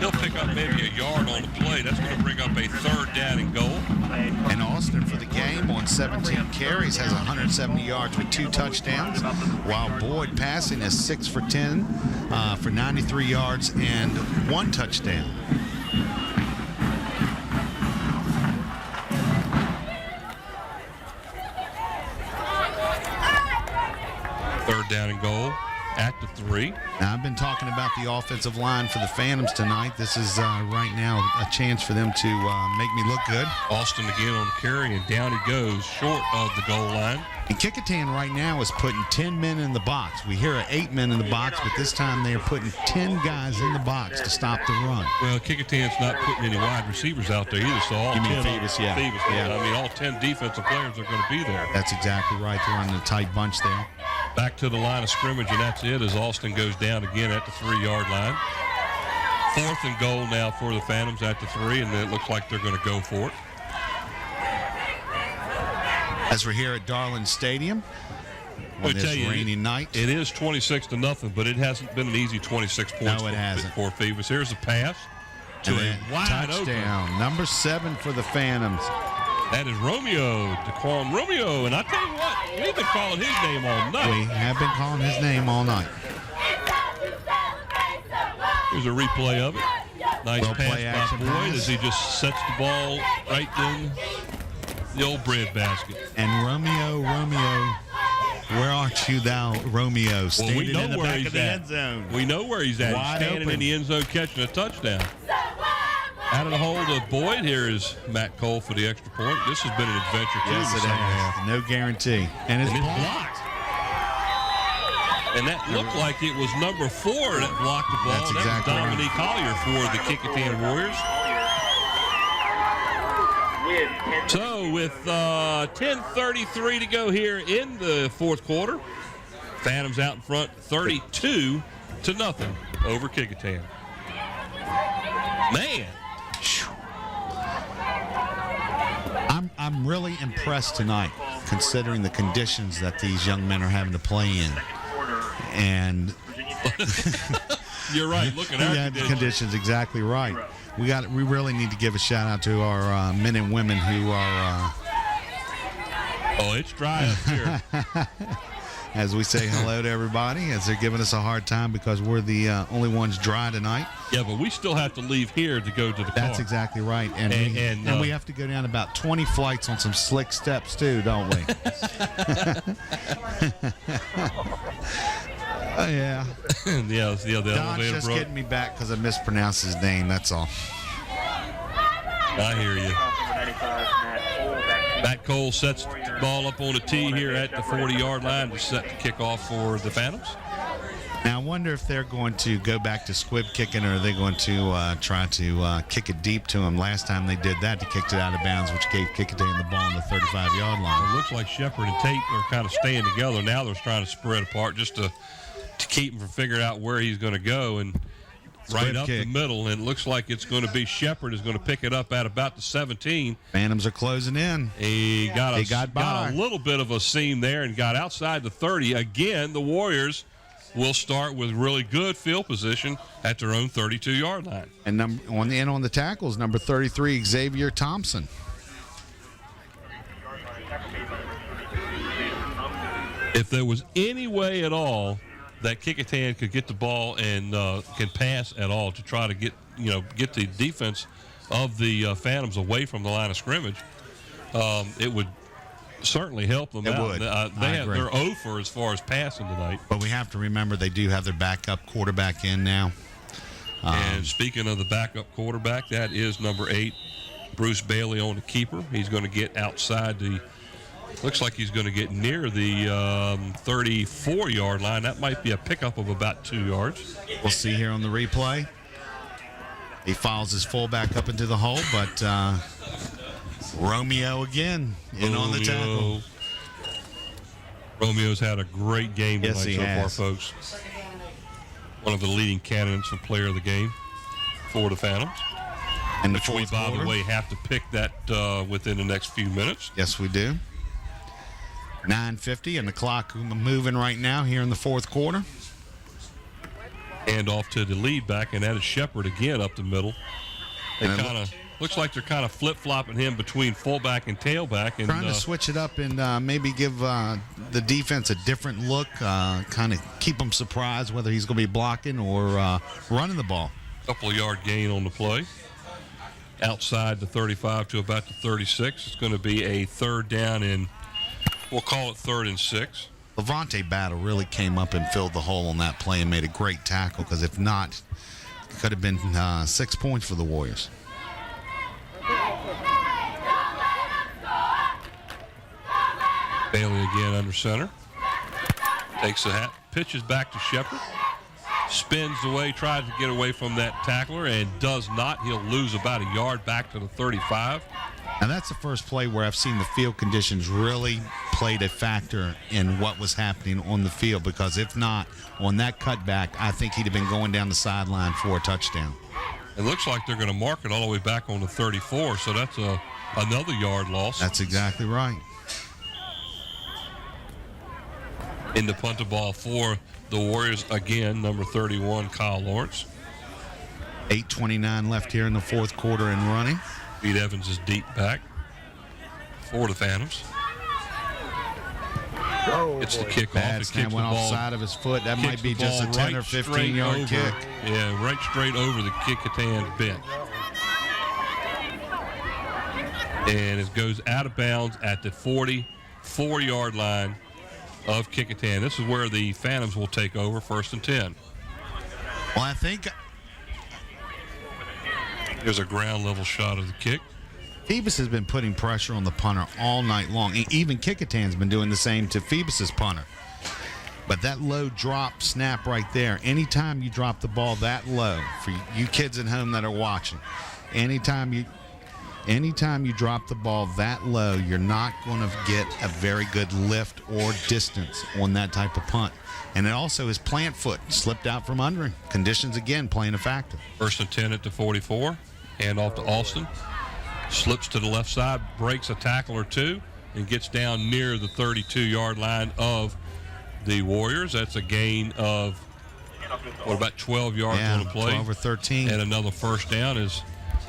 Speaker 1: he'll pick up maybe a yard on the play. That's going to bring up a third down and goal.
Speaker 2: And Austin for the game on 17 carries has 170 yards with 2 touchdowns, while Boyd passing is 6 for 10 for 93 yards and 1 touchdown.
Speaker 1: Third down and goal at the 3.
Speaker 2: Now, I've been talking about the offensive line for the Phantoms tonight. This is right now a chance for them to make me look good.
Speaker 1: Austin again on the carry, and down he goes short of the goal line.
Speaker 2: And Kecoughtan right now is putting 10 men in the box. We hear 8 men in the box, but this time they are putting 10 guys in the box to stop the run.
Speaker 1: Well, Kecoughtan's not putting any wide receivers out there either, so all
Speaker 2: You mean
Speaker 1: 10
Speaker 2: Phoebus, yeah.
Speaker 1: Phoebus,
Speaker 2: Yeah.
Speaker 1: I mean, all 10 defensive players are going to be there.
Speaker 2: That's exactly right. They're running a tight bunch there.
Speaker 1: Back to the line of scrimmage, and that's it as Austin goes down again at the 3-yard line. Fourth and goal now for the Phantoms at the 3, and it looks like they're going to go for it.
Speaker 2: As we're here at Darlin Stadium on this rainy night.
Speaker 1: It is 26-0, but it hasn't been an easy 26 points
Speaker 2: No, it hasn't.
Speaker 1: for Phoebus. Here's a pass to a wide
Speaker 2: touchdown. Number 7 for the Phantoms.
Speaker 1: That is Romeo, Daquan Romeo, and I tell you what, we've been calling his name all night.
Speaker 2: We have been calling his name all night.
Speaker 1: Here's a replay of it. Nice
Speaker 2: Well
Speaker 1: pass
Speaker 2: play
Speaker 1: by
Speaker 2: action
Speaker 1: Boyd
Speaker 2: pass.
Speaker 1: as he just sets the ball right in the old bread basket.
Speaker 2: And Romeo, where art you thou, Romeo? Standing
Speaker 1: we know
Speaker 2: in the
Speaker 1: where
Speaker 2: back
Speaker 1: he's
Speaker 2: of the
Speaker 1: at.
Speaker 2: end zone.
Speaker 1: We know where he's at.
Speaker 2: Wide
Speaker 1: He's standing
Speaker 2: open.
Speaker 1: in the end zone catching a touchdown. Out of the hold of Boyd, here is Matt Cole for the extra point. This has been an adventure, too.
Speaker 2: Yes,
Speaker 1: in the
Speaker 2: it
Speaker 1: second half.
Speaker 2: has. No guarantee. And it's blocked.
Speaker 1: And that looked like it was number 4 that blocked the ball.
Speaker 2: That's
Speaker 1: And that
Speaker 2: exactly
Speaker 1: was Dominique Collier for the Kecoughtan Warriors. So with 10:33 to go here in the fourth quarter, Phantoms out in front 32-0 over Kecoughtan. Man.
Speaker 2: I'm really impressed tonight, considering the conditions that these young men are having to play in. And
Speaker 1: You're right. Look at our
Speaker 2: yeah, the conditions, exactly right. We really need to give a shout out to our men and women who are.
Speaker 1: Oh, it's dry up here.
Speaker 2: As we say hello to everybody, as they're giving us a hard time because we're the only ones dry tonight.
Speaker 1: Yeah, but we still have to leave here to go to the car.
Speaker 2: That's exactly right. And we have to go down about 20 flights on some slick steps too, don't we? Yeah.
Speaker 1: Yeah, the
Speaker 2: Don's
Speaker 1: elevator
Speaker 2: just
Speaker 1: broke.
Speaker 2: getting me back because I mispronounced his name, that's all.
Speaker 1: I hear you. Matt Cole sets the ball up on the tee here at the 40-yard line to set the kickoff for the Phantoms.
Speaker 2: Now, I wonder if they're going to go back to squib kicking, or are they going to try to kick it deep to him? Last time they did that, they kicked it out of bounds, which gave Kecoughtan the ball on the 35-yard line.
Speaker 1: It looks like Shepard and Tate are kind of staying together. Now they're trying to spread apart just to keep him from figuring out where he's going to go. And right up the middle, and it looks like it's going to be Shepard is going to pick it up at about the 17.
Speaker 2: Phantoms are closing in.
Speaker 1: He got
Speaker 2: by.
Speaker 1: a little bit of a seam there and got outside the 30. Again, the Warriors will start with really good field position at their own 32-yard line.
Speaker 2: And on the tackles, number 33, Xavier Thompson.
Speaker 1: If there was any way at all that Kecoughtan could get the ball and can pass at all to try to get the defense of the Phantoms away from the line of scrimmage, it would certainly help them out. They're 0 for as far as passing tonight.
Speaker 2: But we have to remember they do have their backup quarterback in now.
Speaker 1: And speaking of the backup quarterback, that is number 8, Bruce Bailey on the keeper. He's going to get outside looks like he's going to get near the 34-yard line. That might be a pickup of about 2 yards.
Speaker 2: We'll see here on the replay. He follows his fullback up into the hole, but Romeo again on the tackle.
Speaker 1: Romeo's had a great game tonight far, folks. One of the leading candidates for player of the game for the Phantoms.
Speaker 2: And
Speaker 1: which we, by the way, have to pick that within the next few minutes.
Speaker 2: Yes, we do. 9:50 and the clock moving right now here in the fourth quarter.
Speaker 1: And off to the lead back, and that is Shepard again up the middle. They kind of looks like they're kind of flip-flopping him between fullback and tailback. And
Speaker 2: trying to switch it up and maybe give the defense a different look, kind of keep them surprised whether he's going to be blocking or running the ball.
Speaker 1: Couple of yard gain on the play. Outside the 35 to about the 36. It's going to be a third down and we'll call it 3rd and 6.
Speaker 2: Levante Battle really came up and filled the hole on that play and made a great tackle, because if not, it could have been 6 points for the Warriors.
Speaker 1: Bailey again under center. Takes the hat, pitches back to Shepard. Spins away, tries to get away from that tackler, and does not. He'll lose about a yard back to the 35.
Speaker 2: And that's the first play where I've seen the field conditions really played a factor in what was happening on the field, because if not, on that cutback, I think he'd have been going down the sideline for a touchdown.
Speaker 1: It looks like they're going to mark it all the way back on the 34, so that's another yard loss.
Speaker 2: That's exactly right.
Speaker 1: In the punt the ball for the Warriors again, number 31, Kyle Lawrence.
Speaker 2: 8:29 left here in the fourth quarter and running.
Speaker 1: Pete Evans is deep back for the Phantoms. It's the kickoff.
Speaker 2: Bad snap, went offside of his foot. That might be just a 10 or 15-yard kick.
Speaker 1: Yeah, right straight over the Kecoughtan bench. And it goes out of bounds at the 44-yard line of Kecoughtan. This is where the Phantoms will take over, 1st and 10.
Speaker 2: Well, I think
Speaker 1: there's a ground level shot of the kick.
Speaker 2: Phoebus has been putting pressure on the punter all night long. Even Kecoughtan's been doing the same to Phoebus's punter. But that low drop snap right there, anytime you drop the ball that low, for you kids at home that are watching, anytime you drop the ball that low, you're not going to get a very good lift or distance on that type of punt. And it also is plant foot, slipped out from under him. Conditions, again, playing a factor.
Speaker 1: 1st and 10 at the 44. Hand off to Alston. Slips to the left side, breaks a tackle or two, and gets down near the 32-yard line of the Warriors. That's a gain of, about 12 yards on the play.
Speaker 2: 12 or 13.
Speaker 1: And another first down as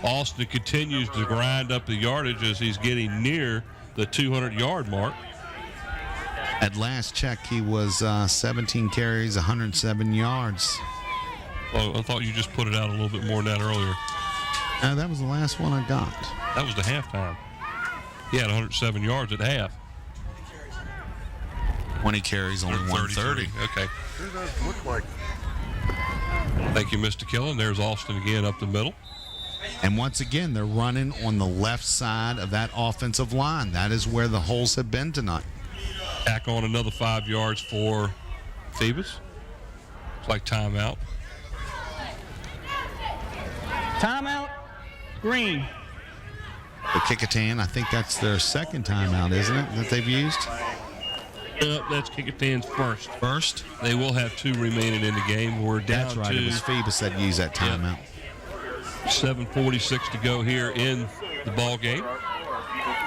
Speaker 1: Alston continues to grind up the yardage as he's getting near the 200-yard mark.
Speaker 2: At last check, he was 17 carries, 107 yards.
Speaker 1: Well, I thought you just put it out a little bit more than that earlier.
Speaker 2: That was the last one I got.
Speaker 1: That was the halftime. He had 107 yards at half.
Speaker 2: 20 carries, only 130.
Speaker 1: Okay.
Speaker 8: It does look like.
Speaker 1: Thank you, Mr. Killen. There's Alston again up the middle.
Speaker 2: And once again, they're running on the left side of that offensive line. That is where the holes have been tonight.
Speaker 1: Tack on another 5 yards for Phoebus. It's like timeout.
Speaker 6: Timeout, Green.
Speaker 2: The Kecoughtan, I think that's their second timeout, isn't it, that they've used?
Speaker 1: That's Kecoughtan's first.
Speaker 2: First?
Speaker 1: They will have 2 remaining in the game. We're down
Speaker 2: That's right.
Speaker 1: to
Speaker 2: It was Phoebus that used that timeout.
Speaker 1: 7:46 to go here in the ball game.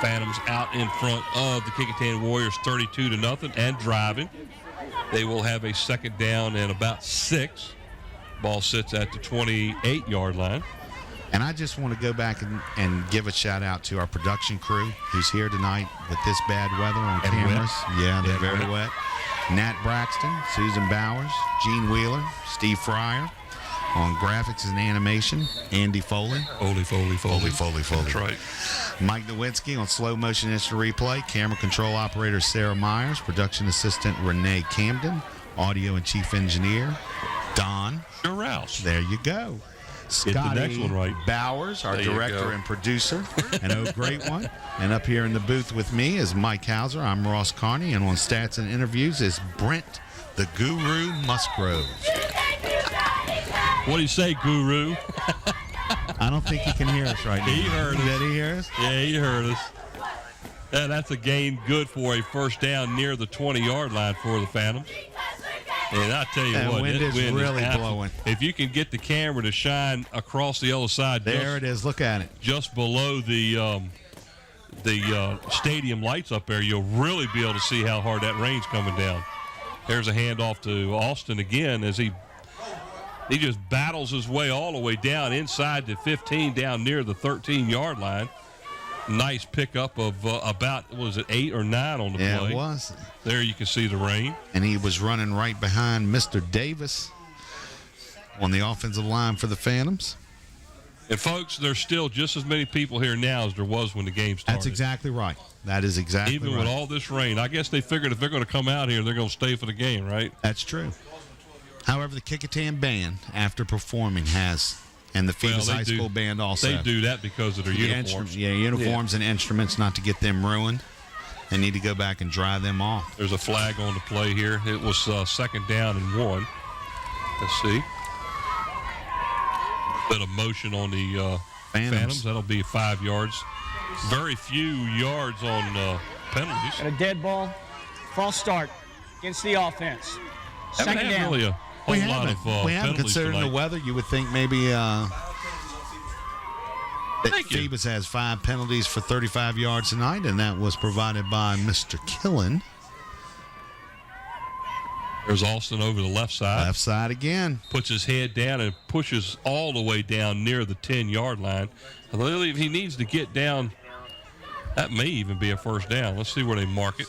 Speaker 1: Phantoms out in front of the Kecoughtan Warriors 32-0 and driving. They will have a second down and about 6. Ball sits at the 28-yard line.
Speaker 2: And I just want to go back and give a shout out to our production crew who's here tonight with this bad weather on
Speaker 1: And
Speaker 2: cameras.
Speaker 1: wet.
Speaker 2: Yeah, they're
Speaker 1: Yeah,
Speaker 2: very wet. Nat Braxton, Susan Bowers, Gene Wheeler, Steve Fryer. On graphics and animation, Andy Foley.
Speaker 1: Foley. That's right.
Speaker 2: Mike Nowinski on slow motion instant replay. Camera control operator Sarah Myers. Production assistant Renee Camden. Audio and chief engineer Don.
Speaker 1: Rouse.
Speaker 2: There you go. Scotty
Speaker 1: Get the next one right.
Speaker 2: Bowers, our
Speaker 1: There you
Speaker 2: director
Speaker 1: go.
Speaker 2: and producer, and great one. And up here in the booth with me is Mike Hauser. I'm Ross Carney, and on Stats and Interviews is Brent, the Guru Musgrove.
Speaker 1: What do you say, Guru?
Speaker 2: I don't think he can hear us right now.
Speaker 1: He heard us.
Speaker 2: Did he hear us?
Speaker 1: Yeah, he heard us. And that's a gain good for a first down near the 20-yard line for the Phantoms. And I tell you
Speaker 2: That
Speaker 1: what,
Speaker 2: wind
Speaker 1: that
Speaker 2: is
Speaker 1: wind
Speaker 2: really
Speaker 1: is
Speaker 2: blowing.
Speaker 1: If you can get the camera to shine across the other side,
Speaker 2: There it is. Look at it.
Speaker 1: just below the stadium lights up there, you'll really be able to see how hard that rain's coming down. There's a handoff to Austin again as he just battles his way all the way down inside the 15, down near the 13-yard line. Nice pickup of about, was it 8 or 9 on the play?
Speaker 2: Yeah, it was.
Speaker 1: There you can see the rain.
Speaker 2: And he was running right behind Mr. Davis on the offensive line for the Phantoms.
Speaker 1: And, folks, there's still just as many people here now as there was when the game started.
Speaker 2: That's exactly right. That is exactly
Speaker 1: Even
Speaker 2: right.
Speaker 1: with all this rain. I guess they figured if they're going to come out here, they're going to stay for the game, right?
Speaker 2: That's true. However, the Kecoughtan band, after performing, has, and the Phoebus High School band also.
Speaker 1: They do that because of their uniforms.
Speaker 2: Uniforms and instruments, not to get them ruined. They need to go back and dry them off.
Speaker 1: There's a flag on the play here. It was second down and 1. Let's see. Bit of motion on the Phantoms. That'll be 5 yards. Very few yards on penalties.
Speaker 6: Got a dead ball. False start against the offense.
Speaker 1: Haven't
Speaker 6: Second
Speaker 1: had
Speaker 6: down.
Speaker 1: really a whole lot of
Speaker 2: we haven't
Speaker 1: penalties
Speaker 2: considering
Speaker 1: tonight.
Speaker 2: the weather. You would think maybe that
Speaker 1: Thank you.
Speaker 2: Phoebus has 5 penalties for 35 yards tonight, and that was provided by Mr. Killen.
Speaker 1: There's Austin over the left side.
Speaker 2: Left side again.
Speaker 1: Puts his head down and pushes all the way down near the 10-yard line. I believe he needs to get down. That may even be a first down. Let's see where they mark it.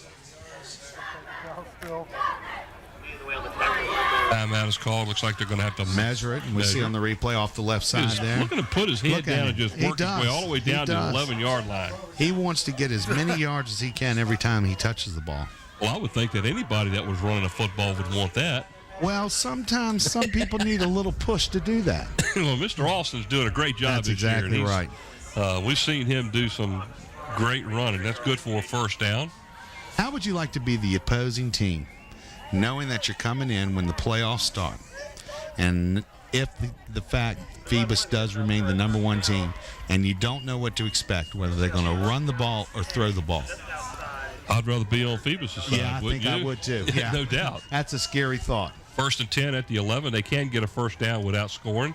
Speaker 1: Timeout is called. Looks like they're going to have to
Speaker 2: Measure it, and we see on the replay off the left side
Speaker 1: He's
Speaker 2: there.
Speaker 1: looking to put his head
Speaker 2: Look at
Speaker 1: down
Speaker 2: him.
Speaker 1: and just
Speaker 2: He
Speaker 1: work his way
Speaker 2: does.
Speaker 1: all the way
Speaker 2: He
Speaker 1: down to the
Speaker 2: does.
Speaker 1: 11-yard line.
Speaker 2: He wants to get as many yards as he can every time he touches the ball.
Speaker 1: Well, I would think that anybody that was running a football would want that.
Speaker 2: Well, sometimes some people need a little push to do that.
Speaker 1: Well, Mr. Austin's doing a great job
Speaker 2: That's
Speaker 1: this year.
Speaker 2: exactly
Speaker 1: and
Speaker 2: right.
Speaker 1: We've seen him do some great running. That's good for a first down.
Speaker 2: How would you like to be the opposing team, knowing that you're coming in when the playoffs start, and if the fact Phoebus does remain the number 1 team, and you don't know what to expect, whether they're going to run the ball or throw the ball?
Speaker 1: I'd rather be on Phoebus' side,
Speaker 2: Yeah, I
Speaker 1: wouldn't
Speaker 2: think
Speaker 1: you?
Speaker 2: I would too. Yeah.
Speaker 1: No doubt.
Speaker 2: That's a scary thought.
Speaker 1: First and 10 at the 11. They can get a first down without scoring.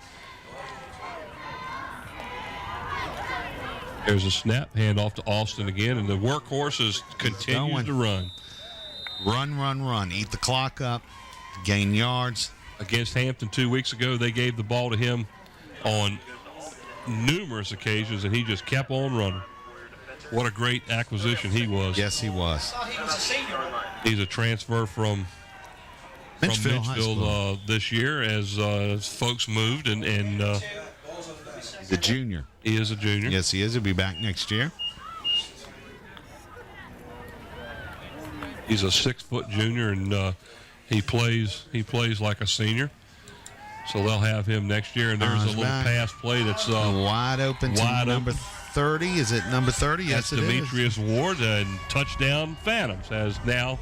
Speaker 1: There's a snap, handoff to Austin again, and the workhorse continues to run.
Speaker 2: Run. Eat the clock up. Gain yards.
Speaker 1: Against Hampton 2 weeks ago, they gave the ball to him on numerous occasions, and he just kept on running. What a great acquisition he was.
Speaker 2: Yes, he was.
Speaker 1: He's a transfer from Mitchville this year as folks moved, and
Speaker 2: The junior.
Speaker 1: he is a junior.
Speaker 2: Yes, he is. He'll be back next year.
Speaker 1: He's a 6-foot junior, and he plays like a senior. So they'll have him next year. And there's a little pass play that's
Speaker 2: wide open to
Speaker 1: wide
Speaker 2: number
Speaker 1: open.
Speaker 2: 30. Is it number 30?
Speaker 1: That's
Speaker 2: Yes, it is.
Speaker 1: Demetrius Ward, and touchdown Phantoms, as now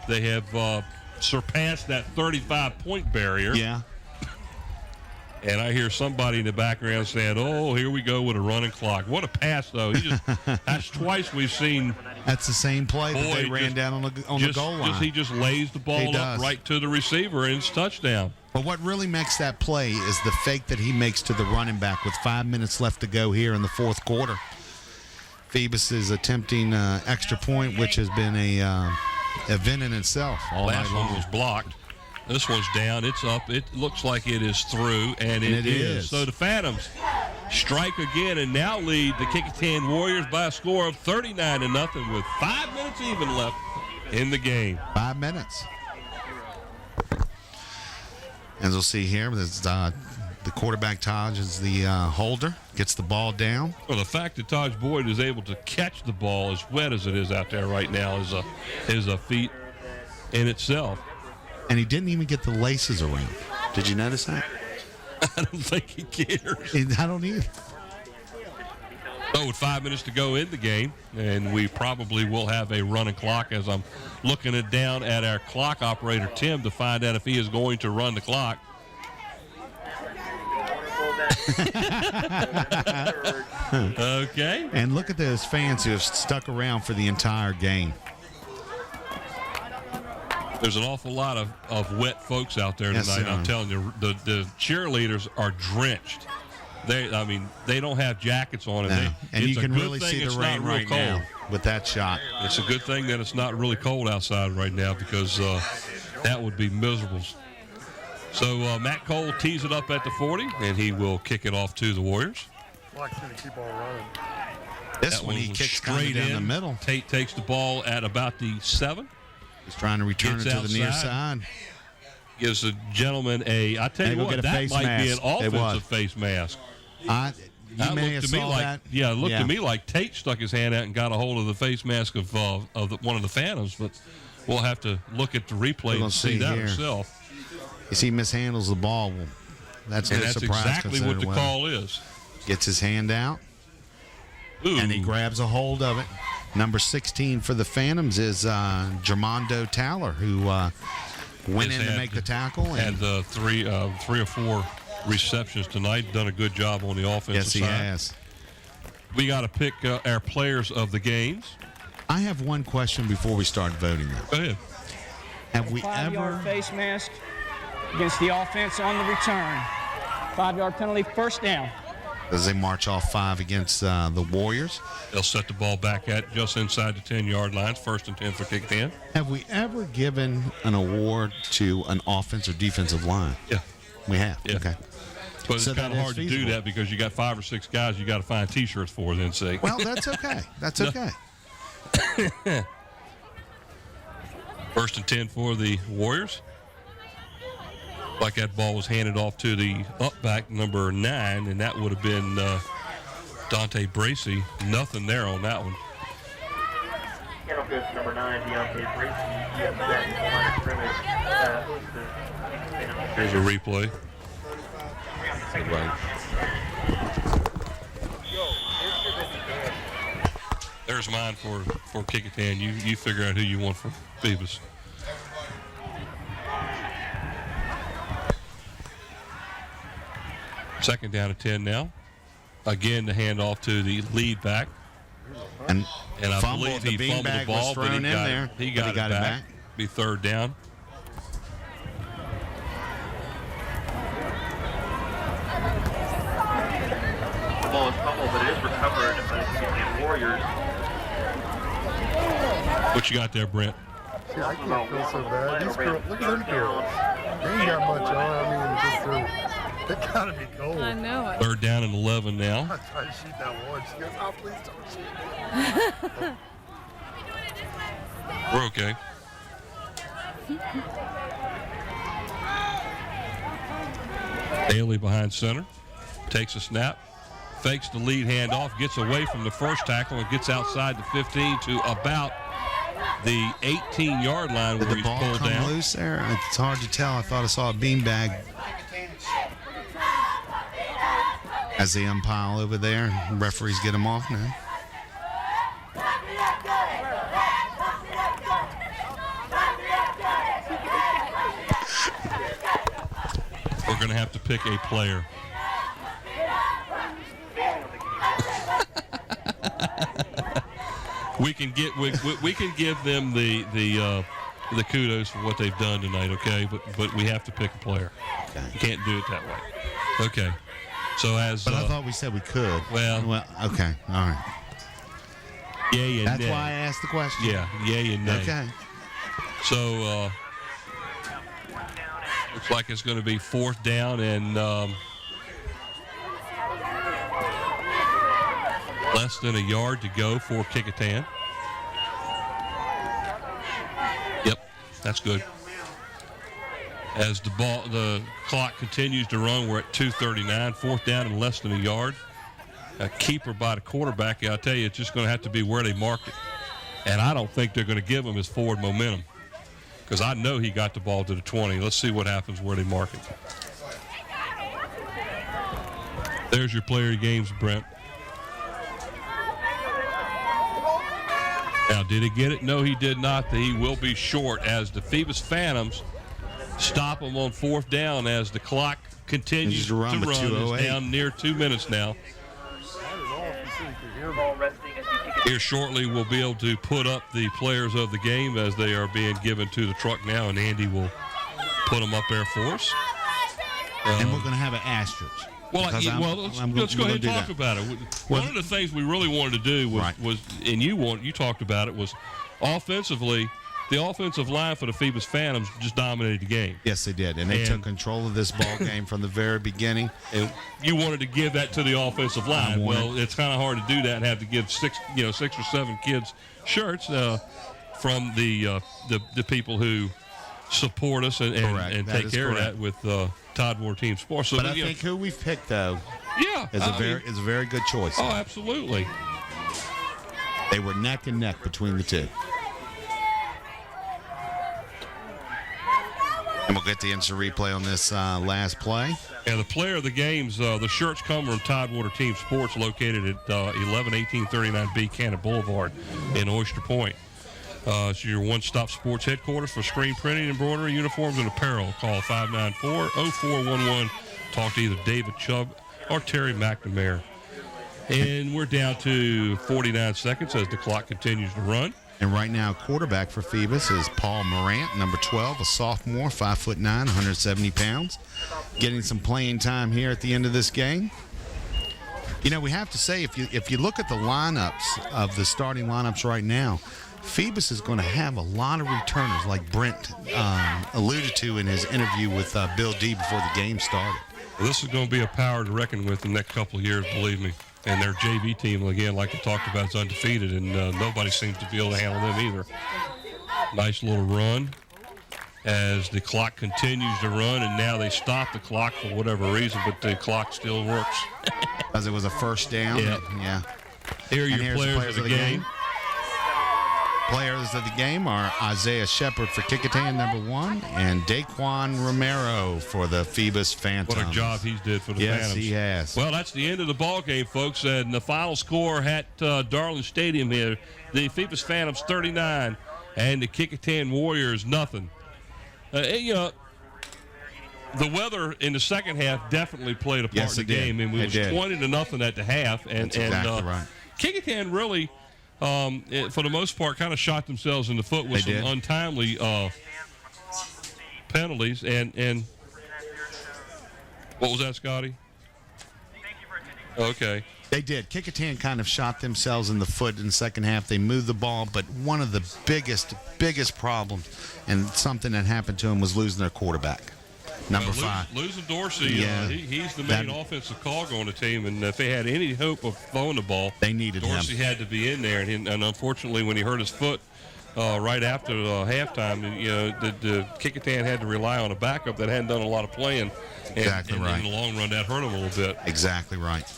Speaker 1: they have surpassed that 35-point barrier.
Speaker 2: Yeah.
Speaker 1: And I hear somebody in the background saying, "Oh, here we go with a running clock." What a pass, though! That's twice we've seen.
Speaker 2: That's the same play that they ran
Speaker 1: just-
Speaker 2: down on the goal line.
Speaker 1: He just lays the
Speaker 2: He
Speaker 1: ball up
Speaker 2: does.
Speaker 1: right to the receiver, and it's touchdown.
Speaker 2: But what really makes that play is the fake that he makes to the running back with 5 minutes left to go here in the fourth quarter. Phoebus is attempting extra point, which has been a event in itself all
Speaker 1: Last
Speaker 2: night long.
Speaker 1: one was blocked. This one's down. It's up. It looks like it is through, and it is. So the Phantoms strike again and now lead the Kecoughtan Warriors by a score of 39-0 with 5 minutes even left in the game.
Speaker 2: 5 minutes. As we'll see here, the quarterback, Taj, is the holder, gets the ball down.
Speaker 1: Well, the fact that Taj Boyd is able to catch the ball as wet as it is out there right now is a feat in itself.
Speaker 2: And he didn't even get the laces around. Did you notice that?
Speaker 1: I don't think he cares.
Speaker 2: I don't either.
Speaker 1: So with 5 minutes to go in the game, and we probably will have a running clock as I'm looking down at our clock operator, Tim, to find out if he is going to run the clock. Okay.
Speaker 2: And look at those fans who have stuck around for the entire game.
Speaker 1: There's an awful lot of wet folks out there tonight.
Speaker 2: Yes,
Speaker 1: I'm telling you, the cheerleaders are drenched. They don't have jackets on.
Speaker 2: No. And you can
Speaker 1: good
Speaker 2: really
Speaker 1: thing
Speaker 2: see the
Speaker 1: it's
Speaker 2: rain
Speaker 1: not real
Speaker 2: right
Speaker 1: cold.
Speaker 2: now with that shot.
Speaker 1: It's a good thing that it's not really cold outside right now because that would be miserable. So Matt Cole tees it up at the 40, and he will kick it off to the Warriors.
Speaker 8: Clock's going to keep on running.
Speaker 2: This
Speaker 1: That
Speaker 2: one he
Speaker 1: was
Speaker 2: kicks
Speaker 1: straight
Speaker 2: down
Speaker 1: in
Speaker 2: the middle.
Speaker 1: Tate takes the ball at about the 7.
Speaker 2: He's trying to return it
Speaker 1: Gets
Speaker 2: to the near
Speaker 1: outside.
Speaker 2: side.
Speaker 1: Gives the gentleman I tell you
Speaker 2: They go
Speaker 1: what,
Speaker 2: get a
Speaker 1: that
Speaker 2: face
Speaker 1: might be an
Speaker 2: mask. It was.
Speaker 1: offensive face mask.
Speaker 2: You may have
Speaker 1: looked to me
Speaker 2: saw
Speaker 1: like
Speaker 2: that.
Speaker 1: it looked to me like Tate stuck his hand out and got a hold of the face mask of one of the Phantoms, but we'll have to look at the replay and see that
Speaker 2: here.
Speaker 1: ourselves.
Speaker 2: You see, mishandles the ball. Well, that's no
Speaker 1: That's
Speaker 2: surprise.
Speaker 1: exactly what the
Speaker 2: considering
Speaker 1: call is.
Speaker 2: Gets his hand out,
Speaker 1: Ooh.
Speaker 2: and he grabs a hold of it. Number 16 for the Phantoms is Germondo Towler, who went in to make the tackle.
Speaker 1: And three or four receptions tonight. Done a good job on the offensive
Speaker 2: yes, he
Speaker 1: side.
Speaker 2: has.
Speaker 1: We got to pick our players of the games.
Speaker 2: I have one question before we start voting.
Speaker 1: Go ahead.
Speaker 2: Have we
Speaker 6: 5-yard
Speaker 2: ever?
Speaker 6: face mask against the offense on the return. 5-yard penalty, first down.
Speaker 2: As they march off 5 against the Warriors.
Speaker 1: They'll set the ball back at just inside the 10-yard lines. 1st and 10 for Kecoughtan.
Speaker 2: Have we ever given an award to an offense or defensive line?
Speaker 1: Yeah.
Speaker 2: We have.
Speaker 1: Yeah.
Speaker 2: Okay.
Speaker 1: But it's
Speaker 2: So
Speaker 1: kind
Speaker 2: that
Speaker 1: of
Speaker 2: is
Speaker 1: hard to do
Speaker 2: feasible.
Speaker 1: that because you got 5 or 6 guys you got to find T-shirts for. Then see.
Speaker 2: Well, that's okay. That's okay.
Speaker 1: 1st and 10 for the Warriors. Like that ball was handed off to the up back number 9, and that would have been Dante Bracey. Nothing there on that one.
Speaker 7: Handle goes to number 9, Deontay Bracey. He has that line of scrimmage.
Speaker 1: Here's a replay. There's mine for Kecoughtan. You figure out who you want for Phoebus. Second down at 10 now. Again, the handoff to the lead back.
Speaker 2: And
Speaker 1: I
Speaker 2: fumble,
Speaker 1: believe
Speaker 2: the
Speaker 1: he fumbled the
Speaker 2: beanbag was
Speaker 1: ball, but
Speaker 2: thrown in there.
Speaker 1: He
Speaker 2: but
Speaker 1: got it back. Be 3rd down.
Speaker 7: The ball is fumbled, but it is recovered by the Kecoughtan Warriors.
Speaker 1: What you got there, Brent?
Speaker 8: Yeah, I can't feel so bad. These girls, look at them girls. They ain't got much on. I mean, they gotta be cold.
Speaker 10: I know it.
Speaker 1: 3rd down and 11 now.
Speaker 8: I tried to shoot that one. She goes, oh, please don't shoot.
Speaker 1: We're okay. Haley behind center. Takes a snap. Fakes the lead handoff. Gets away from the first tackle and gets outside the 15 to about the 18-yard line
Speaker 2: Did
Speaker 1: where
Speaker 2: the
Speaker 1: he's
Speaker 2: ball
Speaker 1: pulled
Speaker 2: come
Speaker 1: down.
Speaker 2: loose there? It's hard to tell. I thought I saw a beanbag as they umpile over there. Referees get them off now.
Speaker 1: We're going to have to pick a player. we can give them the kudos for what they've done tonight, okay? But we have to pick a player.
Speaker 2: Okay.
Speaker 1: You can't do it that way. Okay. So as
Speaker 2: But I thought we said we could.
Speaker 1: well,
Speaker 2: okay. All right.
Speaker 1: yay and
Speaker 2: That's
Speaker 1: nay.
Speaker 2: why I asked the question.
Speaker 1: Yeah, yay and nay.
Speaker 2: Okay.
Speaker 1: So looks like it's going to be 4th down and less than a yard to go for Kecoughtan. Yep, that's good. As the clock continues to run, we're at 2:39, 4th down and less than a yard. A keeper by the quarterback, I'll tell you, it's just going to have to be where they marked it. And I don't think they're going to give him his forward momentum because I know he got the ball to the 20. Let's see what happens where they mark it. There's your player games, Brent. Now, did he get it? No, he did not. He will be short as the Phoebus Phantoms stop him on 4th down as the clock continues to run. It's down near 2 minutes now. Here shortly, we'll be able to put up the players of the game as they are being given to the truck now, and Andy will put them up there for us.
Speaker 2: And we're going to have an asterisk.
Speaker 1: Well, let's go ahead and talk about it. One of the things we really wanted to do was and you talked about it, was offensively, the offensive line for the Phoebus Phantoms just dominated the game.
Speaker 2: Yes, they did, and they took control of this ball game from the very beginning.
Speaker 1: And you wanted to give that to the offensive line. Well, it's kind of hard to do that and have to give 6 or 7 kids shirts from the people who support us and take care of that with Todd Moore Team Sports. So,
Speaker 2: but I think who we've picked, though, is a very good choice.
Speaker 1: Oh, absolutely.
Speaker 2: They were neck and neck between the two. And we'll get the instant replay on this last play.
Speaker 1: And the player of the games, the shirts come from Tidewater Team Sports, located at 11-1839B Cannon Boulevard in Oyster Point. It's your one-stop sports headquarters for screen printing, embroidery, uniforms, and apparel. Call 594-0411. Talk to either David Chubb or Terry McNamara. And we're down to 49 seconds as the clock continues to run.
Speaker 2: And right now, quarterback for Phoebus is Paul Morant, number 12, a sophomore, 5'9", 170 pounds. Getting some playing time here at the end of this game. You know, we have to say, if you look at the lineups of the starting lineups right now, Phoebus is going to have a lot of returners, like Brent alluded to in his interview with Bill D before the game started.
Speaker 1: Well, this is going to be a power to reckon with in the next couple of years, believe me. And their JV team, again, like I talked about, is undefeated, and nobody seems to be able to handle them either. Nice little run as the clock continues to run, and now they stop the clock for whatever reason, but the clock still works.
Speaker 2: As it was a first down. Yeah.
Speaker 1: Here are your players of the game.
Speaker 2: Players of the game are Isaiah Shepard for Kecoughtan, number 1, and Daquan Romero for the Phoebus Phantoms.
Speaker 1: What a job he's did for the Phantoms.
Speaker 2: Yes, he has.
Speaker 1: Well, that's the end of the ball game, folks. And the final score at Darling Stadium here, the Phoebus Phantoms 39 and the Kecoughtan Warriors nothing. The weather in the second half definitely played a part in the game. I mean, it was 20-0 at the half.
Speaker 2: That's exactly right.
Speaker 1: Kecoughtan really, for the most part, kind of shot themselves in the foot with some untimely penalties. And what was that, Scotty? Okay.
Speaker 2: They did. Kecoughtan kind of shot themselves in the foot in the second half. They moved the ball, but one of the biggest problems and something that happened to them was losing their quarterback. Number 5.
Speaker 1: Losing Dorsey, he's the main offensive cog on the team, and if they had any hope of throwing the ball,
Speaker 2: they needed
Speaker 1: Dorsey had to be in there. And unfortunately, when he hurt his foot right after halftime, the Kecoughtan had to rely on a backup that hadn't done a lot of playing.
Speaker 2: Exactly right.
Speaker 1: In the long run, that hurt him a little bit.
Speaker 2: Exactly right.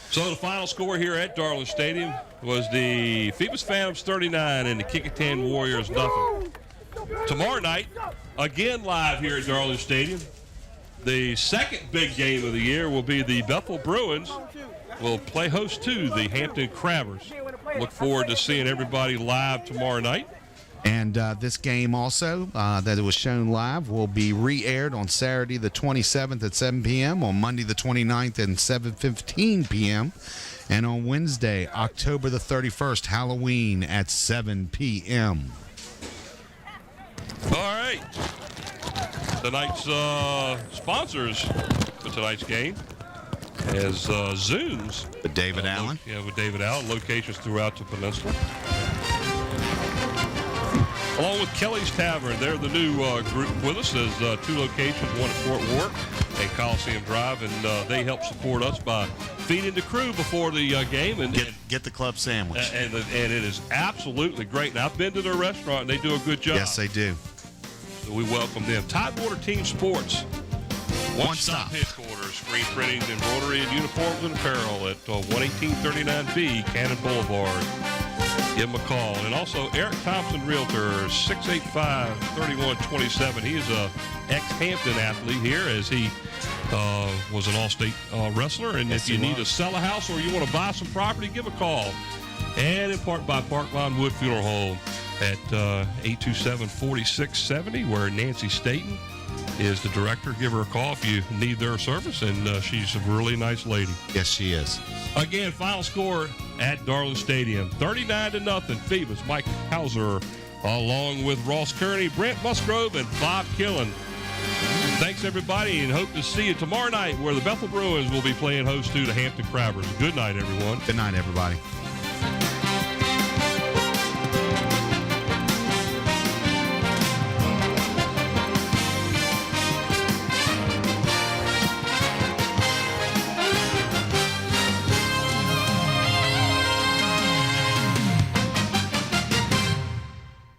Speaker 1: So the final score here at Darling Stadium was the Phoebus Phantoms 39 and the Kecoughtan Warriors nothing. Tomorrow night, again live here at Darling Stadium, the second big game of the year will be the Bethel Bruins will play host to the Hampton Crabbers. Look forward to seeing everybody live tomorrow night.
Speaker 2: And this game also, that it was shown live, will be re-aired on Saturday the 27th at 7 p.m., on Monday the 29th at 7:15 p.m., and on Wednesday, October the 31st, Halloween at 7 p.m.
Speaker 1: All right. Tonight's sponsors for tonight's game is Zooms.
Speaker 2: With David Allen.
Speaker 1: With David Allen. Locations throughout the peninsula. Along with Kelly's Tavern. They're the new group with us. There's 2 locations, one at Fort Worth and Coliseum Drive, and they help support us by feeding the crew before the game. And
Speaker 2: get the club sandwich.
Speaker 1: And it is absolutely great. Now, I've been to their restaurant, and they do a good job.
Speaker 2: Yes, they do.
Speaker 1: So we welcome them. Tidewater Team Sports. One-stop headquarters, screen printing, embroidery, and uniforms and apparel at 11839B Cannon Boulevard. Give him a call. And also Eric Thompson, Realtor, 685-3127. He is a ex-Hampton athlete here as he was an all-state wrestler. And
Speaker 2: Yes,
Speaker 1: if you
Speaker 2: he
Speaker 1: need to
Speaker 2: was.
Speaker 1: sell a house or you want to buy some property, give a call. And in part by Parkline Wood Funeral Home at 827-4670, where Nancy Staten is the director. Give her a call if you need their service, and she's a really nice lady.
Speaker 2: Yes, she is.
Speaker 1: Again, final score at Darling Stadium, 39-0. Phoebus. Mike Hauser, along with Ross Kearney, Brent Musgrove, and Bob Killen. Thanks, everybody, and hope to see you tomorrow night where the Bethel Bruins will be playing host to the Hampton Crabbers. Good night, everyone.
Speaker 2: Good night, everybody.